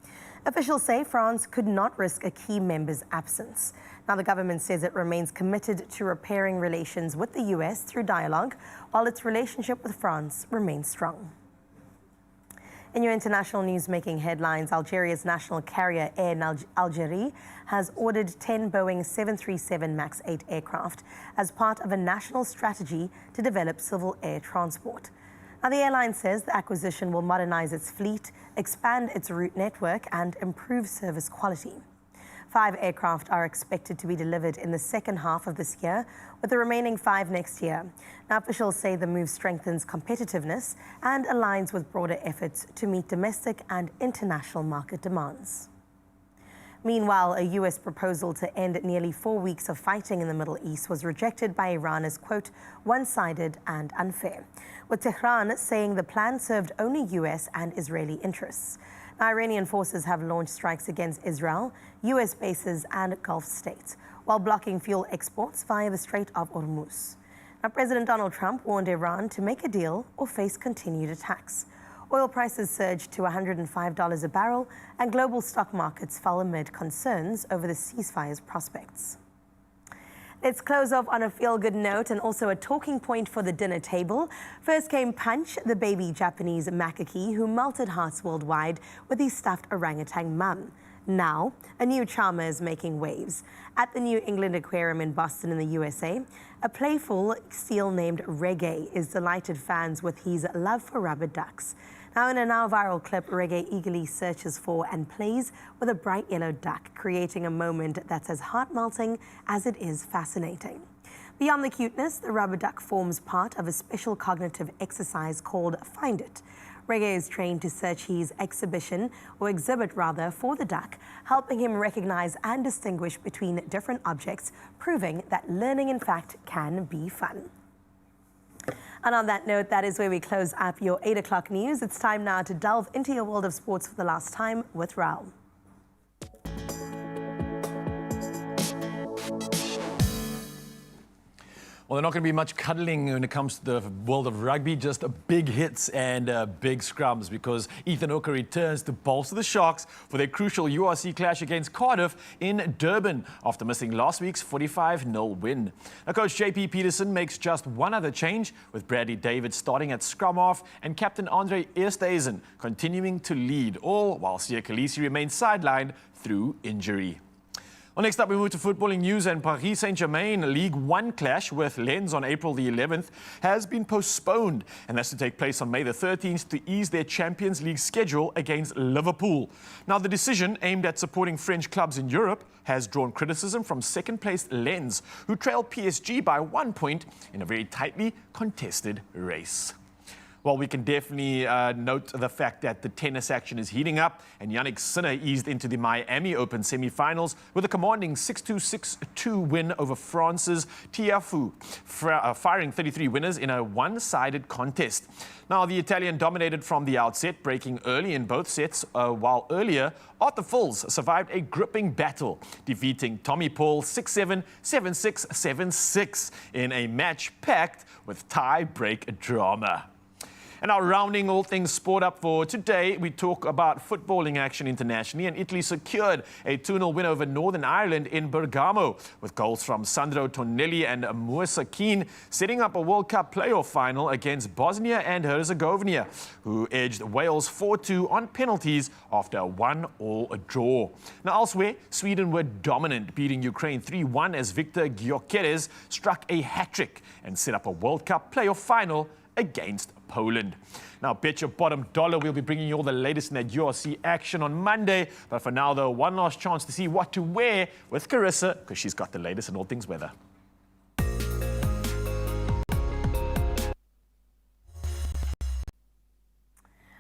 Officials say France could not risk a key member's absence. Now, the government says it remains committed to repairing relations with the US through dialogue, while its relationship with France remains strong. In your international news making headlines, Algeria's national carrier Air Algerie has ordered 10 Boeing 737 MAX 8 aircraft as part of a national strategy to develop civil air transport. Now, the airline says the acquisition will modernize its fleet, expand its route network, and improve service quality. 5 aircraft are expected to be delivered in the second half of this year, with the remaining 5 next year. Now, officials say the move strengthens competitiveness and aligns with broader efforts to meet domestic and international market demands. Meanwhile, a U.S. proposal to end nearly 4 weeks of fighting in the Middle East was rejected by Iran as, quote, one-sided and unfair, with Tehran saying the plan served only U.S. and Israeli interests. Iranian forces have launched strikes against Israel, U.S. bases, and Gulf states, while blocking fuel exports via the Strait of Hormuz. Now, President Donald Trump warned Iran to make a deal or face continued attacks. Oil prices surged to $105 a barrel, and global stock markets fell amid concerns over the ceasefire's prospects. Let's close off on a feel-good note and also a talking point for the dinner table. First came Punch, the baby Japanese macaque who melted hearts worldwide with his stuffed orangutan mum. Now, a new charmer is making waves. At the New England Aquarium in Boston in the USA, a playful seal named Reggae is delighted fans with his love for rubber ducks. Now, in a now viral clip, Reggae eagerly searches for and plays with a bright yellow duck, creating a moment that's as heart-melting as it is fascinating. Beyond the cuteness, the rubber duck forms part of a special cognitive exercise called Find It. Reggae is trained to search his exhibit for the duck, helping him recognize and distinguish between different objects, proving that learning, in fact, can be fun. And on that note, that is where we close up your 8 o'clock news. It's time now to delve into your world of sports for the last time with Raul. Well, there's not going to be much cuddling when it comes to the world of rugby, just big hits and big scrums, because Ethan Hooker returns to bolster the Sharks for their crucial URC clash against Cardiff in Durban after missing last week's 45-0 win. Now, Coach JP Peterson makes just one other change, with Bradley David starting at scrum half and Captain Andre Eersthuizen continuing to lead, all while Siya Kolisi remains sidelined through injury. Well, next up, we move to footballing news, and Paris Saint-Germain League One clash with Lens on April the 11th has been postponed, and that's to take place on May the 13th to ease their Champions League schedule against Liverpool. Now, the decision, aimed at supporting French clubs in Europe, has drawn criticism from second-placed Lens, who trailed PSG by 1 point in a very tightly contested race. Well, we can definitely note the fact that the tennis action is heating up, and Yannick Sinner eased into the Miami Open semi-finals with a commanding 6-2, 6-2 win over France's Tiafoe, firing 33 winners in a one-sided contest. Now, the Italian dominated from the outset, breaking early in both sets, while earlier, Arthur Fils survived a gripping battle, defeating Tommy Paul 6-7, 7-6, 7-6 in a match packed with tie-break drama. And now rounding all things sport up for today, we talk about footballing action internationally, and Italy secured a 2-0 win over Northern Ireland in Bergamo, with goals from Sandro Tonelli and Musa Keane, setting up a World Cup playoff final against Bosnia and Herzegovina, who edged Wales 4-2 on penalties after a 1-1 draw. Now elsewhere, Sweden were dominant, beating Ukraine 3-1 as Victor Gyökeres struck a hat-trick and set up a World Cup playoff final against Poland. Now, bet your bottom dollar we'll be bringing you all the latest in that URC action on Monday. But for now, though, one last chance to see what to wear with Carissa, because she's got the latest in all things weather.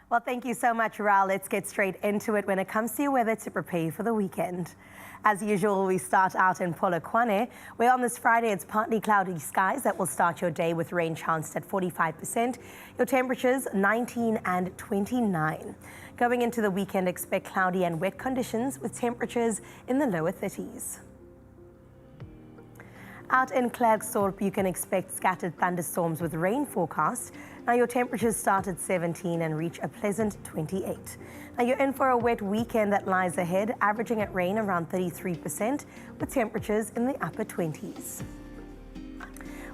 Well, thank you so much, Raul. Let's get straight into it when it comes to your weather to prepare for the weekend. As usual, we start out in Polokwane, where on this Friday it's partly cloudy skies that will start your day with rain chanced at 45%. Your temperatures 19 and 29. Going into the weekend, expect cloudy and wet conditions with temperatures in the lower 30s. Out in Klerksdorp, you can expect scattered thunderstorms with rain forecast. Now your temperatures start at 17 and reach a pleasant 28. Now you're in for a wet weekend that lies ahead, averaging at rain around 33% with temperatures in the upper 20s.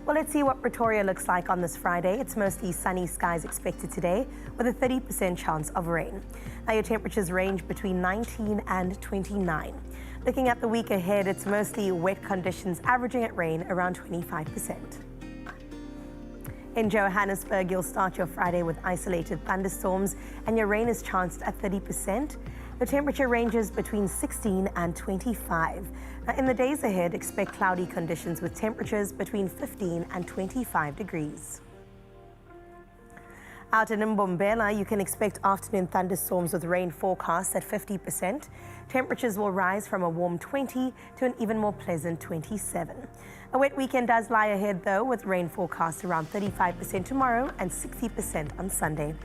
Well, let's see what Pretoria looks like on this Friday. It's mostly sunny skies expected today with a 30% chance of rain. Now your temperatures range between 19 and 29. Looking at the week ahead, it's mostly wet conditions, averaging at rain around 25%. In Johannesburg, you'll start your Friday with isolated thunderstorms and your rain is chanced at 30%. The temperature ranges between 16 and 25. Now, in the days ahead, expect cloudy conditions with temperatures between 15 and 25 degrees. Out in Mbombela, you can expect afternoon thunderstorms with rain forecast at 50%. Temperatures will rise from a warm 20 to an even more pleasant 27. A wet weekend does lie ahead, though, with rain forecast around 35% tomorrow and 60% on Sunday.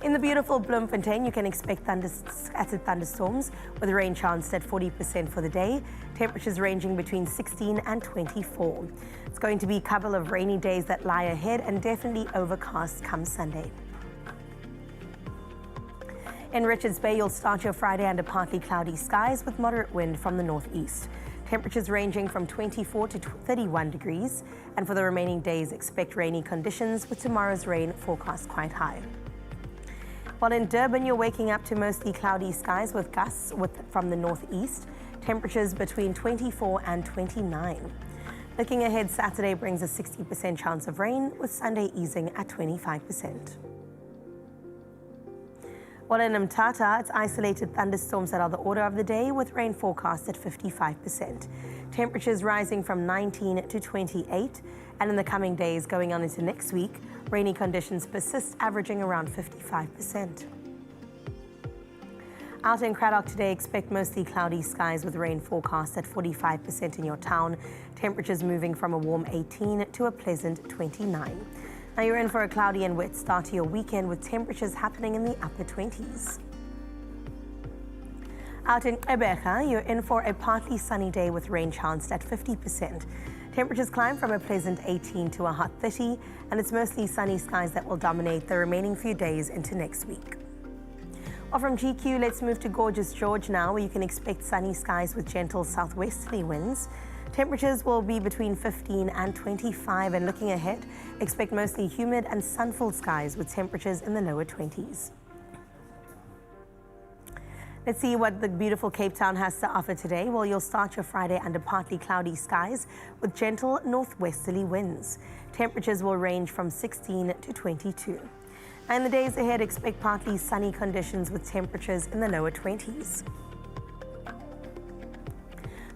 In the beautiful Bloemfontein, you can expect scattered thunderstorms with rain chanced at 40% for the day. Temperatures ranging between 16 and 24. It's going to be a couple of rainy days that lie ahead and definitely overcast come Sunday. In Richards Bay, you'll start your Friday under partly cloudy skies with moderate wind from the northeast. Temperatures ranging from 24 to 31 degrees. And for the remaining days, expect rainy conditions with tomorrow's rain forecast quite high. While in Durban, you're waking up to mostly cloudy skies with gusts from the northeast. Temperatures between 24 and 29. Looking ahead, Saturday brings a 60% chance of rain with Sunday easing at 25%. While in Mthatha, it's isolated thunderstorms that are the order of the day with rain forecast at 55%. Temperatures rising from 19 to 28. And in the coming days going on into next week, rainy conditions persist, averaging around 55%. Out in Cradock today, expect mostly cloudy skies with rain forecast at 45% in your town. Temperatures moving from a warm 18 to a pleasant 29. Now you're in for a cloudy and wet start to your weekend with temperatures happening in the upper 20s. Out in Gqeberha, you're in for a partly sunny day with rain chanced at 50%. Temperatures climb from a pleasant 18 to a hot 30, and it's mostly sunny skies that will dominate the remaining few days into next week. Well, from GQ, let's move to gorgeous George now, where you can expect sunny skies with gentle southwesterly winds. Temperatures will be between 15 and 25, and looking ahead, expect mostly humid and sun-filled skies with temperatures in the lower 20s. Let's see what the beautiful Cape Town has to offer today. Well, you'll start your Friday under partly cloudy skies with gentle northwesterly winds. Temperatures will range from 16 to 22. And the days ahead, expect partly sunny conditions with temperatures in the lower 20s.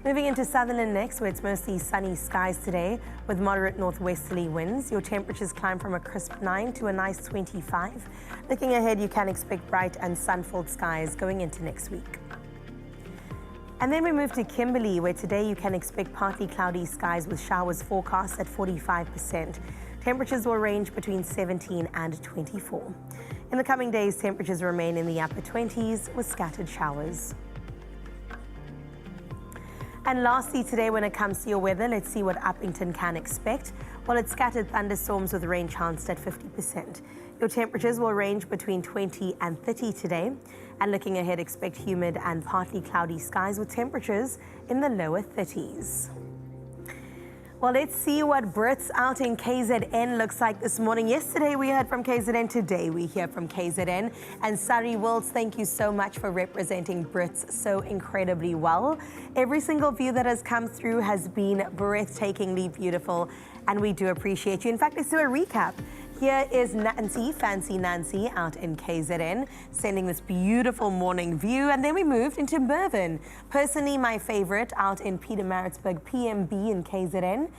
Moving into Sutherland next, where it's mostly sunny skies today with moderate northwesterly winds. Your temperatures climb from a crisp 9 to a nice 25. Looking ahead, you can expect bright and sun-filled skies going into next week. And then we move to Kimberley, where today you can expect partly cloudy skies with showers forecast at 45%. Temperatures will range between 17 and 24. In the coming days, temperatures remain in the upper 20s with scattered showers. And lastly, today when it comes to your weather, let's see what Uppington can expect. Well, it's scattered thunderstorms with rain chanced at 50%. Your temperatures will range between 20 and 30 today. And looking ahead, expect humid and partly cloudy skies with temperatures in the lower 30s. Well, let's see what Brits out in KZN looks like this morning. Yesterday we heard from KZN, today we hear from KZN. And Sari Wills, thank you so much for representing Brits so incredibly well. Every single view that has come through has been breathtakingly beautiful, and we do appreciate you. In fact, let's do a recap. Here is Nancy, Fancy Nancy, out in KZN, sending this beautiful morning view. And then we moved into Mervyn. Personally, my favorite, out in Pietermaritzburg, PMB in KZN.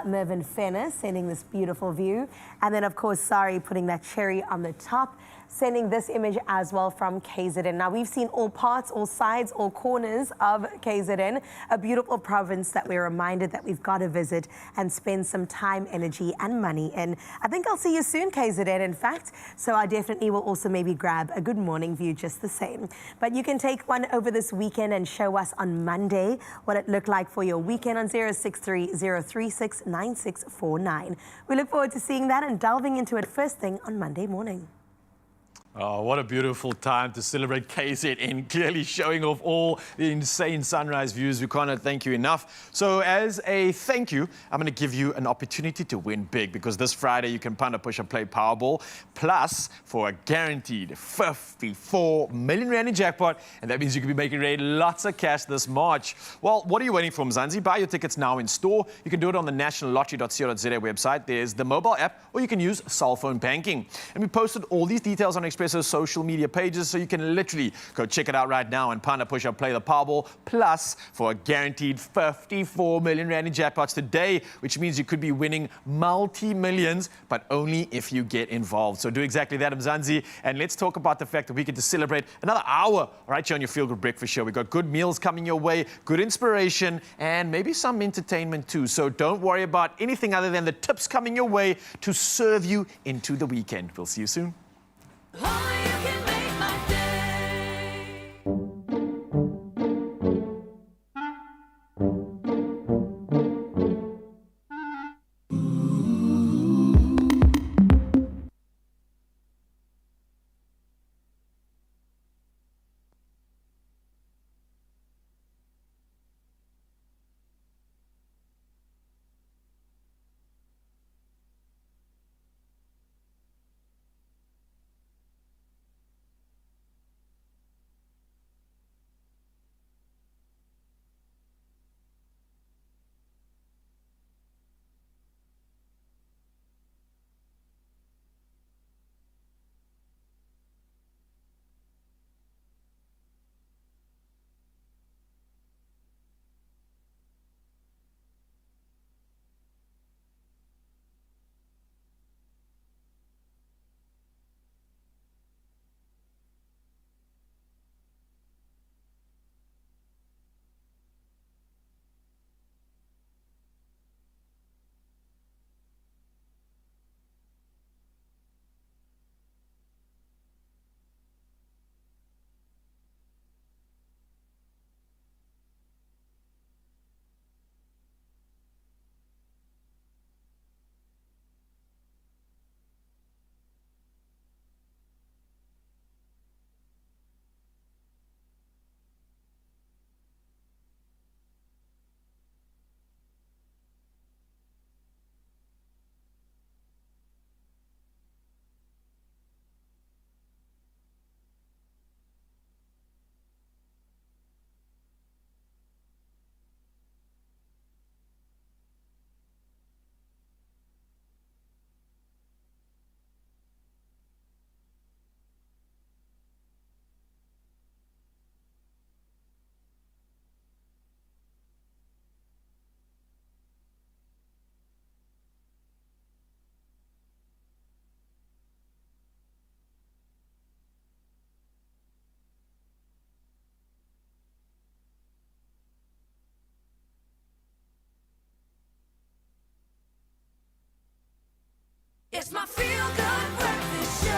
Mervyn Fenner, sending this beautiful view. And then, of course, Sari putting that cherry on the top, sending this image as well from KZN. Now, we've seen all parts, all sides, all corners of KZN, a beautiful province that we're reminded that we've got to visit and spend some time, energy, and money in. I think I'll see you soon, KZN, in fact. So I definitely will also maybe grab a good morning view just the same. But you can take one over this weekend and show us on Monday what it looked like for your weekend on 063-036-9649. We look forward to seeing that and delving into it first thing on Monday morning. Oh, what a beautiful time to celebrate KZN, clearly showing off all the insane sunrise views. We cannot thank you enough. So as a thank you, I'm going to give you an opportunity to win big, because this Friday you can punt, push and play Powerball, plus for a guaranteed 54 million rand in jackpot, and that means you can be making lots of cash this March. Well, what are you waiting for, Mzansi? Buy your tickets now in store. You can do it on the nationallottery.co.za website. There's the mobile app, or you can use cell phone banking. And we posted all these details on Expresso social media pages, so you can literally go check it out right now and punt, push, or play the Powerball, plus for a guaranteed 54 million rand in jackpots today, which means you could be winning multi-millions, but only if you get involved. So do exactly that, Mzansi, and let's talk about the fact that we get to celebrate another hour right here on your Feel Good Breakfast Show. We've got good meals coming your way, good inspiration, and maybe some entertainment too. So don't worry about anything other than the tips coming your way to serve you into the weekend. We'll see you soon. It's my Feel Good Breakfast Show.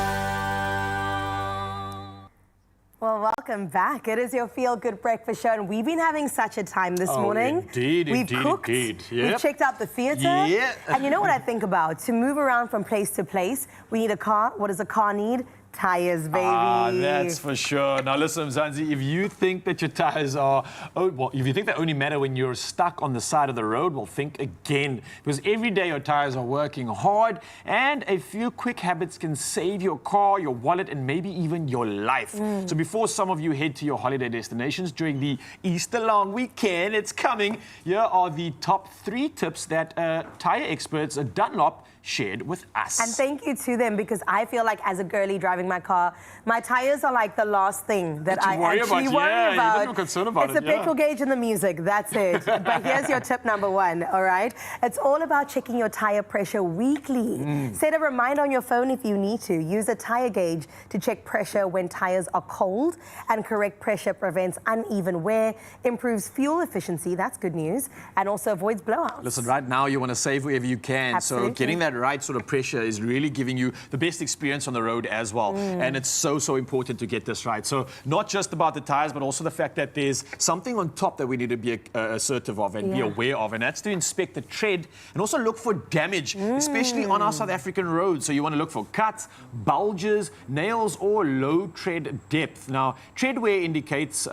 Well, welcome Welcome back. It is your Feel Good Breakfast Show, and we've been having such a time this morning. We've cooked, we've checked out the theatre, and you know what I think about? To move around from place to place, we need a car. What does a car need? Tires, baby. Ah, that's for sure. Now listen, Mzansi, if you think that your tires are, if you think they only matter when you're stuck on the side of the road, well, think again. Because every day your tires are working hard, and a few quick habits can save your car, your wallet, and maybe even your life. So before some of you head to your holiday destinations during the Easter long weekend, it's coming. Here are the top 3 tips that tire experts at Dunlop shared with us. And thank you to them, because I feel like as a girlie driving my car, my tires are like the last thing that I actually worry about. You're concerned about it's the petrol gauge and the music, that's it. But here's your tip number 1, all right? It's all about checking your tire pressure weekly. Set a reminder on your phone if you need to. Use a tire gauge to check pressure when tires are cold, and correct pressure prevents uneven wear, improves fuel efficiency, that's good news, and also avoids blowouts. Listen, right now you want to save wherever you can. Absolutely. So getting that right sort of pressure is really giving you the best experience on the road as well. And it's so important to get this right. So not just about the tires, but also the fact that there's something on top that we need to be assertive of and be aware of. And that's to inspect the tread and also look for damage, especially on our South African roads. So you want to look for cuts, bulges, nails, or low tread depth. Now, tread wear indicators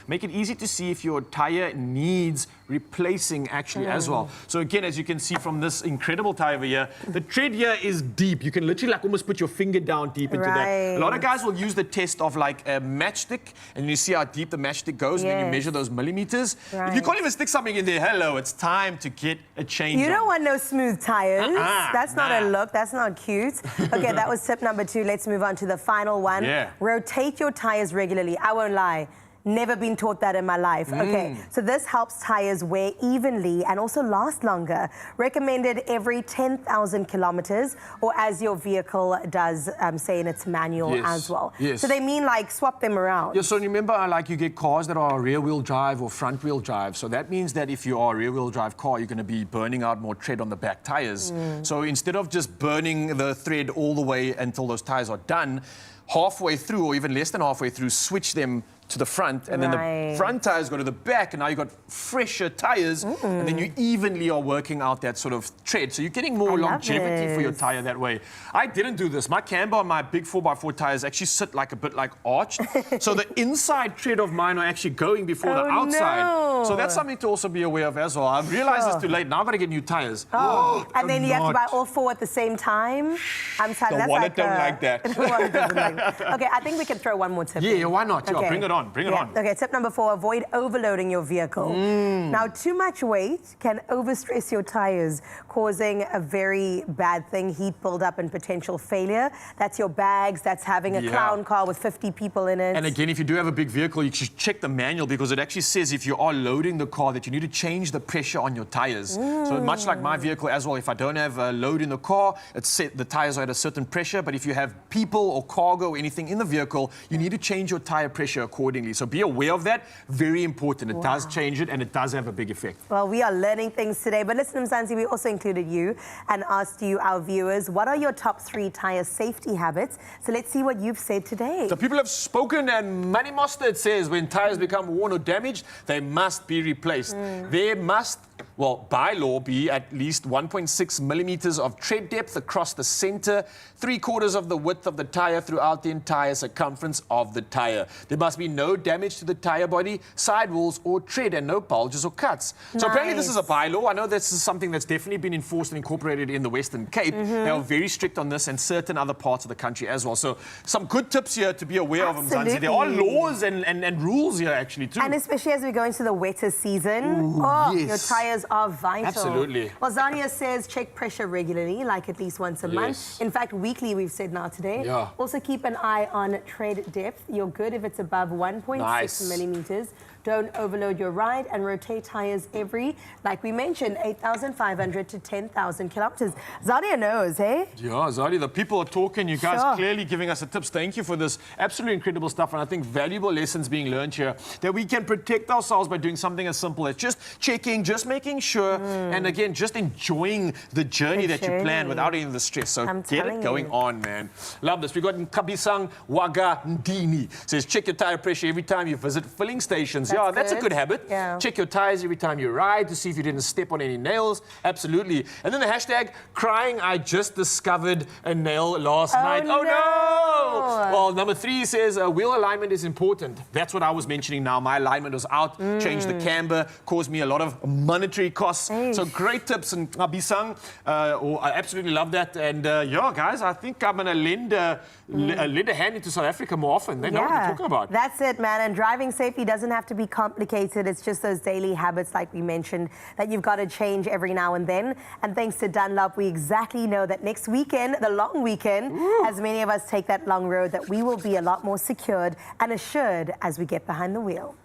make it easy to see if your tire needs replacing actually as well. So again, as you can see from this incredible tire over here, the tread here is deep. You can literally like almost put your finger down deep into that. A lot of guys will use the test of like a matchstick, and you see how deep the matchstick goes, and then you measure those millimeters. If you can't even stick something in there, hello, it's time to get a change. You don't want no smooth tires. That's not a look. That's not cute. Okay, that was tip number 2. Let's move on to the final one. Rotate your tires regularly. I won't lie. Never been taught that in my life. Okay, so this helps tires wear evenly and also last longer. Recommended every 10,000 kilometers, or as your vehicle does say in its manual as well. So they mean like swap them around. Yeah, so remember, like you get cars that are rear-wheel drive or front-wheel drive. So that means that if you are a rear-wheel drive car, you're going to be burning out more tread on the back tires. So instead of just burning the thread all the way until those tires are done, halfway through or even less than halfway through, switch them to the front, and then the front tires go to the back, and now you've got fresher tires, and then you evenly are working out that sort of tread. So you're getting more longevity for your tire that way. I didn't do this. My camber on my big 4x4 tires actually sit like a bit like arched. So the inside tread of mine are actually going before the outside. So that's something to also be aware of as well. I've realized this too late. Now I've got to get new tires. And then you have to buy all 4 at the same time. I'm sorry, the wallet don't like that. The wallet doesn't like that. Okay, I think we can throw one more tip in. Yeah, why not? Okay. Bring it on. Bring it on. Okay, tip number 4, avoid overloading your vehicle. Now, too much weight can overstress your tires, causing a very bad thing, heat buildup and potential failure. That's your bags, that's having a clown car with 50 people in it. And again, if you do have a big vehicle, you should check the manual, because it actually says if you are loading the car that you need to change the pressure on your tires. So much like my vehicle as well, if I don't have a load in the car, it's set, the tires are at a certain pressure, but if you have people or cargo or anything in the vehicle, you need to change your tire pressure accordingly. So be aware of that. Very important. It does change it, and it does have a big effect. Well, we are learning things today. But listen, Mzansi, we also included you and asked you, our viewers, what are your top 3 tire safety habits? So let's see what you've said today. So people have spoken, and Money Mustard says when tires become worn or damaged, they must be replaced. There must, well, by law, be at least 1.6 millimeters of tread depth across the center, 3/4 of the width of the tire throughout the entire circumference of the tire. There must be no damage to the tire body, sidewalls, or tread, and no bulges or cuts. So apparently this is a bylaw. I know this is something that's definitely been enforced and incorporated in the Western Cape. They are very strict on this, and certain other parts of the country as well. So some good tips here to be aware of, Mzansi. There are laws and rules here actually too. And especially as we go into the wetter season, your tires are vital. Absolutely. Well, Zania says check pressure regularly, like at least once a month. In fact, weekly we've said now today. Also keep an eye on tread depth. You're good if it's above 1.6 millimeters. Don't overload your ride and rotate tires every, like we mentioned, 8,500 to 10,000 kilometers. Zadia knows, eh? Yeah, Zadia, the people are talking. You guys Sure. clearly giving us the tips. Thank you for this absolutely incredible stuff. And I think valuable lessons being learned here that we can protect ourselves by doing something as simple as just checking, just making sure, and again, just enjoying the journey that you plan without any of the stress. So get it going on, man. Love this. We got Nkabisang Waga Ndini. Says, check your tire pressure every time you visit filling stations. That's a good habit. Yeah. Check your tires every time you ride to see if you didn't step on any nails. Absolutely. And then the hashtag, crying, I just discovered a nail last night. Oh no! Well, number 3 says, wheel alignment is important. That's what I was mentioning now. My alignment was out, changed the camber, caused me a lot of monetary costs. So great tips, and Abisang. I absolutely love that. And yeah, guys, I think I'm going to lend a hand into South Africa more often. They know what they're talking about. That's it, man. And driving safely doesn't have to be complicated. It's just those daily habits, like we mentioned, that you've got to change every now and then. And thanks to Dunlop, we exactly know that next weekend, the long weekend, as many of us take that long road, that we will be a lot more secured and assured as we get behind the wheel.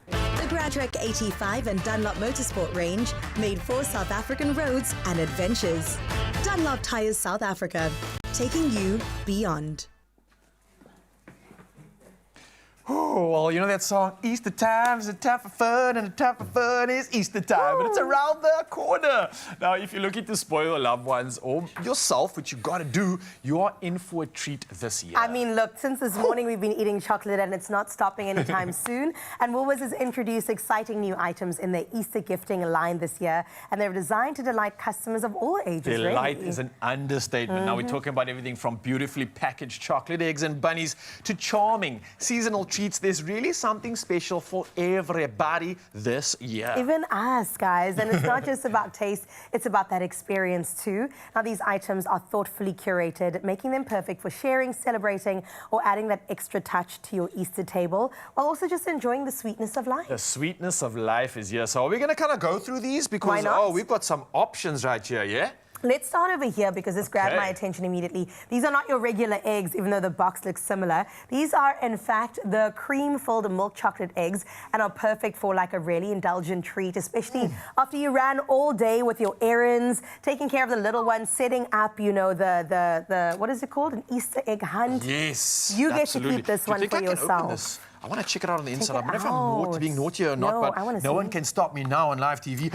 The Gratrek 85 and Dunlop Motorsport range, made for South African roads and adventures. Dunlop Tires South Africa, taking you beyond. Oh, well, you know that song, Easter time is a time for fun, and the time for fun is Easter time, and it's around the corner. Now, if you're looking to spoil your loved ones or yourself, which you got to do, you are in for a treat this year. I mean, look, since this morning we've been eating chocolate and it's not stopping anytime soon. And Woolworths has introduced exciting new items in their Easter gifting line this year, and they're designed to delight customers of all ages. Delight is an understatement. Now, we're talking about everything from beautifully packaged chocolate eggs and bunnies to charming seasonal treats. There's really something special for everybody this year. Even us, guys. And it's not just about taste, it's about that experience too. Now, these items are thoughtfully curated, making them perfect for sharing, celebrating, or adding that extra touch to your Easter table, while also just enjoying the sweetness of life. The sweetness of life is here. So are we going to kind of go through these? Because, we've got some options right here, yeah? Let's start over here because this grabbed my attention immediately. These are not your regular eggs, even though the box looks similar. These are, in fact, the cream-filled milk chocolate eggs and are perfect for like a really indulgent treat, especially after you ran all day with your errands, taking care of the little ones, setting up, you know, the what is it called? An Easter egg hunt. Yes, You get absolutely. to keep this one for yourself. I want to check it out on the inside. I don't know if I'm being naughty or No, not, I wanna but no see. one can stop me now on live TV.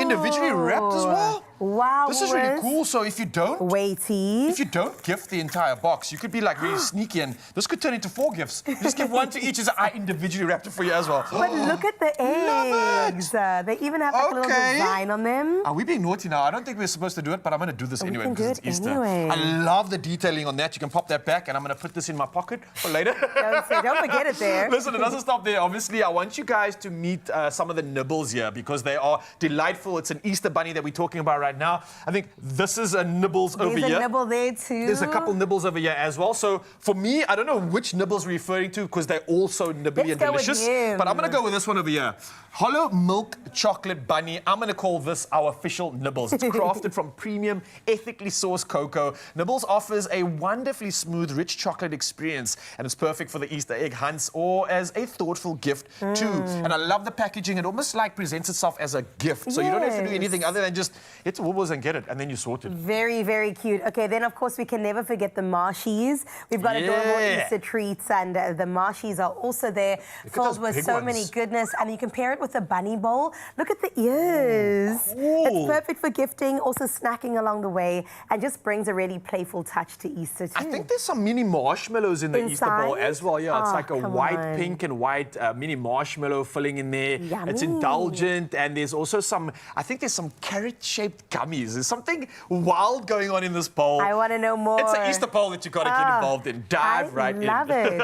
Individually wrapped as well? Wow. This is really cool. So if you don't... Weighty. If you don't gift the entire box, you could be like really sneaky, and this could turn into 4 gifts. You just give one to each as I individually wrapped it for you as well. But look at the eggs. They even have like a little design on them. Are we being naughty now? I don't think we're supposed to do it, but I'm going to do this anyway can because do it's it Easter. anyway. I love the detailing on that. You can pop that back, and I'm going to put this in my pocket for later. Don't forget it there. Listen, it doesn't stop there. Obviously, I want you guys to meet some of the nibbles here because they are delightful. It's an Easter bunny that we're talking about right now. I think this is a nibbles over here. There's a nibble there too. There's a couple nibbles over here as well. So for me, I don't know which nibbles we're referring to because they're all so nibbly and delicious. But I'm going to go with this one over here. Hollow milk chocolate bunny. I'm going to call this our official nibbles. It's crafted from premium, ethically sourced cocoa. Nibbles offers a wonderfully smooth, rich chocolate experience, and it's perfect for the Easter egg hunts or as a thoughtful gift too. And I love the packaging. It almost like presents itself as a gift. So you don't have to do anything other than just hit Woolworths and get it, and then you sort it. Very, very cute. Okay, then of course we can never forget the marshies. We've got adorable Easter treats, and the marshies are also there, filled with so many goodness. And you can pair it with a bunny bowl. Look at the ears. It's perfect for gifting, also snacking along the way, and just brings a really playful touch to Easter too. I think there's some mini marshmallows in the Easter bowl as well. Yeah, it's like a white, pink and white mini marshmallow filling in there. Yummy. It's indulgent, and there's also some, I think there's some carrot-shaped gummies. There's something wild going on in this bowl. I want to know more. It's an Easter bowl that you've got to get involved in. Dive right in. I love it.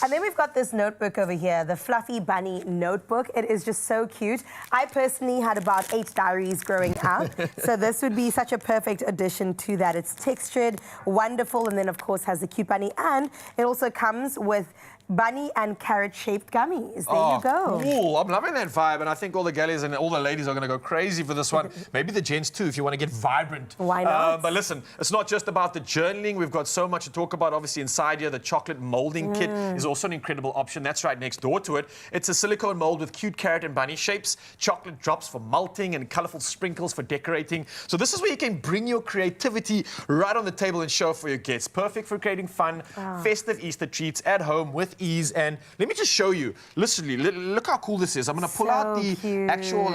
And then we've got this notebook over here, the Fluffy Bunny Notebook. It is just so cute. I personally had about 8 diaries growing up, so this would be such a perfect addition to that. It's textured, wonderful, and then of course has the cute bunny, and it also comes with bunny and carrot-shaped gummies. There you go. Cool. I'm loving that vibe, and I think all the galleys and all the ladies are going to go crazy for this one. Maybe the gents too, if you want to get vibrant. Why not? But listen, it's not just about the journaling. We've got so much to talk about. Obviously, inside here, the chocolate molding kit is also an incredible option. That's right next door to it. It's a silicone mold with cute carrot and bunny shapes, chocolate drops for melting, and colorful sprinkles for decorating. So this is where you can bring your creativity right on the table and show for your guests. Perfect for creating fun, festive Easter treats at home with ease. And let me just show you. Literally, look how cool this is. I'm going to pull out the actual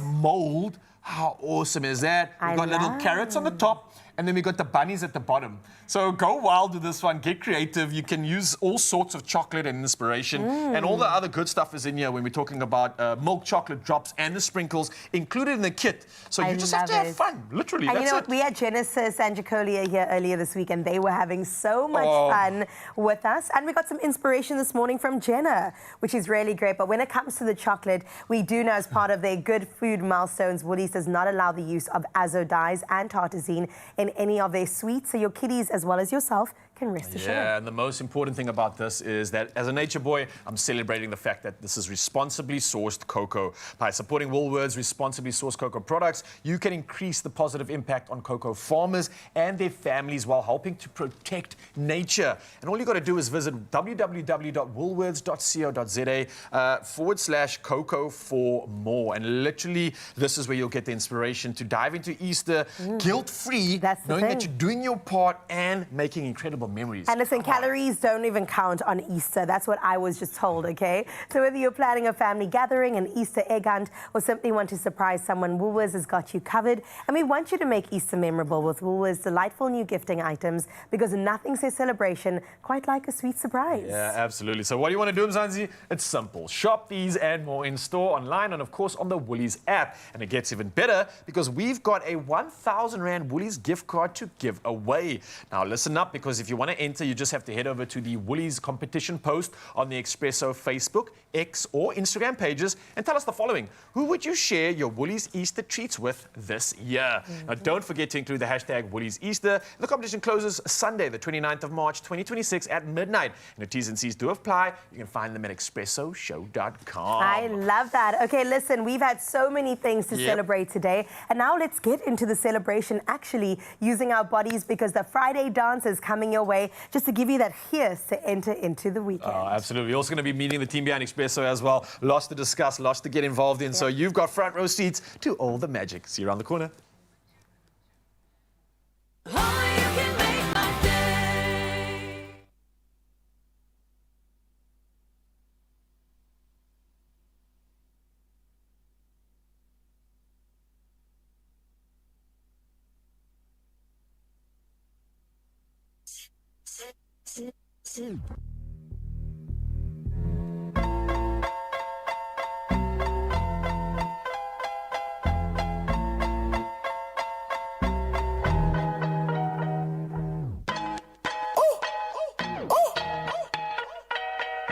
mold. How awesome is that? We've got little carrots on the top, and then we got the bunnies at the bottom. So go wild with this one, get creative. You can use all sorts of chocolate and inspiration, and all the other good stuff is in here when we're talking about milk chocolate drops and the sprinkles included in the kit. So you just have to have fun, literally. And that's you know it. what? We had Genesis and Jacolia here earlier this week, and they were having so much fun with us. And we got some inspiration this morning from Jenna, which is really great. But when it comes to the chocolate, we do know as part of their good food milestones, Woolies does not allow the use of azo dyes and tartazine in any of their sweets. So your kiddies, as well as yourself, can rest assured. Yeah, and the most important thing about this is that as a nature boy, I'm celebrating the fact that this is responsibly sourced cocoa. By supporting Woolworths responsibly sourced cocoa products, you can increase the positive impact on cocoa farmers and their families while helping to protect nature. And all you got to do is visit www.woolworths.co.za /cocoa for more. And literally, this is where you'll get the inspiration to dive into Easter guilt-free, knowing that you're doing your part and making incredible memories. And listen, calories don't even count on Easter. That's what I was just told, okay? So whether you're planning a family gathering, an Easter egg hunt, or simply want to surprise someone, Woolworths has got you covered. And we want you to make Easter memorable with Woolworths' delightful new gifting items, because nothing says celebration quite like a sweet surprise. Yeah, absolutely. So what do you want to do, Mzansi? It's simple. Shop these and more in store, online, and of course on the Woolies app. And it gets even better because we've got a 1,000 Rand Woolies gift card to give away. Now listen up, because if you want to enter, you just have to head over to the Woolies competition post on the Expresso Facebook, X or Instagram pages and tell us the following. Who would you share your Woolies Easter treats with this year? Now don't forget to include the hashtag Woolies Easter. The competition closes Sunday, the 29th of March, 2026 at midnight. And the T's and C's do apply. You can find them at expressoshow.com. I love that. Okay, listen, we've had so many things to celebrate today. And now let's get into the celebration actually using our bodies, because the Friday dance is coming your way, just to give you that here's to enter into the weekend. Oh, absolutely. We're also going to be meeting the team behind Expresso as well. Lots to discuss, lots to get involved in. So you've got front row seats to all the magic. See you around the corner.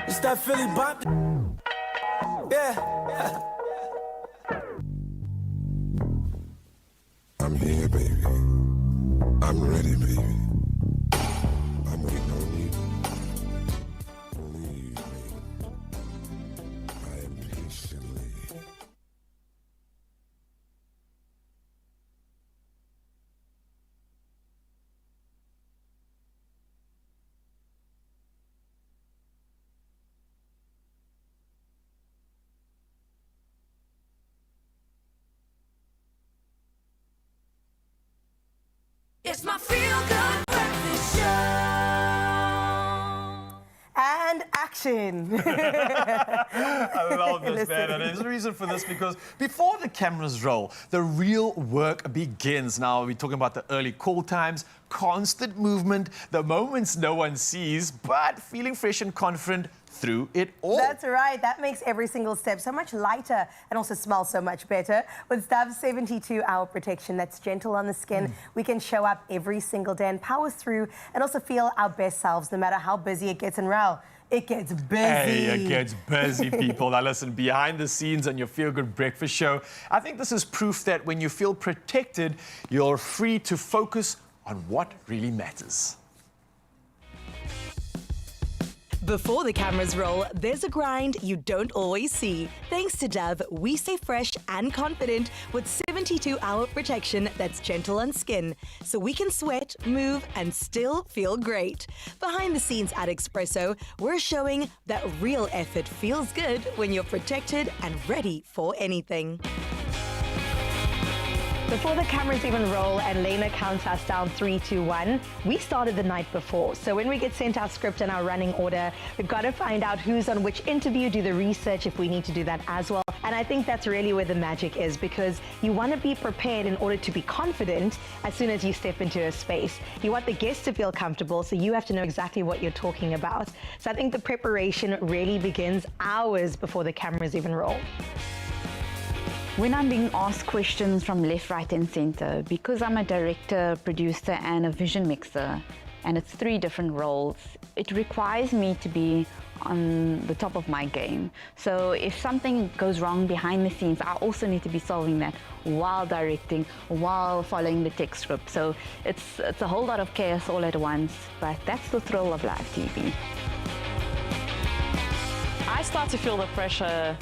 It's that Philly bop. Yeah. I'm here, baby. I'm ready, baby. I'm waiting on you. Believe me. I am patiently. It's my feel-good breakfast show. And action. I love this, man. And there's a reason for this, because before the cameras roll, the real work begins. Now, we're talking about the early call times, constant movement, the moments no one sees, but feeling fresh and confident through it all. That's right. That makes every single step so much lighter and also smells so much better. With Dove's 72-hour protection that's gentle on the skin, we can show up every single day and power through and also feel our best selves, no matter how busy it gets. And Raul, it gets busy. Hey, it gets busy, people. Now listen, behind the scenes on your Feel Good Breakfast show, I think this is proof that when you feel protected, you're free to focus on what really matters. Before the cameras roll, there's a grind you don't always see. Thanks to Dove, we stay fresh and confident with 72-hour protection that's gentle on skin, so we can sweat, move, and still feel great. Behind the scenes at Expresso, we're showing that real effort feels good when you're protected and ready for anything. Before the cameras even roll and Lena counts us down 3, 2, 1, we started the night before. So when we get sent our script and our running order, we've got to find out who's on which interview, do the research if we need to do that as well. And I think that's really where the magic is, because you want to be prepared in order to be confident as soon as you step into a space. You want the guests to feel comfortable, so you have to know exactly what you're talking about. So I think the preparation really begins hours before the cameras even roll. When I'm being asked questions from left, right and center, because I'm a director, producer and a vision mixer, and it's 3 different roles, it requires me to be on the top of my game. So if something goes wrong behind the scenes, I also need to be solving that while directing, while following the text script. So it's a whole lot of chaos all at once, but that's the thrill of live TV. I start to feel the pressure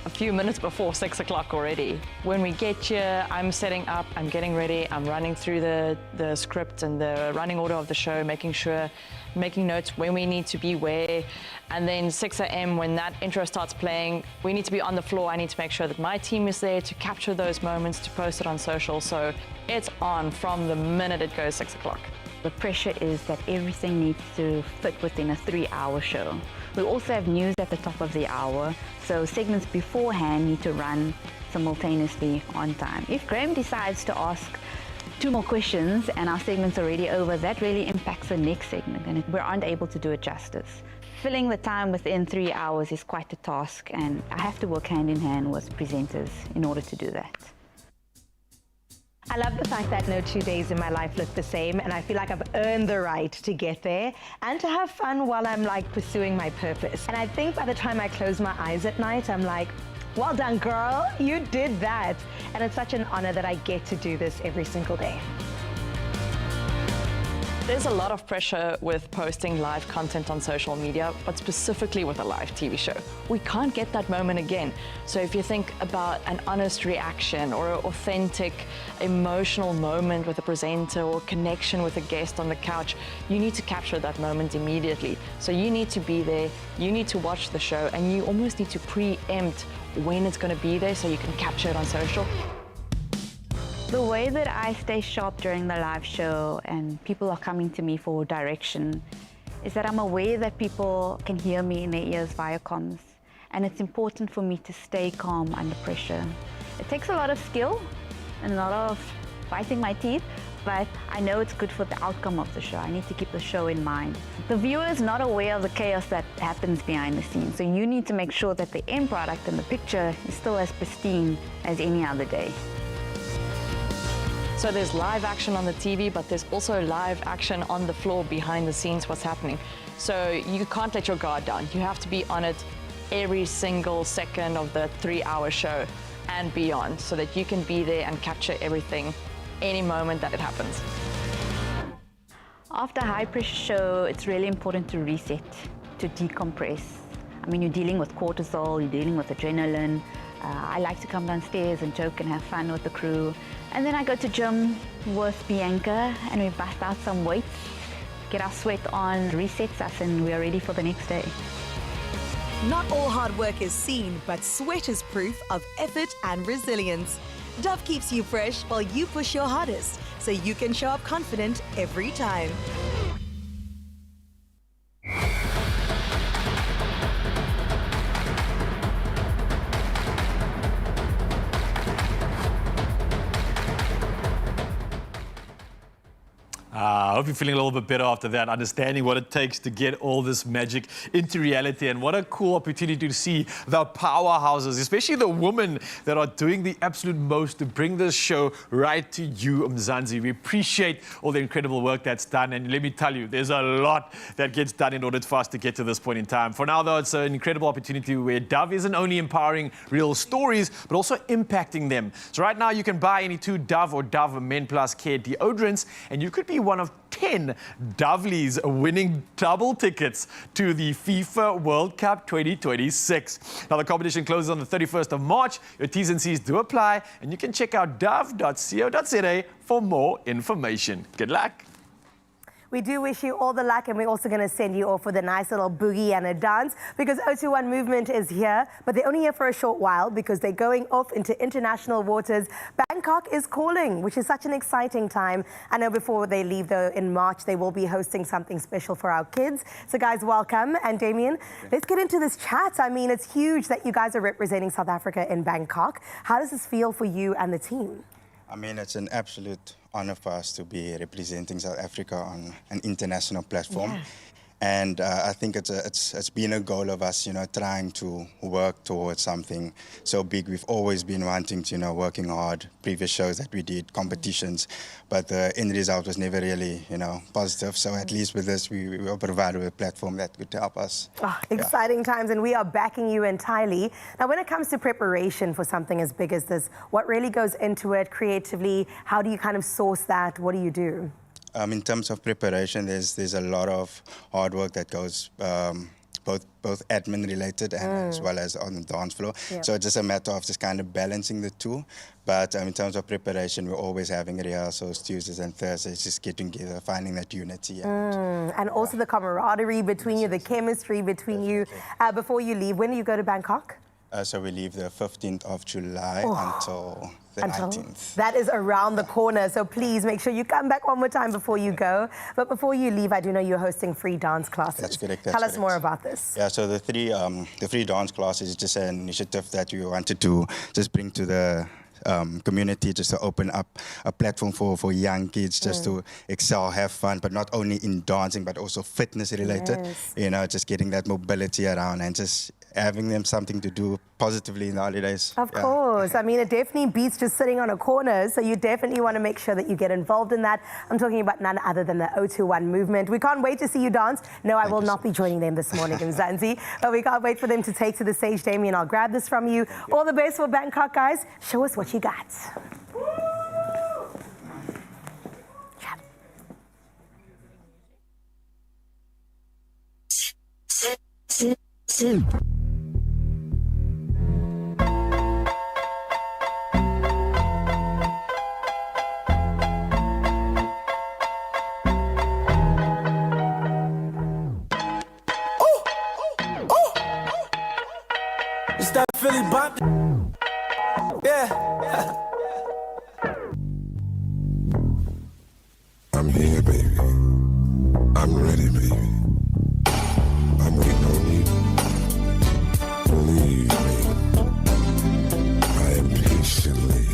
a few minutes before 6 o'clock already. When we get here, I'm setting up, I'm getting ready, I'm running through the script and the running order of the show, making notes when we need to be where. And then 6 a.m. when that intro starts playing, we need to be on the floor. I need to make sure that my team is there to capture those moments, to post it on social. So it's on from the minute it goes 6 o'clock. The pressure is that everything needs to fit within a 3-hour show. We also have news at the top of the hour, so segments beforehand need to run simultaneously on time. If Graham decides to ask 2 more questions and our segment's already over, that really impacts the next segment and we aren't able to do it justice. Filling the time within 3 hours is quite a task, and I have to work hand in hand with presenters in order to do that. I love the fact that no 2 days in my life look the same, and I feel like I've earned the right to get there and to have fun while I'm like pursuing my purpose. And I think by the time I close my eyes at night, I'm like, well done, girl, you did that. And it's such an honor that I get to do this every single day. There's a lot of pressure with posting live content on social media, but specifically with a live TV show. We can't get that moment again. So if you think about an honest reaction or an authentic, emotional moment with a presenter or connection with a guest on the couch, you need to capture that moment immediately. So you need to be there, you need to watch the show, and you almost need to preempt when it's going to be there so you can capture it on social. The way that I stay sharp during the live show and people are coming to me for direction is that I'm aware that people can hear me in their ears via comms, and it's important for me to stay calm under pressure. It takes a lot of skill and a lot of fighting my teeth, but I know it's good for the outcome of the show. I need to keep the show in mind. The viewer is not aware of the chaos that happens behind the scenes, so you need to make sure that the end product and the picture is still as pristine as any other day. So there's live action on the TV, but there's also live action on the floor behind the scenes, what's happening. So you can't let your guard down. You have to be on it every single second of the 3-hour show and beyond, so that you can be there and capture everything any moment that it happens. After a high-pressure show, it's really important to reset, to decompress. I mean, you're dealing with cortisol, you're dealing with adrenaline. I like to come downstairs and joke and have fun with the crew. And then I go to gym with Bianca and we bust out some weights, get our sweat on, resets us, and we are ready for the next day. Not all hard work is seen, but sweat is proof of effort and resilience. Dove keeps you fresh while you push your hardest, so you can show up confident every time. I hope you're feeling a little bit better after that, understanding what it takes to get all this magic into reality. And what a cool opportunity to see the powerhouses, especially the women that are doing the absolute most to bring this show right to you, Mzansi. We appreciate all the incredible work that's done. And let me tell you, there's a lot that gets done in order for us to get to this point in time. For now, though, it's an incredible opportunity where Dove isn't only empowering real stories, but also impacting them. So right now, you can buy any 2 Dove or Dove Men Plus Care deodorants, and you could be one of 10 Doveleys winning double tickets to the FIFA World Cup 2026. Now, the competition closes on the 31st of March. Your T's and C's do apply, and you can check out dove.co.za for more information. Good luck. We do wish you all the luck, and we're also going to send you off with a nice little boogie and a dance, because 021 Movement is here, but they're only here for a short while because they're going off into international waters. Bangkok is calling, which is such an exciting time. I know before they leave, though, in March, they will be hosting something special for our kids. So, guys, welcome. And Damien, let's get into this chat. I mean, it's huge that you guys are representing South Africa in Bangkok. How does this feel for you and the team? I mean, it's an absolute honor for us to be representing South Africa on an international platform. Yeah. And I think it's been a goal of us, you know, trying to work towards something so big. We've always been wanting to, you know, working hard, previous shows that we did, competitions, but the end result was never really, you know, positive. So at least with this, we were provided with a platform that could help us. Oh, exciting times, and we are backing you entirely. Now, when it comes to preparation for something as big as this, what really goes into it creatively? How do you kind of source that? What do you do? In terms of preparation, there's a lot of hard work that goes both admin related and as well as on the dance floor. Yep. So it's just a matter of just kind of balancing the two. But in terms of preparation, we're always having rehearsals Tuesdays and Thursdays, just getting together, finding that unity. And also the camaraderie between you, the chemistry between you. Before you leave, when do you go to Bangkok? So we leave the 15th of July until the 19th. That is around the corner, so please make sure you come back one more time before you go. But before you leave, I do know you're hosting free dance classes. That's correct. Tell us more about this. Yeah, so the free dance classes is just an initiative that we wanted to just bring to the community, just to open up a platform for young kids just to excel, have fun, but not only in dancing, but also fitness related. Yes. You know, just getting that mobility around and just having them something to do positively in the holidays. Of course. I mean, it definitely beats just sitting on a corner, so you definitely want to make sure that you get involved in that. I'm talking about none other than the 021 Movement. We can't wait to see you dance. No, I will not be joining them this morning in Zanzi, but we can't wait for them to take to the stage. Damien, I'll grab this from you. All the best for Bangkok, guys. Show us what you got. It's that Philly bop. Yeah. I'm here, baby. I'm ready, baby. I'm waiting on you. Believe me, I am patiently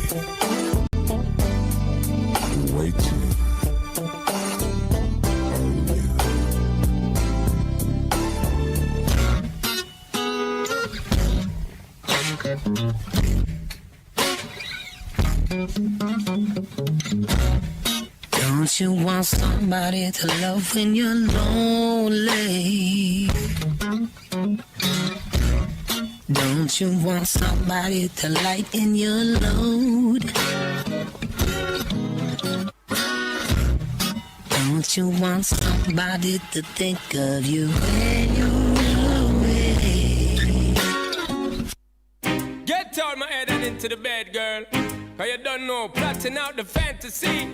waiting on you. Don't you want somebody to love when you're lonely? Don't you want somebody to lighten your load? Don't you want somebody to think of you when you're away? Get out my head and into the bed, girl. Cause you don't know, plotting out the fantasy.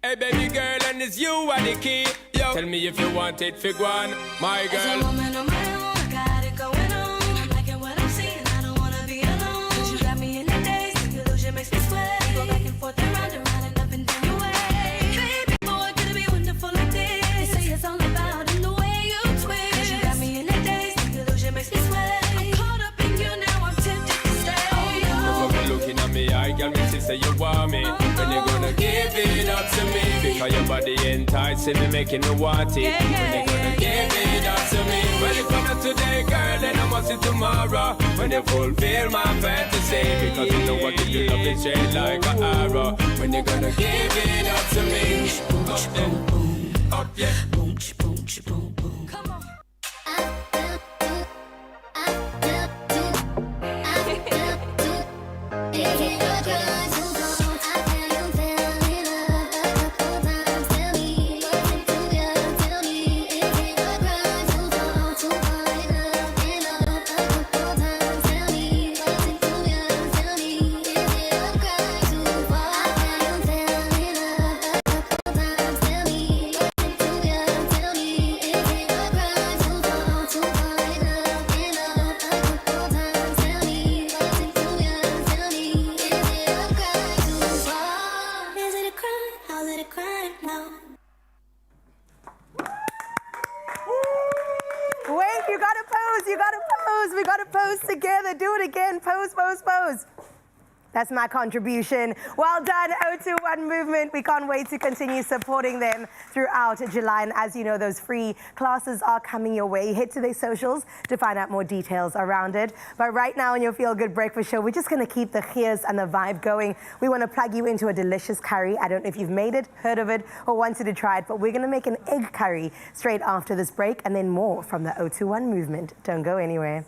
Hey, baby girl, and it's you are the key. Yo, tell me if you want it, fig one, my girl. As a woman on my own, I got it going on. I'm liking what I'm seeing, I don't wanna be alone. 'Cause you got me in the daze, the illusion makes me sweat. Go back and forth and round and up and down your way. Baby boy, could it be wonderful like this? They say it's all about in the way you twist. 'Cause you got me in the daze, the illusion makes me sweat. I'm caught up in you now, I'm tempted to stay. Oh, Remember looking at me, I got me to say you want me. When you gonna give it up to me? Because your body enticing me, making me want it. When you gonna give it up to me? When you come today, girl, then I must see tomorrow. When you fulfill my fantasy, because you know what you love is shade like an arrow. When you gonna give it up to me? Up there, up yeah. Boom, boom, boom, boom. come on. Pose. That's my contribution. Well done, 021 Movement. We can't wait to continue supporting them throughout July. And as you know, those free classes are coming your way. Head to their socials to find out more details around it. But right now on your Feel Good Breakfast Show, we're just going to keep the cheers and the vibe going. We want to plug you into a delicious curry. I don't know if you've made it, heard of it, or wanted to try it, but we're going to make an egg curry straight after this break, and then more from the 021 Movement. Don't go anywhere.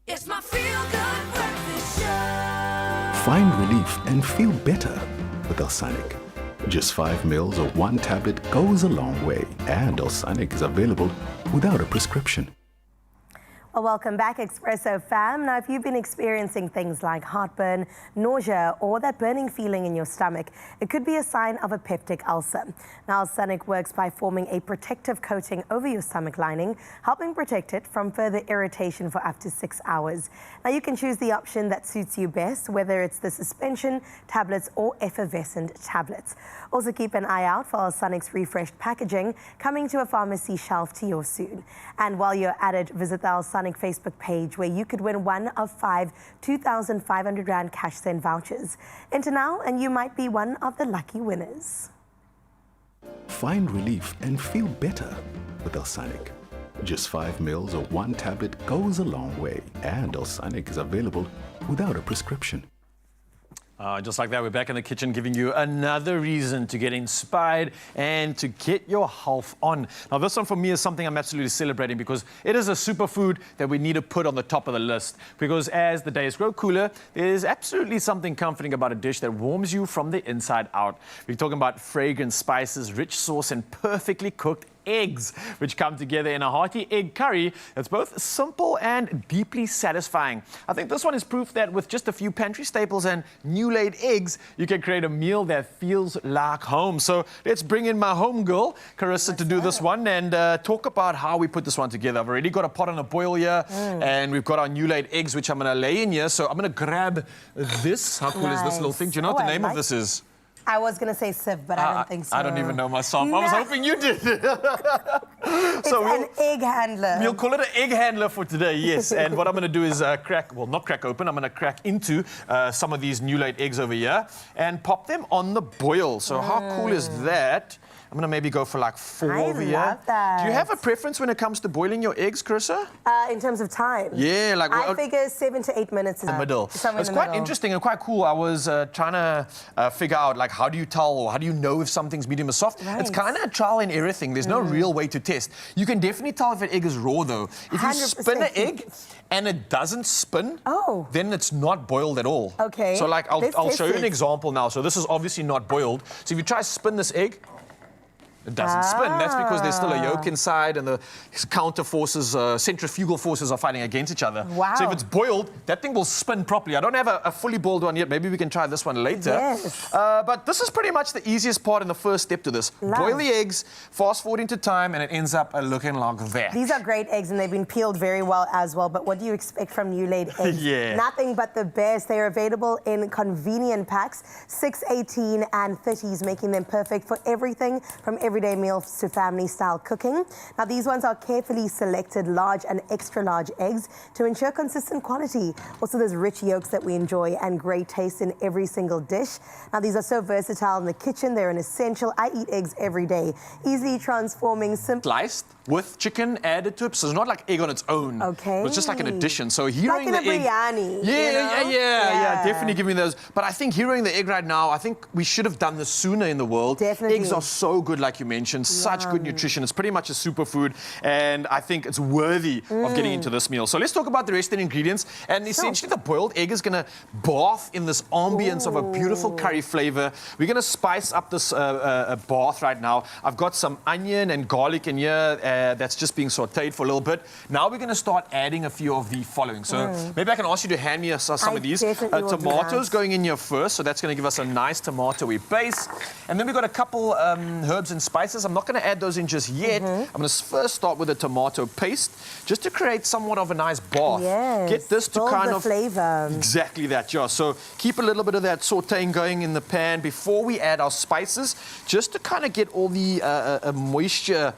It's my Feel Good Breakfast Show. Find relief and feel better with Osanic. Just 5 mils or 1 tablet goes a long way, and Osanic is available without a prescription. Well, welcome back, Expresso fam. Now, if you've been experiencing things like heartburn, nausea, or that burning feeling in your stomach, it could be a sign of a peptic ulcer. Now, Osanic works by forming a protective coating over your stomach lining, helping protect it from further irritation for up to 6 hours. Now, you can choose the option that suits you best, whether it's the suspension, tablets, or effervescent tablets. Also, keep an eye out for Osanic's refreshed packaging coming to a pharmacy shelf to you soon. And while you're at it, visit the Osanic Facebook page where you could win one of 5 2,500 Rand cash send vouchers. Enter now and you might be one of the lucky winners. Find relief and feel better with Osanic. Just 5 mils or 1 tablet goes a long way, and Osanic is available without a prescription. Just like that, we're back in the kitchen giving you another reason to get inspired and to get your health on. Now, this one for me is something I'm absolutely celebrating because it is a superfood that we need to put on the top of the list. Because as the days grow cooler, there's absolutely something comforting about a dish that warms you from the inside out. We're talking about fragrant spices, rich sauce, and perfectly cooked eggs, which come together in a hearty egg curry that's both simple and deeply satisfying. I think this one is proof that with just a few pantry staples and new-laid eggs, you can create a meal that feels like home. So let's bring in my home girl, Carissa, to do this one and talk about how we put this one together. I've already got a pot on a boil here, and we've got our new-laid eggs, which I'm going to lay in here. So I'm going to grab this. How cool is this little thing? Do you know what the name of this is? I was going to say sieve, but I don't think so. I don't even know myself. I was hoping you did. It's an egg handler. We'll call it an egg handler for today, yes. And what I'm going to do is not crack open. I'm going to crack into some of these new-laid eggs over here and pop them on the boil. So how cool is that? I'm going to maybe go for like 4 over here. I love that. Do you have a preference when it comes to boiling your eggs, Carissa? In terms of time? Yeah, like... I figure 7 to 8 minutes is the middle. It's quite interesting and quite cool. I was trying to figure out, like, how do you tell or how do you know if something's medium or soft? Right. It's kind of trial and error thing. There's no real way to test. You can definitely tell if an egg is raw, though. If you 100%. spin an egg and it doesn't spin, then it's not boiled at all. Okay. So, like, I'll Let's show you test an it. example now. So this is obviously not boiled. So if you try to spin this egg, it doesn't spin. That's because there's still a yolk inside and the counter forces, centrifugal forces are fighting against each other. Wow. So if it's boiled, that thing will spin properly. I don't have a fully boiled one yet. Maybe we can try this one later. Yes. But this is pretty much the easiest part and the first step to this. Boil the eggs, fast forward into time, and it ends up looking like that. These are great eggs, and they've been peeled very well as well. But what do you expect from new-laid eggs? Yeah. Nothing but the best. They are available in convenient packs, 6, 18, and 30s, making them perfect for everything from everyday meals to family-style cooking. Now, these ones are carefully selected large and extra-large eggs to ensure consistent quality. Also, there's rich yolks that we enjoy and great taste in every single dish. Now, these are so versatile in the kitchen. They're an essential. I eat eggs every day. Easily transforming, simple. Sliced with chicken added to it, so it's not like egg on its own. Okay. It's just like an addition. So heroing like in the a egg. biryani. Yeah, definitely give me those. But I think heroing the egg right now, I think we should have done this sooner in the world. Definitely. Eggs are so good, like you mentioned, such good nutrition. It's pretty much a superfood, and I think it's worthy of getting into this meal. So let's talk about the rest of the ingredients. And essentially, the boiled egg is going to bath in this ambience of a beautiful curry flavor. We're going to spice up this bath right now. I've got some onion and garlic in here that's just being sauteed for a little bit. Now we're going to start adding a few of the following. So maybe I can ask you to hand me some of these. Tomatoes going in here first, so that's going to give us a nice tomatoey base. And then we've got a couple herbs and spices. I'm not going to add those in just yet. I'm going to first start with a tomato paste, just to create somewhat of a nice bath. Yes. Get this to Build kind the of flavor. Exactly that, yeah. So keep a little bit of that sauteing going in the pan before we add our spices, just to kind of get all the moisture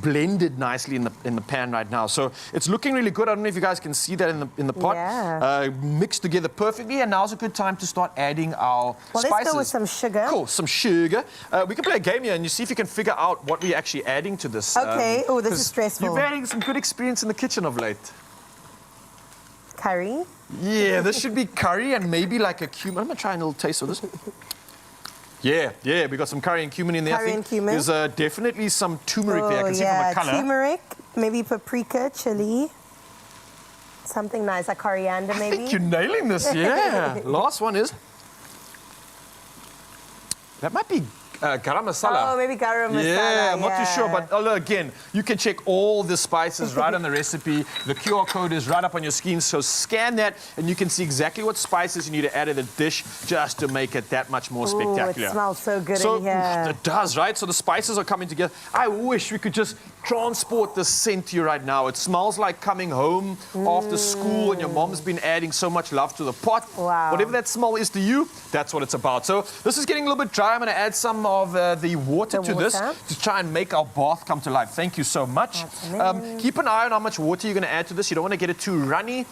blended nicely in the pan right now. So it's looking really good. I don't know if you guys can see that in the pot. Yeah. Mixed together perfectly, and now's a good time to start adding our spices. Let's go with some sugar. Cool, some sugar. We can play a game here, and you see if you can figure out what we're actually adding to this. Okay. Oh, this is stressful. You've had some good experience in the kitchen of late. Curry? Yeah, this should be curry and maybe like a cumin. I'm going to try a little taste of this. Yeah, we got some curry and cumin in there. Curry I think and cumin. There's definitely some turmeric there. I can see from the colour. Turmeric, maybe paprika, chili. Something nice, like coriander maybe. I think you're nailing this, yeah. Last one is... That might be garam masala. Oh, maybe garam masala. Yeah, I'm not too sure. But again, you can check all the spices right on the recipe. The QR code is right up on your screen. So scan that, and you can see exactly what spices you need to add to the dish just to make it that much more spectacular. It smells so good in here. It does, right? So the spices are coming together. I wish we could just transport this scent to you right now. It smells like coming home after school, and your mom's been adding so much love to the pot. Wow. Whatever that smell is to you, that's what it's about. So this is getting a little bit dry. I'm going to add some of the water to this to try and make our bath come to life. Thank you so much. Keep an eye on how much water you're going to add to this. You don't want to get it too runny.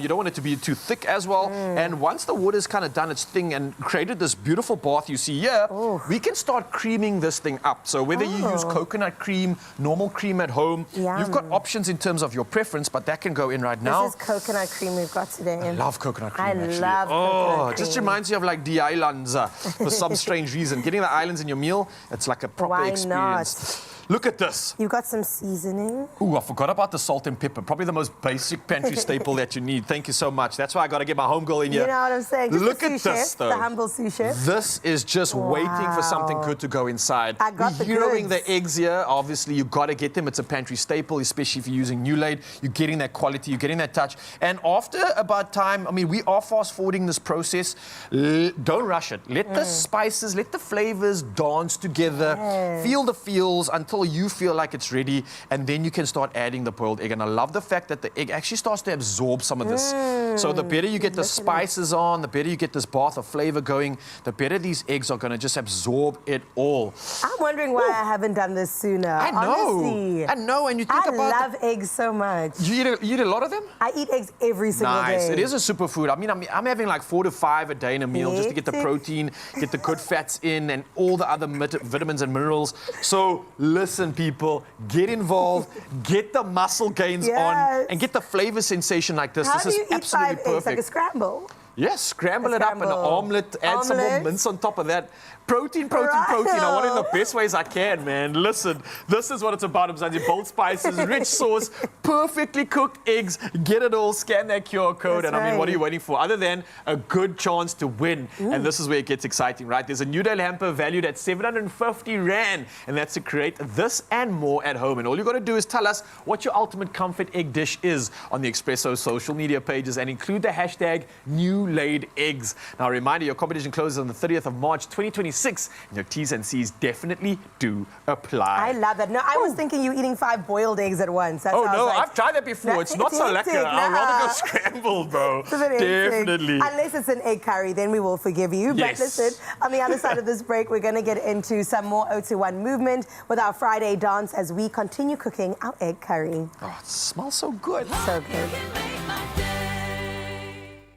You don't want it to be too thick as well. And once the water's kind of done its thing and created this beautiful bath you see here, we can start creaming this thing up. So whether you use coconut cream, normal cream at home. You've got options in terms of your preference, but that can go in right now. This is coconut cream we've got today. I love coconut cream, actually. love coconut cream. It just reminds you of like the islands for some strange reason. Getting the islands in your meal, it's like a proper experience. Look at this. You've got some seasoning. Ooh, I forgot about the salt and pepper. Probably the most basic pantry staple that you need. Thank you so much. That's why I got to get my homegirl in here. You know what I'm saying? Just Look the at sous this, chef, though. the humble sous chef. This is just waiting for something good to go inside. I got the Heroing goods. the eggs here. Obviously, you've got to get them. It's a pantry staple, especially if you're using new laid. You're getting that quality. You're getting that touch. And after about time, I mean, we are fast-forwarding this process. Don't rush it. Let the spices, let the flavors dance together. Feel the feels until you feel like it's ready, and then you can start adding the boiled egg. And I love the fact that the egg actually starts to absorb some of this. So the better you get the spices on, the better you get this bath of flavor going, the better these eggs are going to just absorb it all. I'm wondering why I haven't done this sooner. I know. Honestly. I know, and you think I about love eggs so much. You eat a lot of them? I eat eggs every single day. Nice. It is a superfood. I mean, I'm having like 4 to 5 a day in a meal just to get the protein, get the good fats in, and all the other vitamins and minerals. So listen, people, get involved, get the muscle gains on, and get the flavor sensation like this. How This do you is eat absolutely 5 perfect. eggs? Like a scramble? Yes, scramble it up in an omelette, add some more mince on top of that. Protein, protein, protein. I want it in the best ways I can, man. Listen, this is what it's about, Mzansi. Bold spices, rich sauce, perfectly cooked eggs. Get it all, scan that QR code, and I mean, what are you waiting for? Other than a good chance to win. And this is where it gets exciting, right? There's a New Day hamper valued at 750 Rand, and that's to create this and more at home. And all you got to do is tell us what your ultimate comfort egg dish is on the Expresso social media pages and include the hashtag New Laid Eggs. Now, a reminder, your competition closes on the 30th of March, 2026. And your T's and C's definitely do apply. I love that. No, I was thinking you eating 5 boiled eggs at once. That's Oh, why I was no, like, I've tried that before. It's not so hectic. lekker. I'd rather go scrambled, bro. It's a bit hectic. Definitely. Unless it's an egg curry, then we will forgive you. Yes. But listen, on the other side of this break, we're going to get into some more 021 movement with our Friday dance as we continue cooking our egg curry. Oh, it smells so good. So good.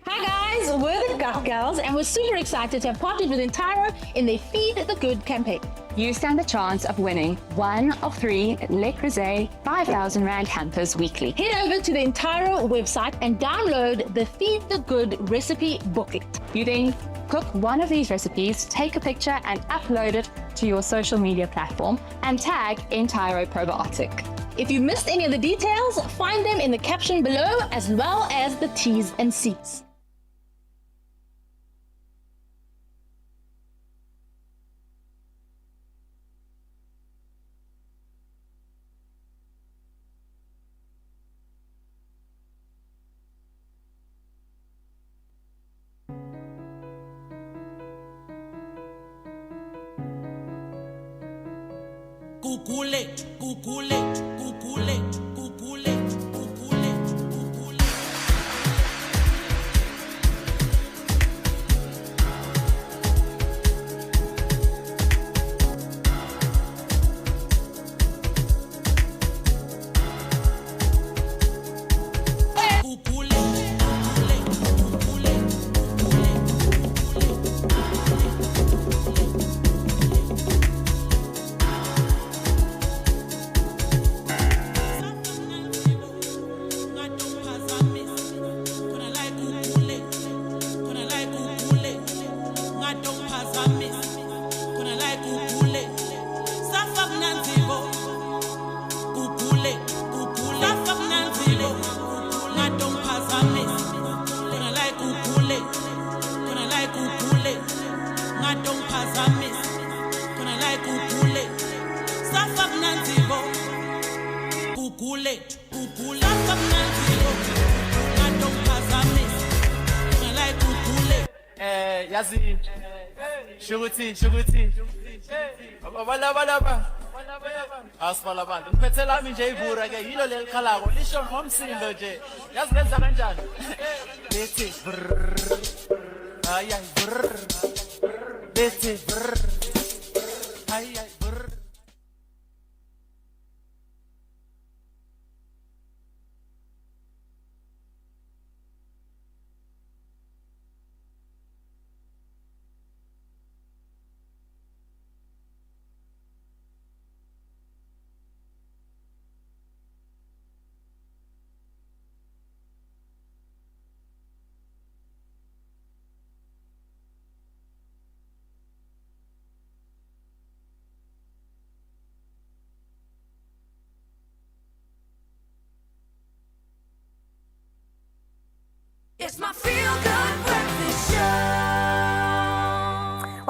Hi guys, we're the Gut Gals and we're super excited to have partnered with Entro in their Feed the Good campaign. You stand a chance of winning 1 of 3 Le Creuset 5,000 Rand hampers weekly. Head over to the Entro website and download the Feed the Good recipe booklet. You then cook one of these recipes, take a picture and upload it to your social media platform and tag Entro Probiotic. If you missed any of the details, find them in the caption below as well as the T's and C's. Google it, Google it, Google it, Google it, Google it, Google it. Yazi, shuguti. Balaba. Asfalaban. Phethela mi nje ibura ke yilo lelikhalako lisho ngomsindo nje. Yazi lenza kanjani? Lethi ay lethi ay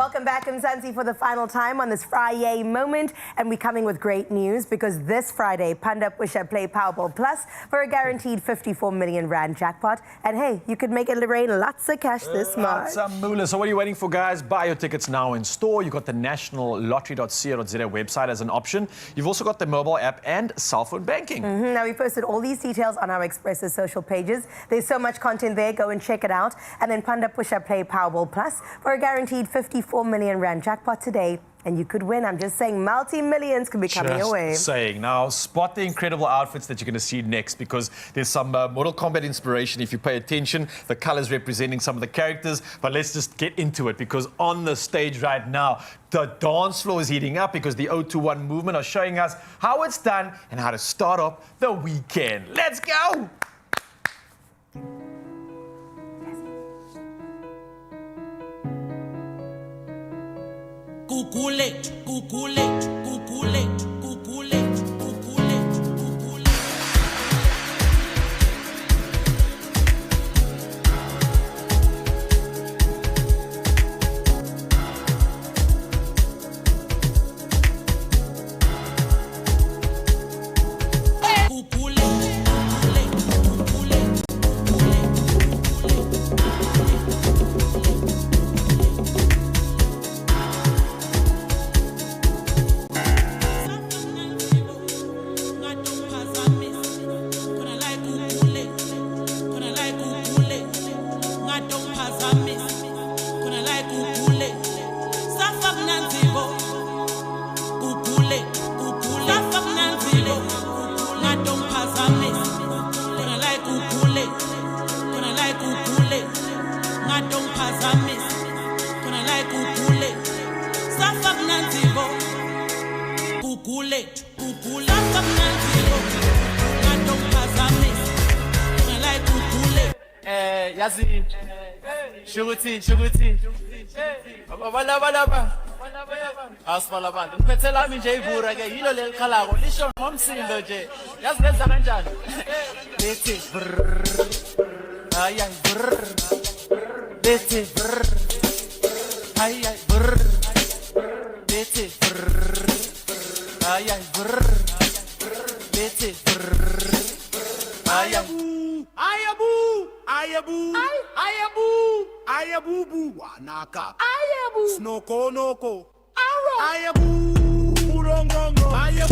Welcome back, Mzansi, for the final time on this Friday moment. And we're coming with great news because this Friday, Panda Pusha play Powerball Plus for a guaranteed 54 million rand jackpot. And hey, you could make it rain lots of cash this month. Some moolah. So what are you waiting for, guys? Buy your tickets now in store. You've got the nationallottery.co.za website as an option. You've also got the mobile app and cell phone banking. Now, we posted all these details on our Expresso social pages. There's so much content there. Go and check it out. And then Panda Pusha play Powerball Plus for a guaranteed 54 million rand jackpot today. And you could win. I'm just saying multi-millions could be coming your way. Just saying. Now, spot the incredible outfits that you're going to see next because there's some Mortal Kombat inspiration. If you pay attention, the colors representing some of the characters. But let's just get into it because on the stage right now, the dance floor is heating up because the 021 movement are showing us how it's done and how to start up the weekend. Let's go! Kukule, kukule, kukule, kukule, kukule, kukule. Yazi, shuguti. Balaba. Aspen. Ngiphethe lami nje ibhura ke yilo lelikhalako lisho ngomsindo nje. Yazi lenza kanjani? Lithi ay brr. Lithi ay brr. Lithi ay brr. Lithi Ayabu wanaka. Snoko. Ayabu urongongo. Ayabu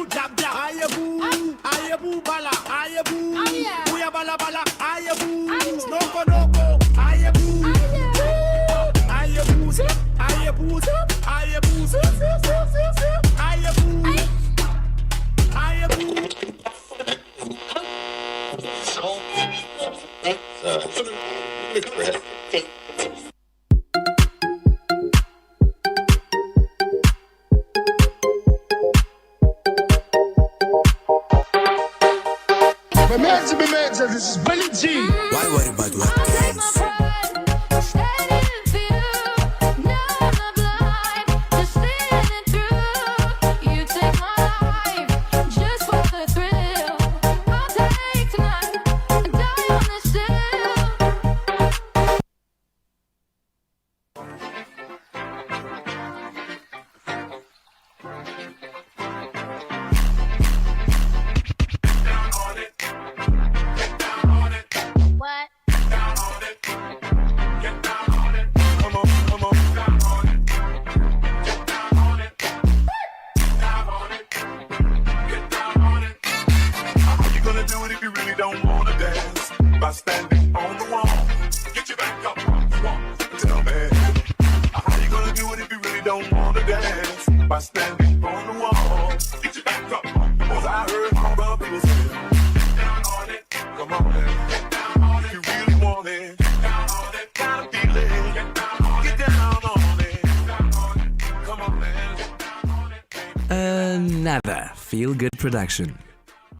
jab. Ayabu bala. Uya bala. Ayabu snoko. Ayabu. This is Billy G. Why worry about what comes? Standing on the wall, get your back up, tell me, how you gonna do it if you really don't wanna dance? By standing on the wall, get your back up, cause I heard all the people say, get down on it, come on then, get down on it, if you really want it, get down on it, gotta feel it, get down on it, come on then, Another feel-good production.